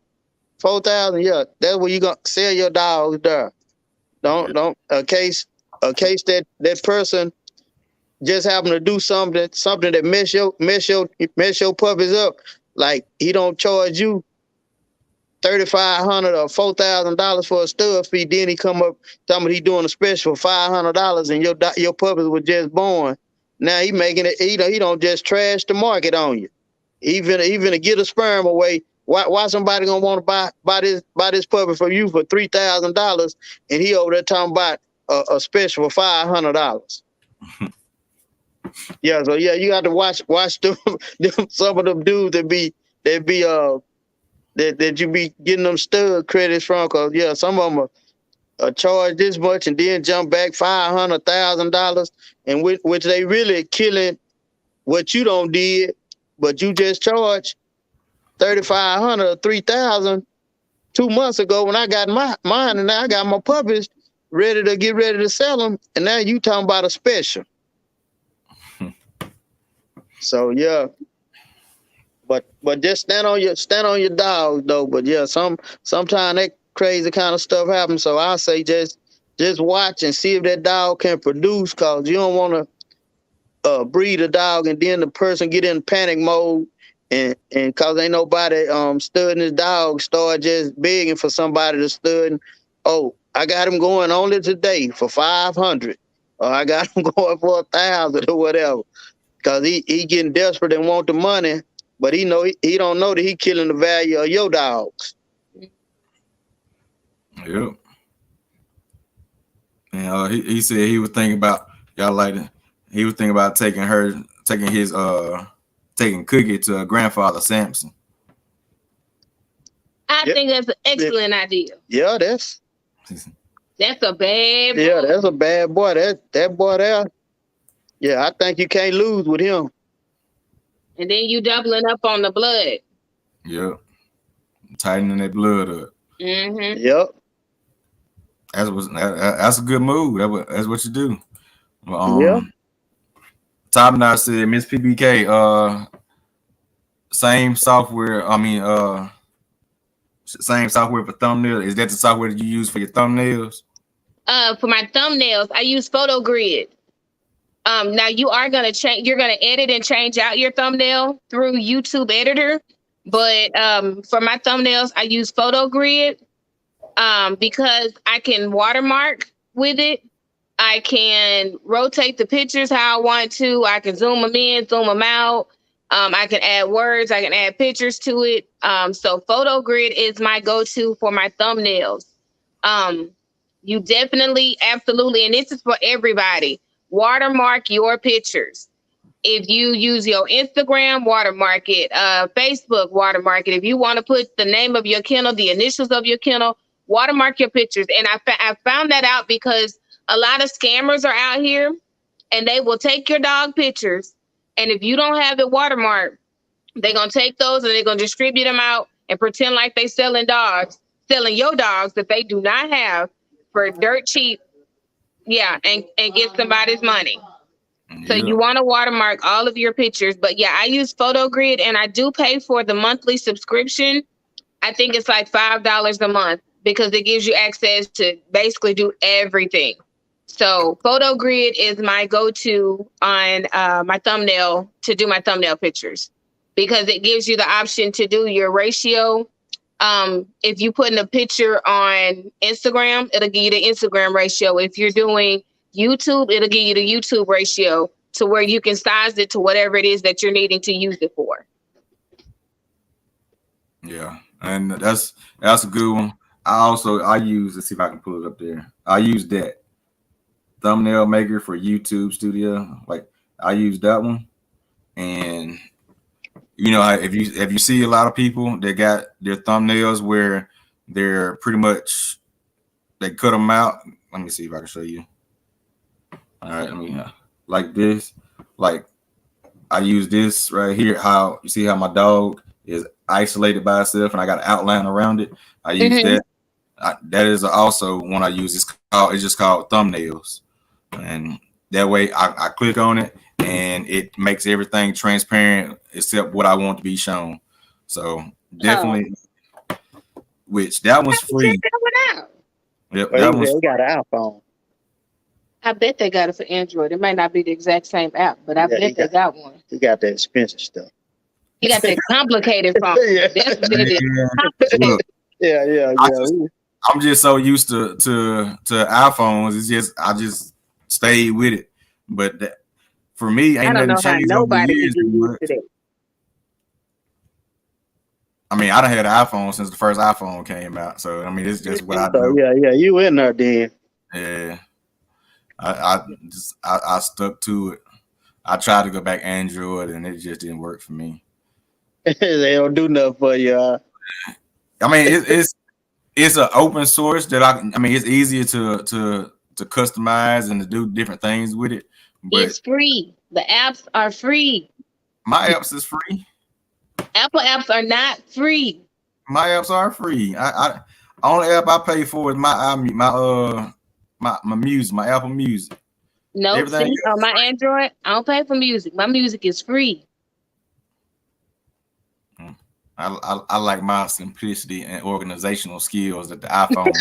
4,000, yeah, that's where you gonna sell your dogs there. Don't a case that person just happen to do something that mess your puppies up. Like he don't charge you $3,500 or $4,000 for a stud fee. Then he come up telling me he doing a special for $500, and your puppies were just born. Now he making it. He don't just trash the market on you. Even to get a sperm away. Why somebody gonna want to buy this puppy for you for $3,000, and he over there talking about a special for $500? Yeah, so yeah, you got to watch them, some of them dudes that you be getting them stud credits from, cause yeah, some of them are charged this much and then jump back $500,000, and which they really killing what you don't did, but you just charged $3,500 or $3,000 2 months ago when I got mine, and now I got my puppies ready to sell them, and now you talking about a special. So yeah, but just stand on your dog though. But yeah, sometimes that crazy kind of stuff happens. So I say just watch and see if that dog can produce, cause you don't want to breed a dog and then the person get in panic mode and cause ain't nobody studying his dog, start just begging for somebody to stud. Oh, I got him going only today for 500, or I got him going for 1,000 or whatever. Cause he getting desperate and want the money, but he don't know that he killing the value of your dogs. Yep. And he said he was thinking about y'all like it. He was thinking about taking Cookie to grandfather Samson. I Yep. think that's an excellent idea. Yeah, that's That's a bad boy. yeah, that's a bad boy. That boy there. Yeah, I think you can't lose with him. And then you doubling up on the blood. Yep. Tightening that blood up. Mm-hmm. Yep. That's a good move. That's what you do. Yeah. Top Notch said Miss PBK, same software. Same software for thumbnails. Is that the software that you use for your thumbnails? For my thumbnails, I use PhotoGrid. Now you are gonna change. You're gonna edit and change out your thumbnail through YouTube Editor, but for my thumbnails, I use PhotoGrid because I can watermark with it. I can rotate the pictures how I want to. I can zoom them in, zoom them out. I can add words. I can add pictures to it. So PhotoGrid is my go-to for my thumbnails. You definitely, absolutely, and this is for everybody, watermark your pictures. If you use your Instagram, watermark it. Facebook, watermark it. If you want to put the name of your kennel, the initials of your kennel, watermark your pictures. And I found that out because a lot of scammers are out here and they will take your dog pictures. And if you don't have it watermarked, they're going to take those and they're going to distribute them out and pretend like they selling your dogs that they do not have for dirt cheap. Yeah. And get somebody's money. So you want to watermark all of your pictures. But yeah, I use PhotoGrid and I do pay for the monthly subscription. I think it's like $5 a month because it gives you access to basically do everything. So PhotoGrid is my go-to on my thumbnail to do my thumbnail pictures because it gives you the option to do your ratio. If you put in a picture on Instagram, it'll give you the Instagram ratio. If you're doing YouTube, it'll give you the YouTube ratio to where you can size it to whatever it is that you're needing to use it for. Yeah, and that's a good one. I use, let's see if I can pull it up there. I use that thumbnail maker for YouTube Studio. Like I use that one, and you know, if you see a lot of people that got their thumbnails where they're pretty much they cut them out. Let me see if I can show you. All right, let me like this. Like I use this right here. How you see how my dog is isolated by itself, and I got an outline around it. I use that. That is also one I use. It's just called thumbnails, and that way I click on it and it makes everything transparent except what I want to be shown. So definitely, which that one's free. Yep, that one's They got an iPhone. I bet they got it for Android. It might not be the exact same app, but I bet they got one. You got that expensive stuff. You got that complicated phone. Yeah. That's what it is. Complicated. Yeah. I'm just so used to iPhones. It's just I just stayed with it. But for me, ain't I don't know nothing how changed over nobody years. can get used to that. I mean, I done had an iPhone since the first iPhone came out. So I mean, it's just what I do. Yeah, you in there then. Yeah. I stuck to it. I tried to go back Android and it just didn't work for me. They don't do nothing for you. I mean, it's an open source that I mean, it's easier to customize and to do different things with it. But It's free. The apps are free. my apps is free. Apple apps are not free. My apps are free. I only app I pay for is my music, my Apple Music. No, Everything see, on my Android, I don't pay for music. My music is free. I like my simplicity and organizational skills that the iPhone.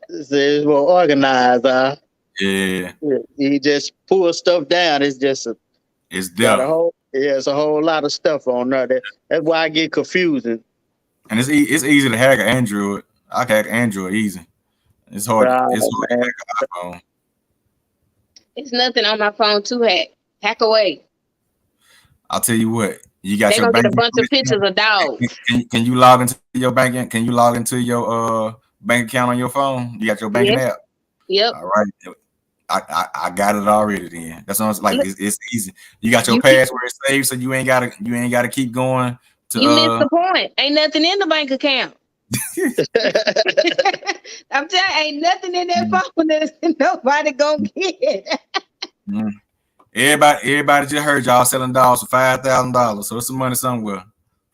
It's more organized, huh? Yeah, You just pull stuff down. It's just it's got a there, whole it's a whole lot of stuff on there. That's why I get confusing. and it's easy to hack an Android. I can hack Android easy. It's hard. It's hard to Man. hack an iPhone. It's nothing on my phone to hack. Hack away. I'll tell you what. You got They're your gonna get bank. a bunch of pictures of dogs. Can you log into your banking? Can you log into your bank account on your phone? You got your banking Yes. app. Yep. All right. I got it already. Then that's what I'm like. It's easy. You got your You- password saved, so you ain't gotta keep going to. You missed the point. Ain't nothing in the bank account. I'm telling you, ain't nothing in that phone that nobody gonna get. Everybody just heard y'all selling dogs for $5,000. So it's some money somewhere.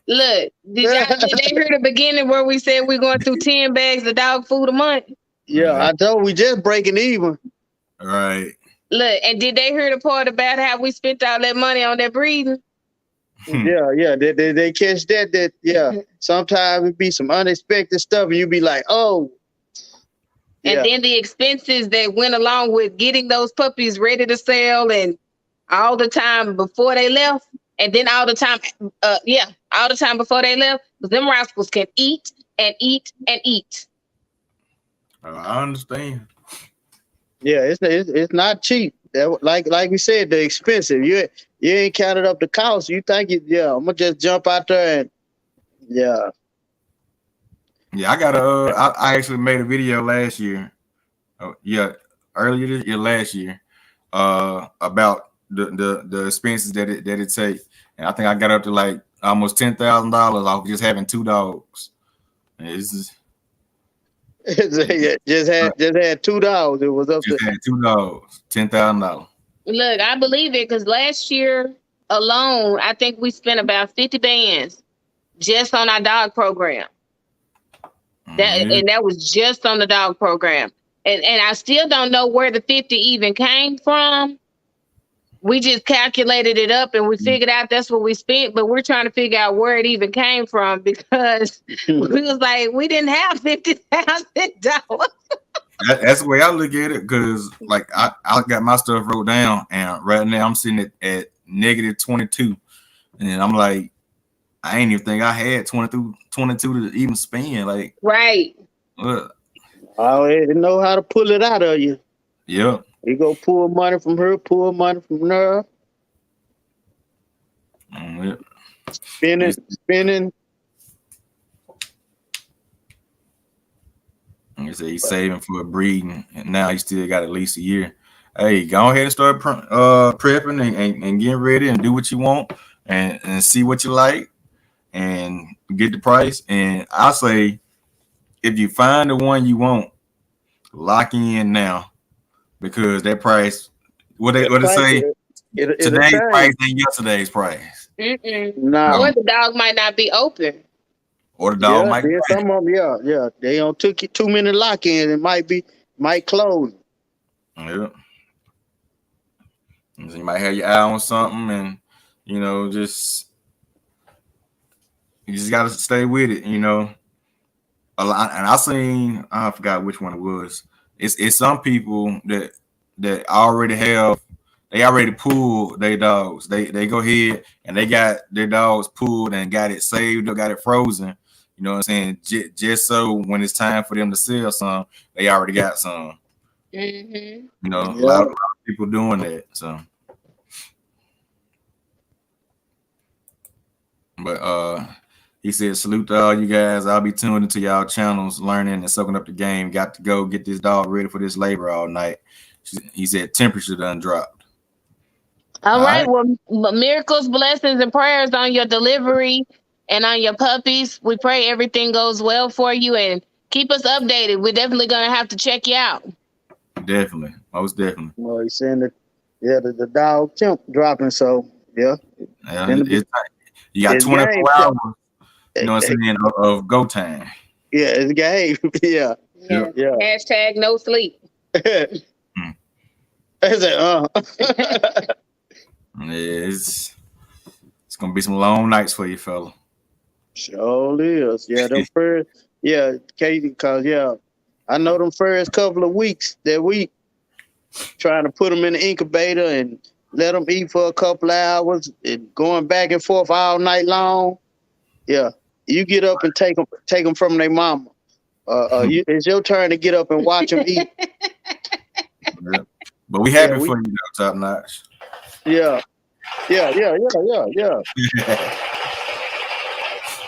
Look, did they hear the beginning where we said we're going through 10 bags of dog food a month? Yeah, I told we just breaking even. All right. Look, and did they hear the part about how we spent all that money on that breeding? Yeah. They catch that. Yeah. Sometimes it be some unexpected stuff, and you be like, oh. And then the expenses that went along with getting those puppies ready to sell, and all the time before they left, and then all the time, all the time before they left, because them rascals can eat and eat and eat. I understand. Yeah, it's not cheap. Like we said, the expensive. You ain't counted up the cost. You think I'm gonna just jump out there and Yeah, I got I actually made a video last year. Earlier this year, last year, about the expenses that it take, and I think I got up to like almost $10,000 off just having 2 dogs. And it's just just had $2. It was up just to had 2 dogs, $10,000. Look, I believe it because last year alone, I think we spent about 50 bands just on our dog program. And that was just on the dog program. And I still don't know where the 50 even came from. We just calculated it up and we figured out that's what we spent, but we're trying to figure out where it even came from because we was like, we didn't have $50,000. That's the way I look at it, because like I got my stuff wrote down, and right now I'm sitting at negative 22, and I'm like, I ain't even think I had 22 to even spend. Like, right. I already know how to pull it out of you. Yeah. You go pull money from her, pull money from there. Spending. Like I said, he's saving for a breeding, and now he still got at least a year. Hey, go ahead and start prepping and getting ready and do what you want and see what you like and get the price. And I say, if you find the one you want, lock in now, because that price, what it say, today's price ain't yesterday's price. No. Or the dog might not be open. Or the dog might. Some of them, yeah. They don't took you too many lock-ins. It might close. Yeah. And so you might have your eye on something, and you just gotta stay with it, A lot, and I forgot which one it was. It's some people that already pulled their dogs. They go ahead and they got their dogs pulled and got it saved or got it frozen. You know what I'm saying? Just so when it's time for them to sell some, they already got some. Mm-hmm. A lot of people doing that. So, but he said, salute to all you guys. I'll be tuned into y'all channels, learning and soaking up the game. Got to go get this dog ready for this labor all night. He said temperature done dropped. All right. Well, miracles, blessings, and prayers on your delivery and on your puppies. We pray everything goes well for you and keep us updated. We're definitely going to have to check you out. Definitely. Most definitely. Well, he's saying that, the dog temp dropping, so, yeah. You got 24 hours, you know what I'm saying, of go time. Yeah, it's game. Yeah. Hashtag no sleep. I said, It's gonna be some long nights for you, fella. Sure is. Yeah, them first, yeah, Katie, cause yeah, I know them first couple of weeks that we trying to put them in the incubator and let them eat for a couple of hours and going back and forth all night long. Yeah, you get up and take them from their mama. It's your turn to get up and watch them eat. Yeah. But we happy Yeah, for you, though, Top Notch. Yeah, yeah.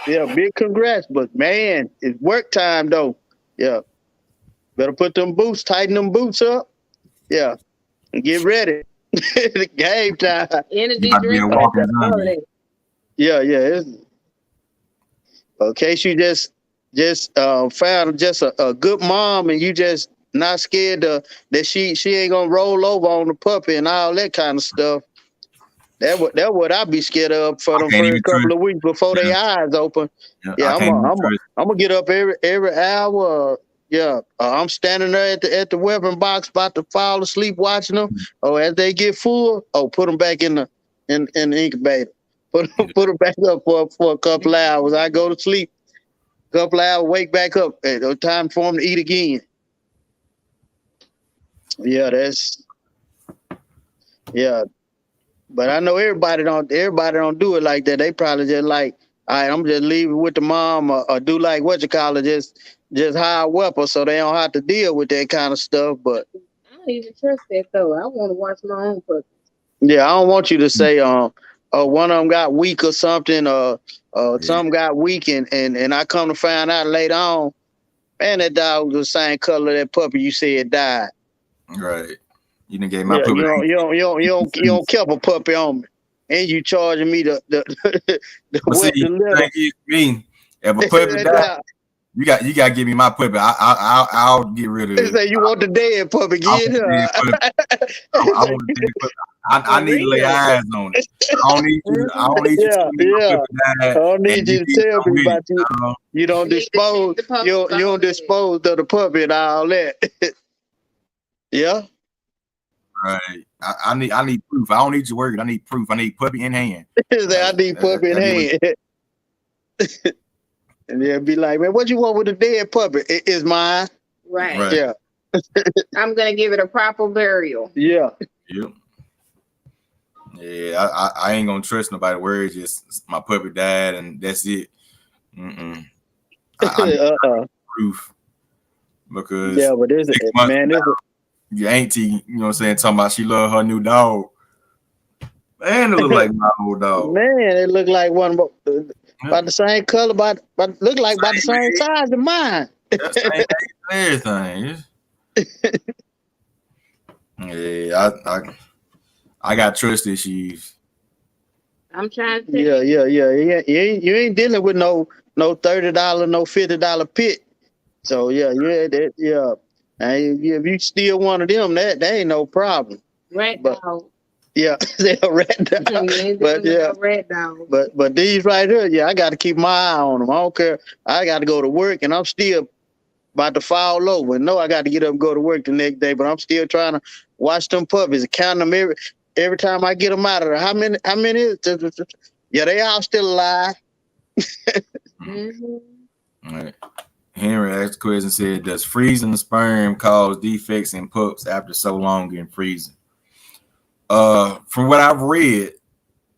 Yeah, big congrats. But man, it's work time though. Yeah. Better put them boots, tighten them boots up. Yeah. And get ready. Game time. Energy You might be a drink. walking zombie. Yeah. In case you just found just a good mom and you just not scared that she ain't gonna roll over on the puppy and all that kind of stuff. That what I be scared of for them first couple of weeks before their eyes open. Yeah, I'm gonna get up every hour. I'm standing there at the weapon box, about to fall asleep watching them. Oh, as they get full, put them back in the incubator. Put them back up for a couple of hours. I go to sleep, couple of hours, wake back up. Time for them to eat again. Yeah. But I know everybody don't do it like that. They probably just like, all right, I'm just leaving with the mom or do like what you call it, just hire a weapon so they don't have to deal with that kind of stuff. But I don't even trust that though. I want to watch my own puppy. yeah, I don't want you to say one of them got weak or something, some got weak and I come to find out later on, man, that dog was the same color that puppy you said died. Right. You done gave my puppy. You don't keep a puppy on me, and you charging me the thank you, me. If a puppy died, you got to give me my puppy. I'll get rid of it. They say you want the dead puppy, get her. I want the dead puppy. I need to lay eyes on it. I don't need you to tell me my puppy died. I don't need you to tell me about you. You don't dispose. You don't dispose of the puppy and all that. Yeah. Right. I need proof. I don't need your word. I need proof. I need puppy in hand. I need puppy in hand. And they'll be like, man, what you want with a dead puppy? It is mine. Right. Yeah. I'm gonna give it a proper burial. Yeah. Yep. Yeah, I ain't gonna trust nobody. Where it's just my puppy died and that's it. I need proof because but there's your auntie, you know what I'm saying, talking about she love her new dog. Man, it look like my old dog. Man, it look like one about the same color, look like about the same size as mine. Everything. Yeah, I got trust issues. I'm trying to. Yeah. You ain't dealing with no $30, no $50 pit. So yeah. And if you steal one of them, that ain't no problem. Rat dog. Yeah, they're a rat dog. Rat dog. But these right here, I got to keep my eye on them. I don't care. I got to go to work, and I'm still about to fall over. No, I got to get up and go to work the next day, but I'm still trying to watch them puppies and count them every time I get them out of there. How many? Yeah, they all still alive. All right. Henry asked a question and said, does freezing the sperm cause defects in pups after so long in freezing? From what I've read,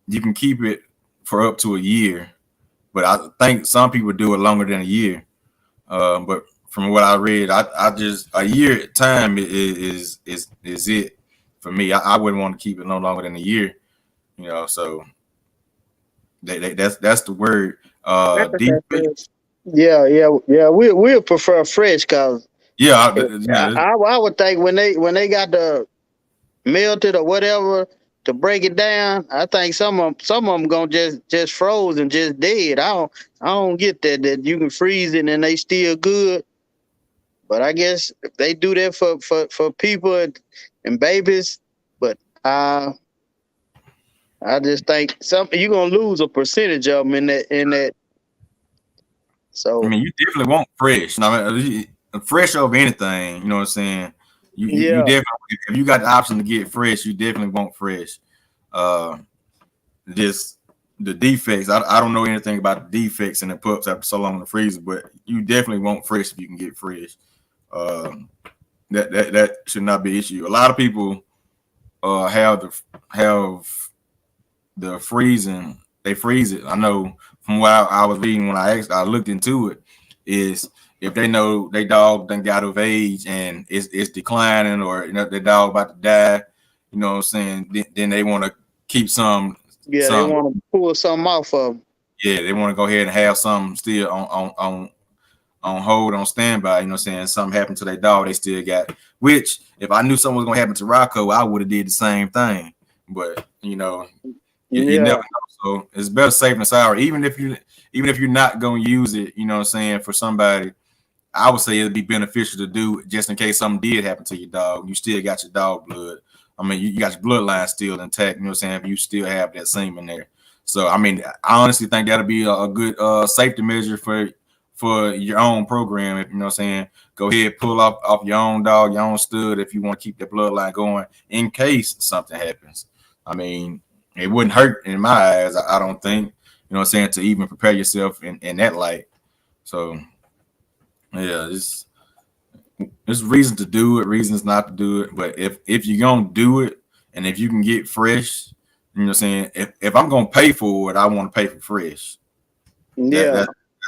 you can keep it for up to a year, but I think some people do it longer than a year. But from what I read, I just a year time is it for me. I wouldn't want to keep it no longer than a year, you know. So that's the word. Defects. Yeah. We'll prefer fresh because I would think when they got the melted or whatever to break it down, I think some of them gonna just froze and just dead. I don't get that you can freeze it and they still good. But I guess they do that for people and babies. But I just think you're gonna lose a percentage of them in that. So I mean, you definitely want fresh. I mean, fresh over anything. You know what I'm saying? You definitely, if you got the option to get fresh, you definitely want fresh. Just the defects. I don't know anything about the defects in the pups after so long in the freezer, but you definitely want fresh if you can get fresh. That should not be an issue. A lot of people have the freezing. They freeze it. I know from what I was reading when I looked into it, is if they know their dog done got of age and it's declining, or their dog about to die, you know what I'm saying, then they want to keep some. Yeah, they want to pull something off of them. Yeah, they want to go ahead and have something still on hold, on standby. You know what I'm saying? Something happened to their dog, they still got. Which, if I knew something was gonna happen to Rocco, I would have did the same thing. But you never know. So it's better safe than sorry. Even if you're not gonna use it, you know what I'm saying, for somebody, I would say it'd be beneficial to do it just in case something did happen to your dog. You still got your dog blood. I mean, you got your bloodline still intact. You know what I'm saying? If you still have that semen there. So I mean, I honestly think that'll be a good safety measure for your own program. If you know what I'm saying, go ahead, pull off your own dog, your own stud, if you want to keep that bloodline going in case something happens. I mean, it wouldn't hurt in my eyes, I don't think, you know what I'm saying, to even prepare yourself in that light. So yeah, there's reason to do it, reasons not to do it. But if you're gonna do it, and if you can get fresh, you know what I'm saying, if I'm gonna pay for it, I want to pay for fresh. Yeah.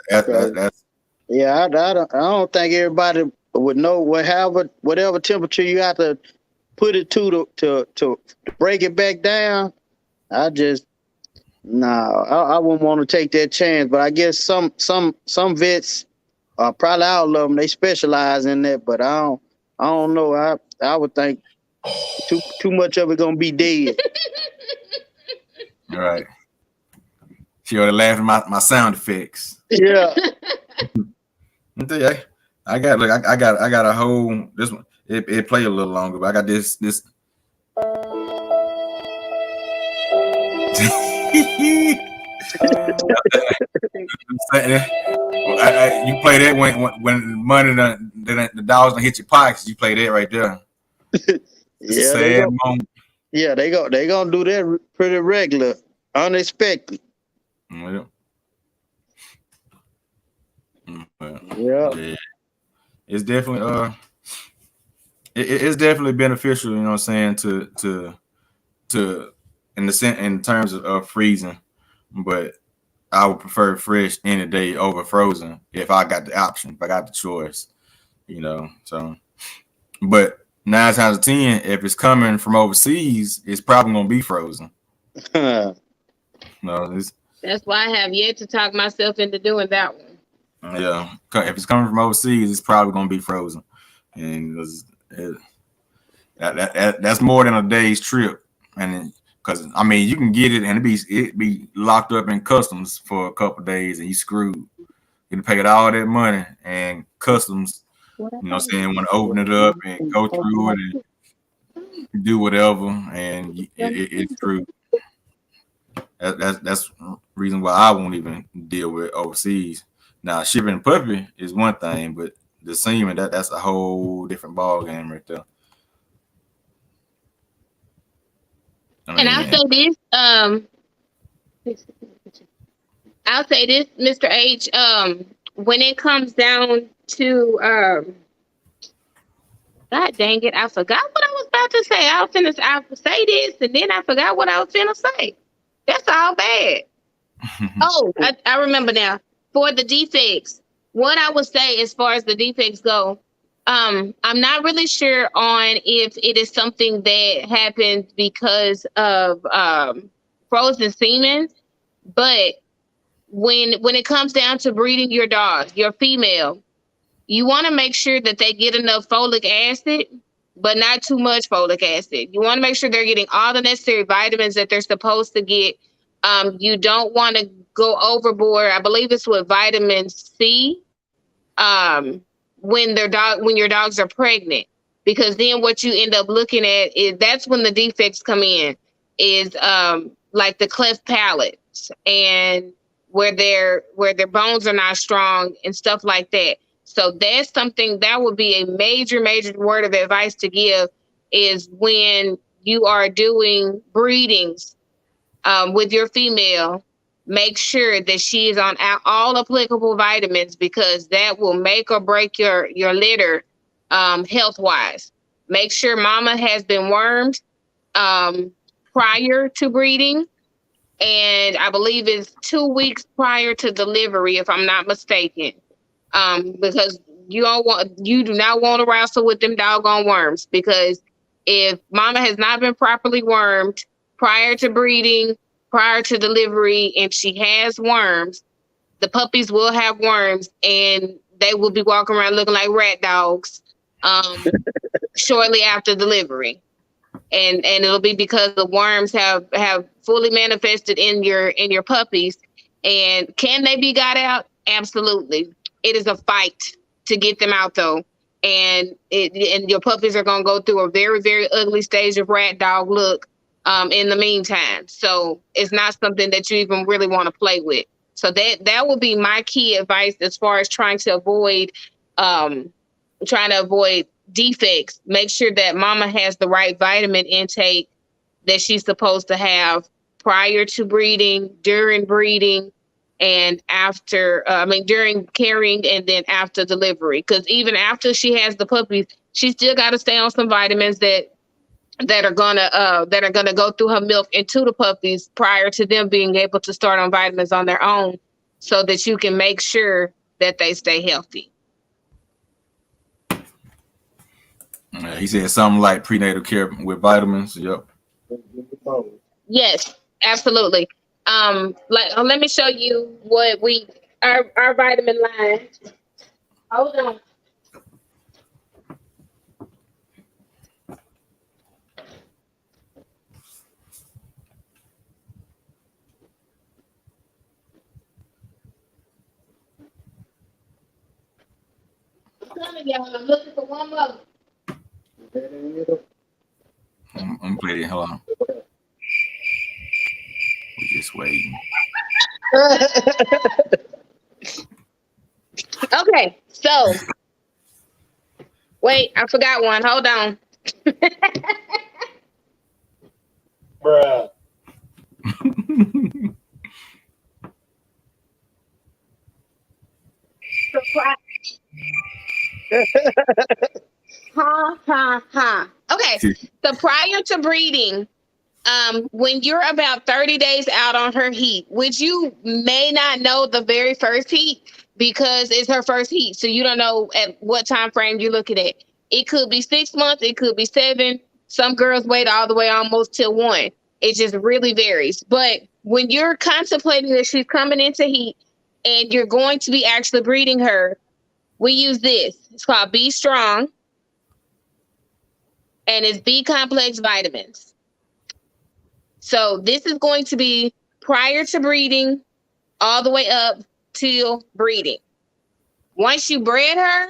That's I don't think everybody would know whatever temperature you have to put it to break it back down. I wouldn't want to take that chance. But I guess some vets, probably all of them, they specialize in that. But I don't know. I would think too much of it gonna be dead. all right. She ought to laugh at my sound effects. Yeah. I got a whole this one. It play a little longer, but I got this. You play that when money the dollars don't hit your pockets. You play that right there. Yeah, they gonna do that pretty regular, unexpected. Yeah. Yeah. It's definitely it's definitely beneficial, you know what I'm saying, to in terms of freezing, but I would prefer fresh any day over frozen if I got the option, if I got the choice, you know. So, but 9 times out of 10, if it's coming from overseas, it's probably gonna be frozen. That's why I have yet to talk myself into doing that one. Yeah, if it's coming from overseas, it's probably gonna be frozen, and that's more than a day's trip. And because I mean, you can get it and it be locked up in customs for a couple of days, and you screwed. You paid all that money, and customs, you know what I'm saying, want to open it up and go through it and do whatever, and it's true. That's the reason why I won't even deal with overseas. Now, shipping a puppy is one thing, but the semen, that's a whole different ball game right there. And I'll say this, Mr. H, when it comes down to God dang it, I forgot what I was about to say. I say this and then I forgot what I was gonna say. That's all bad. I remember now. For the defects, what I would say as far as the defects go, I'm not really sure on if it is something that happens because of frozen semen, but when it comes down to breeding your dog, your female, you want to make sure that they get enough folic acid, but not too much folic acid. You want to make sure they're getting all the necessary vitamins that they're supposed to get. You don't want to go overboard. I believe it's with vitamin C when your dogs are pregnant, because then what you end up looking at is that's when the defects come in, is like the cleft palates and where their bones are not strong and stuff like that. So that's something that would be a major word of advice to give, is when you are doing breedings with your female, make sure that she is on all applicable vitamins, because that will make or break your litter health wise. Make sure mama has been wormed prior to breeding, and I believe it's 2 weeks prior to delivery, if I'm not mistaken. Because you do not want to wrestle with them doggone worms, because if mama has not been properly wormed prior to breeding, prior to delivery, and she has worms, the puppies will have worms, and they will be walking around looking like rat dogs shortly after delivery. And it'll be because the worms have fully manifested in your puppies. And can they be got out? Absolutely. It is a fight to get them out, though. And your puppies are going to go through a very, very ugly stage of rat dog look in the meantime. So it's not something that you even really want to play with. So that will be my key advice as far as trying to avoid defects. Make sure that mama has the right vitamin intake that she's supposed to have prior to breeding, during breeding, and after, during carrying, and then after delivery. Because even after she has the puppies, she still got to stay on some vitamins that are gonna go through her milk into the puppies prior to them being able to start on vitamins on their own, so that you can make sure that they stay healthy. He said something like prenatal care with vitamins. Yep. Yes, absolutely. Let me show you what our vitamin line. Hold on. I'm coming, y'all. I'm looking for one more. I'm waiting. Hold on. We're just waiting. Okay, so wait, I forgot one. Hold on. Bruh. Ha. Okay, so prior to breeding, when you're about 30 days out on her heat, which you may not know the very first heat because it's her first heat, so you don't know at what time frame you're looking at. It could be 6 months, it could be 7. Some girls wait all the way almost till 1. It just really varies. But when you're contemplating that she's coming into heat and you're going to be actually breeding her, we use this. It's called B Strong, and it's B complex vitamins. So this is going to be prior to breeding all the way up till breeding. Once you bred her,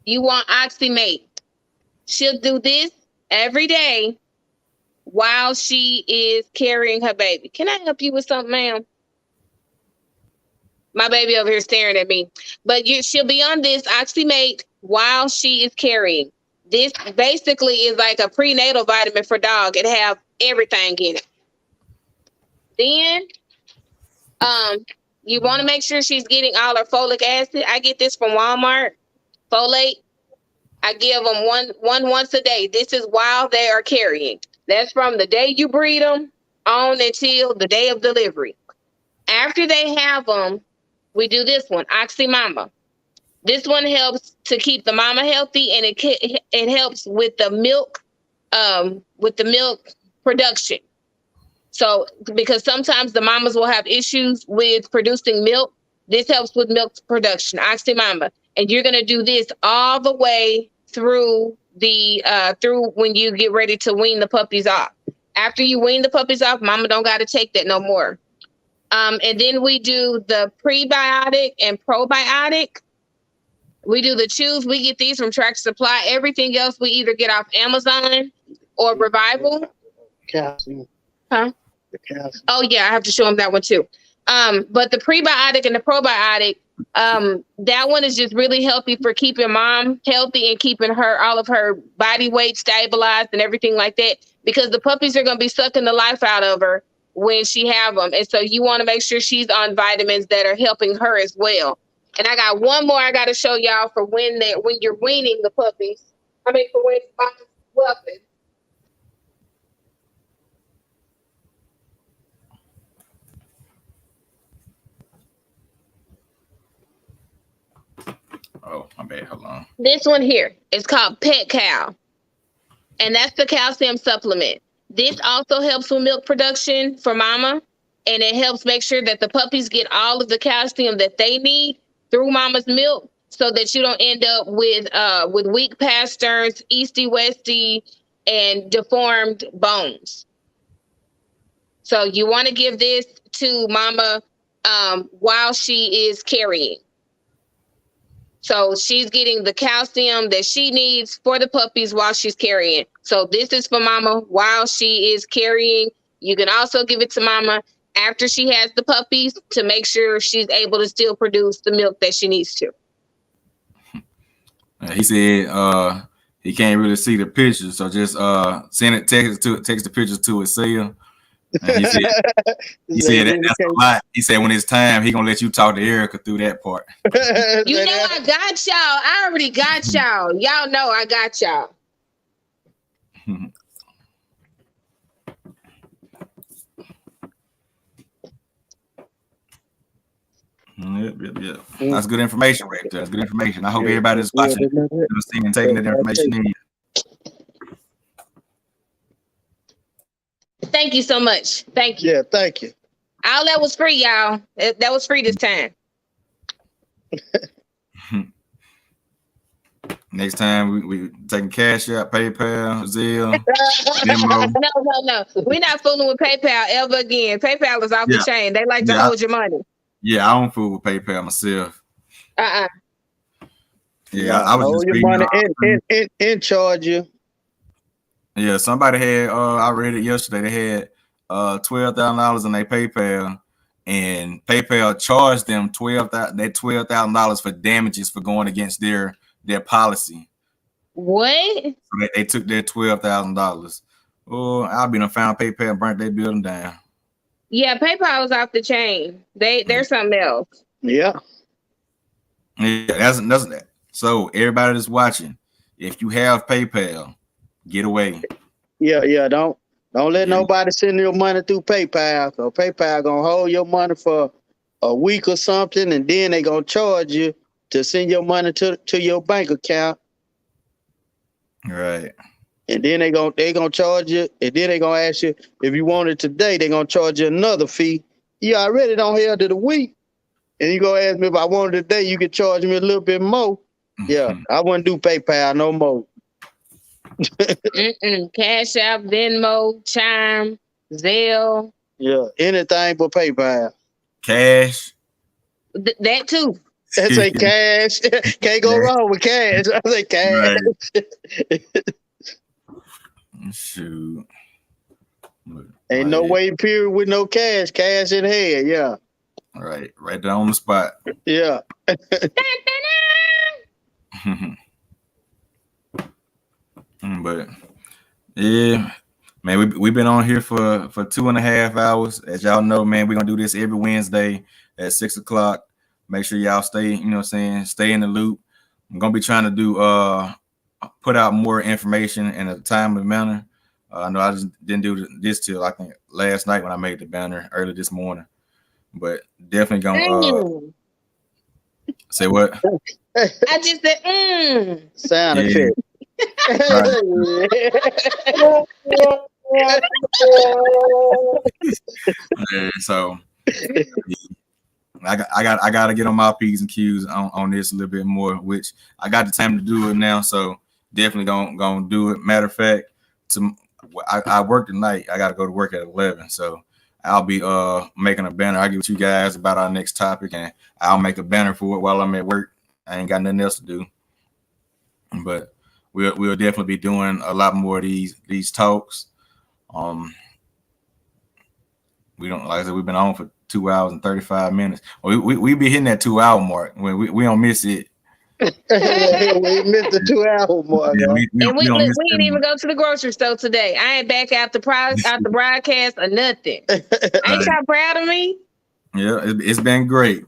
you want Oxymate. She'll do this every day while she is carrying her baby. Can I help you with something, ma'am? My baby over here staring at me. But she'll be on this Oxymate while she is carrying. This basically is like a prenatal vitamin for dog. It have everything in it. Then you want to make sure she's getting all her folic acid. I get this from Walmart. Folate. I give them one once a day. This is while they are carrying. That's from the day you breed them on until the day of delivery. After they have them, we do this one, Oxymama. This one helps to keep the mama healthy, and it helps with the milk production. So because sometimes the mamas will have issues with producing milk, this helps with milk production, Oxymama. And you're gonna do this all the way through through when you get ready to wean the puppies off. After you wean the puppies off, mama don't gotta take that no more. And then we do the prebiotic and probiotic. We do the chews. We get these from Tractor Supply. Everything else we either get off Amazon or Revival. Calcium. Huh? The calcium. Oh yeah, I have to show them that one too. But the prebiotic and the probiotic, that one is just really healthy for keeping mom healthy and keeping all of her body weight stabilized and everything like that. because the puppies are going to be sucking the life out of her when she have them. And so you want to make sure she's on vitamins that are helping her as well. And I got one more I got to show y'all for when you're weaning the puppies. I mean, for when mom's whelping. Oh, my bad. Hold on. This one here is called Pet Cal, and that's the calcium supplement. This also helps with milk production for mama, and it helps make sure that the puppies get all of the calcium that they need through mama's milk, so that you don't end up with weak pasterns, easty westy, and deformed bones. So you want to give this to mama while she is carrying. So she's getting the calcium that she needs for the puppies while she's carrying. So this is for mama while she is carrying. You can also give it to mama after she has the puppies to make sure she's able to still produce the milk that she needs to. He said he can't really see the pictures, so just text the pictures to his cell. And he said that's a lot. He said when it's time, he gonna let you talk to Erica through that part. You know I got y'all. I already got y'all. Y'all know I got y'all. Yep. That's good information right there. That's good information. I hope everybody's watching, seeing, and taking that information in. Thank you so much. Thank you. Yeah, thank you. All that was free, y'all. That was free this time. Next time we taking cash out, PayPal, Zelle, No. We're not fooling with PayPal ever again. PayPal is off the chain. They like to hold your money. Yeah, I don't fool with PayPal myself. Yeah, I was hold just your money and charge you. Yeah, somebody had I read it yesterday. They had $12,000 in their PayPal, and PayPal charged them $12,000 for damages for going against their policy. What? So they took their $12,000. Oh, I'll be found PayPal and burnt their building down. Yeah, PayPal is off the chain. They're something else. Yeah. Yeah, that's that. So everybody that's watching, if you have PayPal, get away. Yeah. Don't let nobody send your money through PayPal. So PayPal gonna hold your money for a week or something, and then they gonna charge you to send your money to your bank account. Right. And then they gonna charge you, and then they gonna ask you if you want it today. They gonna charge you another fee. You already don't have to the week, and you gonna ask me if I want it today. You can charge me a little bit more. Yeah, I wouldn't do PayPal no more. Cash App, Venmo, Chime, Zelle. Yeah, anything but PayPal. Cash. That too. I say cash. Can't go wrong with cash. I say cash. Right. Shoot. Ain't no waiting period with no cash. Cash in hand. Yeah. All right. Right there on the spot. Yeah. But yeah, man, we've been on here for 2.5 hours. As y'all know, man, we're gonna do this every Wednesday at 6 o'clock. Make sure y'all stay, stay in the loop. I'm gonna be trying to do put out more information in a timely manner. I know I just didn't do this till I think last night when I made the banner early this morning, but definitely gonna say what? I just said sound effect. So I got to get on my P's and Q's on this a little bit more, which I got the time to do it now. So definitely gonna do it. Matter of fact, I work tonight. I got to go to work at 11, so I'll be making a banner. I'll give you guys about our next topic, and I'll make a banner for it while I'm at work. I ain't got nothing else to do, but we'll definitely be doing a lot more of these talks. We don't, like I said, we've been on for 2 hours and 35 minutes. We be hitting that 2 hour mark when we don't miss it. We missed the 2 hour mark. Yeah, Huh? And we don't look, miss we didn't that even go to the grocery store today. I ain't back out the broadcast or nothing. Ain't Right. y'all proud of me? Yeah, it's been great.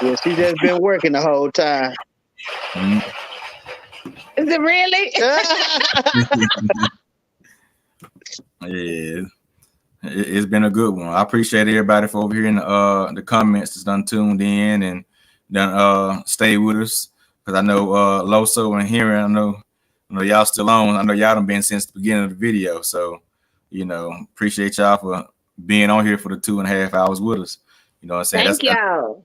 Yeah, she just been working the whole time. Mm. Is it really? Yeah, it's been a good one. I appreciate everybody for over here in the comments that's done tuned in and done stay with us, because I know Loso and Hearing, I know y'all still on. I know y'all done been since the beginning of the video, so appreciate y'all for being on here for the 2.5 hours with us. You know what I'm saying? Thank y'all.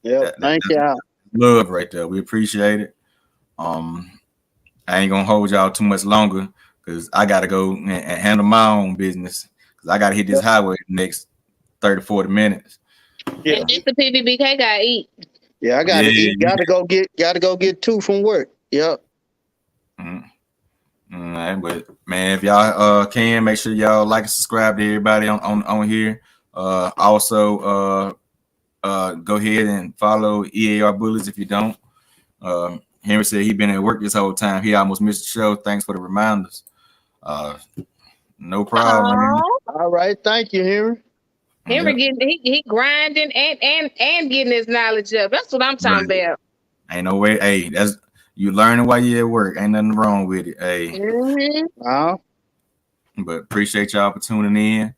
Yep, thank y'all. Love right there. We appreciate it. I ain't gonna hold y'all too much longer because I gotta go and handle my own business, because I gotta hit this highway the next 30-40 minutes. Yeah, And just the PBBK gotta eat. yeah, I gotta eat. Gotta go get 2 from work. Yep. But man, if y'all can, make sure y'all like and subscribe to everybody on here. Also go ahead and follow EAR Bullets if you don't. Henry said he been at work this whole time. He almost missed the show. Thanks for the reminders. No problem. Aww. All right, thank you, Henry. Henry he grinding and getting his knowledge up. That's what I'm talking about. Ain't no way. Hey, that's you learning while you at work. Ain't nothing wrong with it. Hey, but appreciate y'all for tuning in.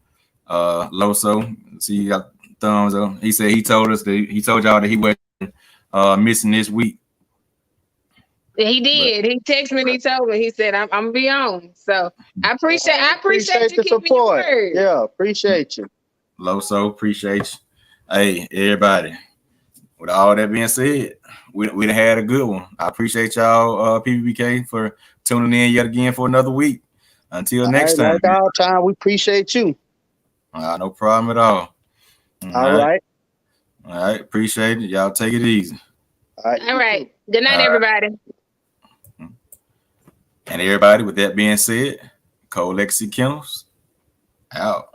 Loso, see you got thumbs up. He said he told y'all that he wasn't missing this week. He did. He texted me and he told me. He said, I'm gonna be on. So I appreciate you the keeping your support. word. Yeah, appreciate you. Loso, appreciate you. Hey, everybody. With all that being said, we done had a good one. I appreciate y'all, PBBK, for tuning in yet again for another week. Until next time. Like all time, we appreciate you. No problem at all. All right. All right. Appreciate it. Y'all take it easy. All right. Good night, everybody. And everybody, with that being said, Cole Legacy Kennels out.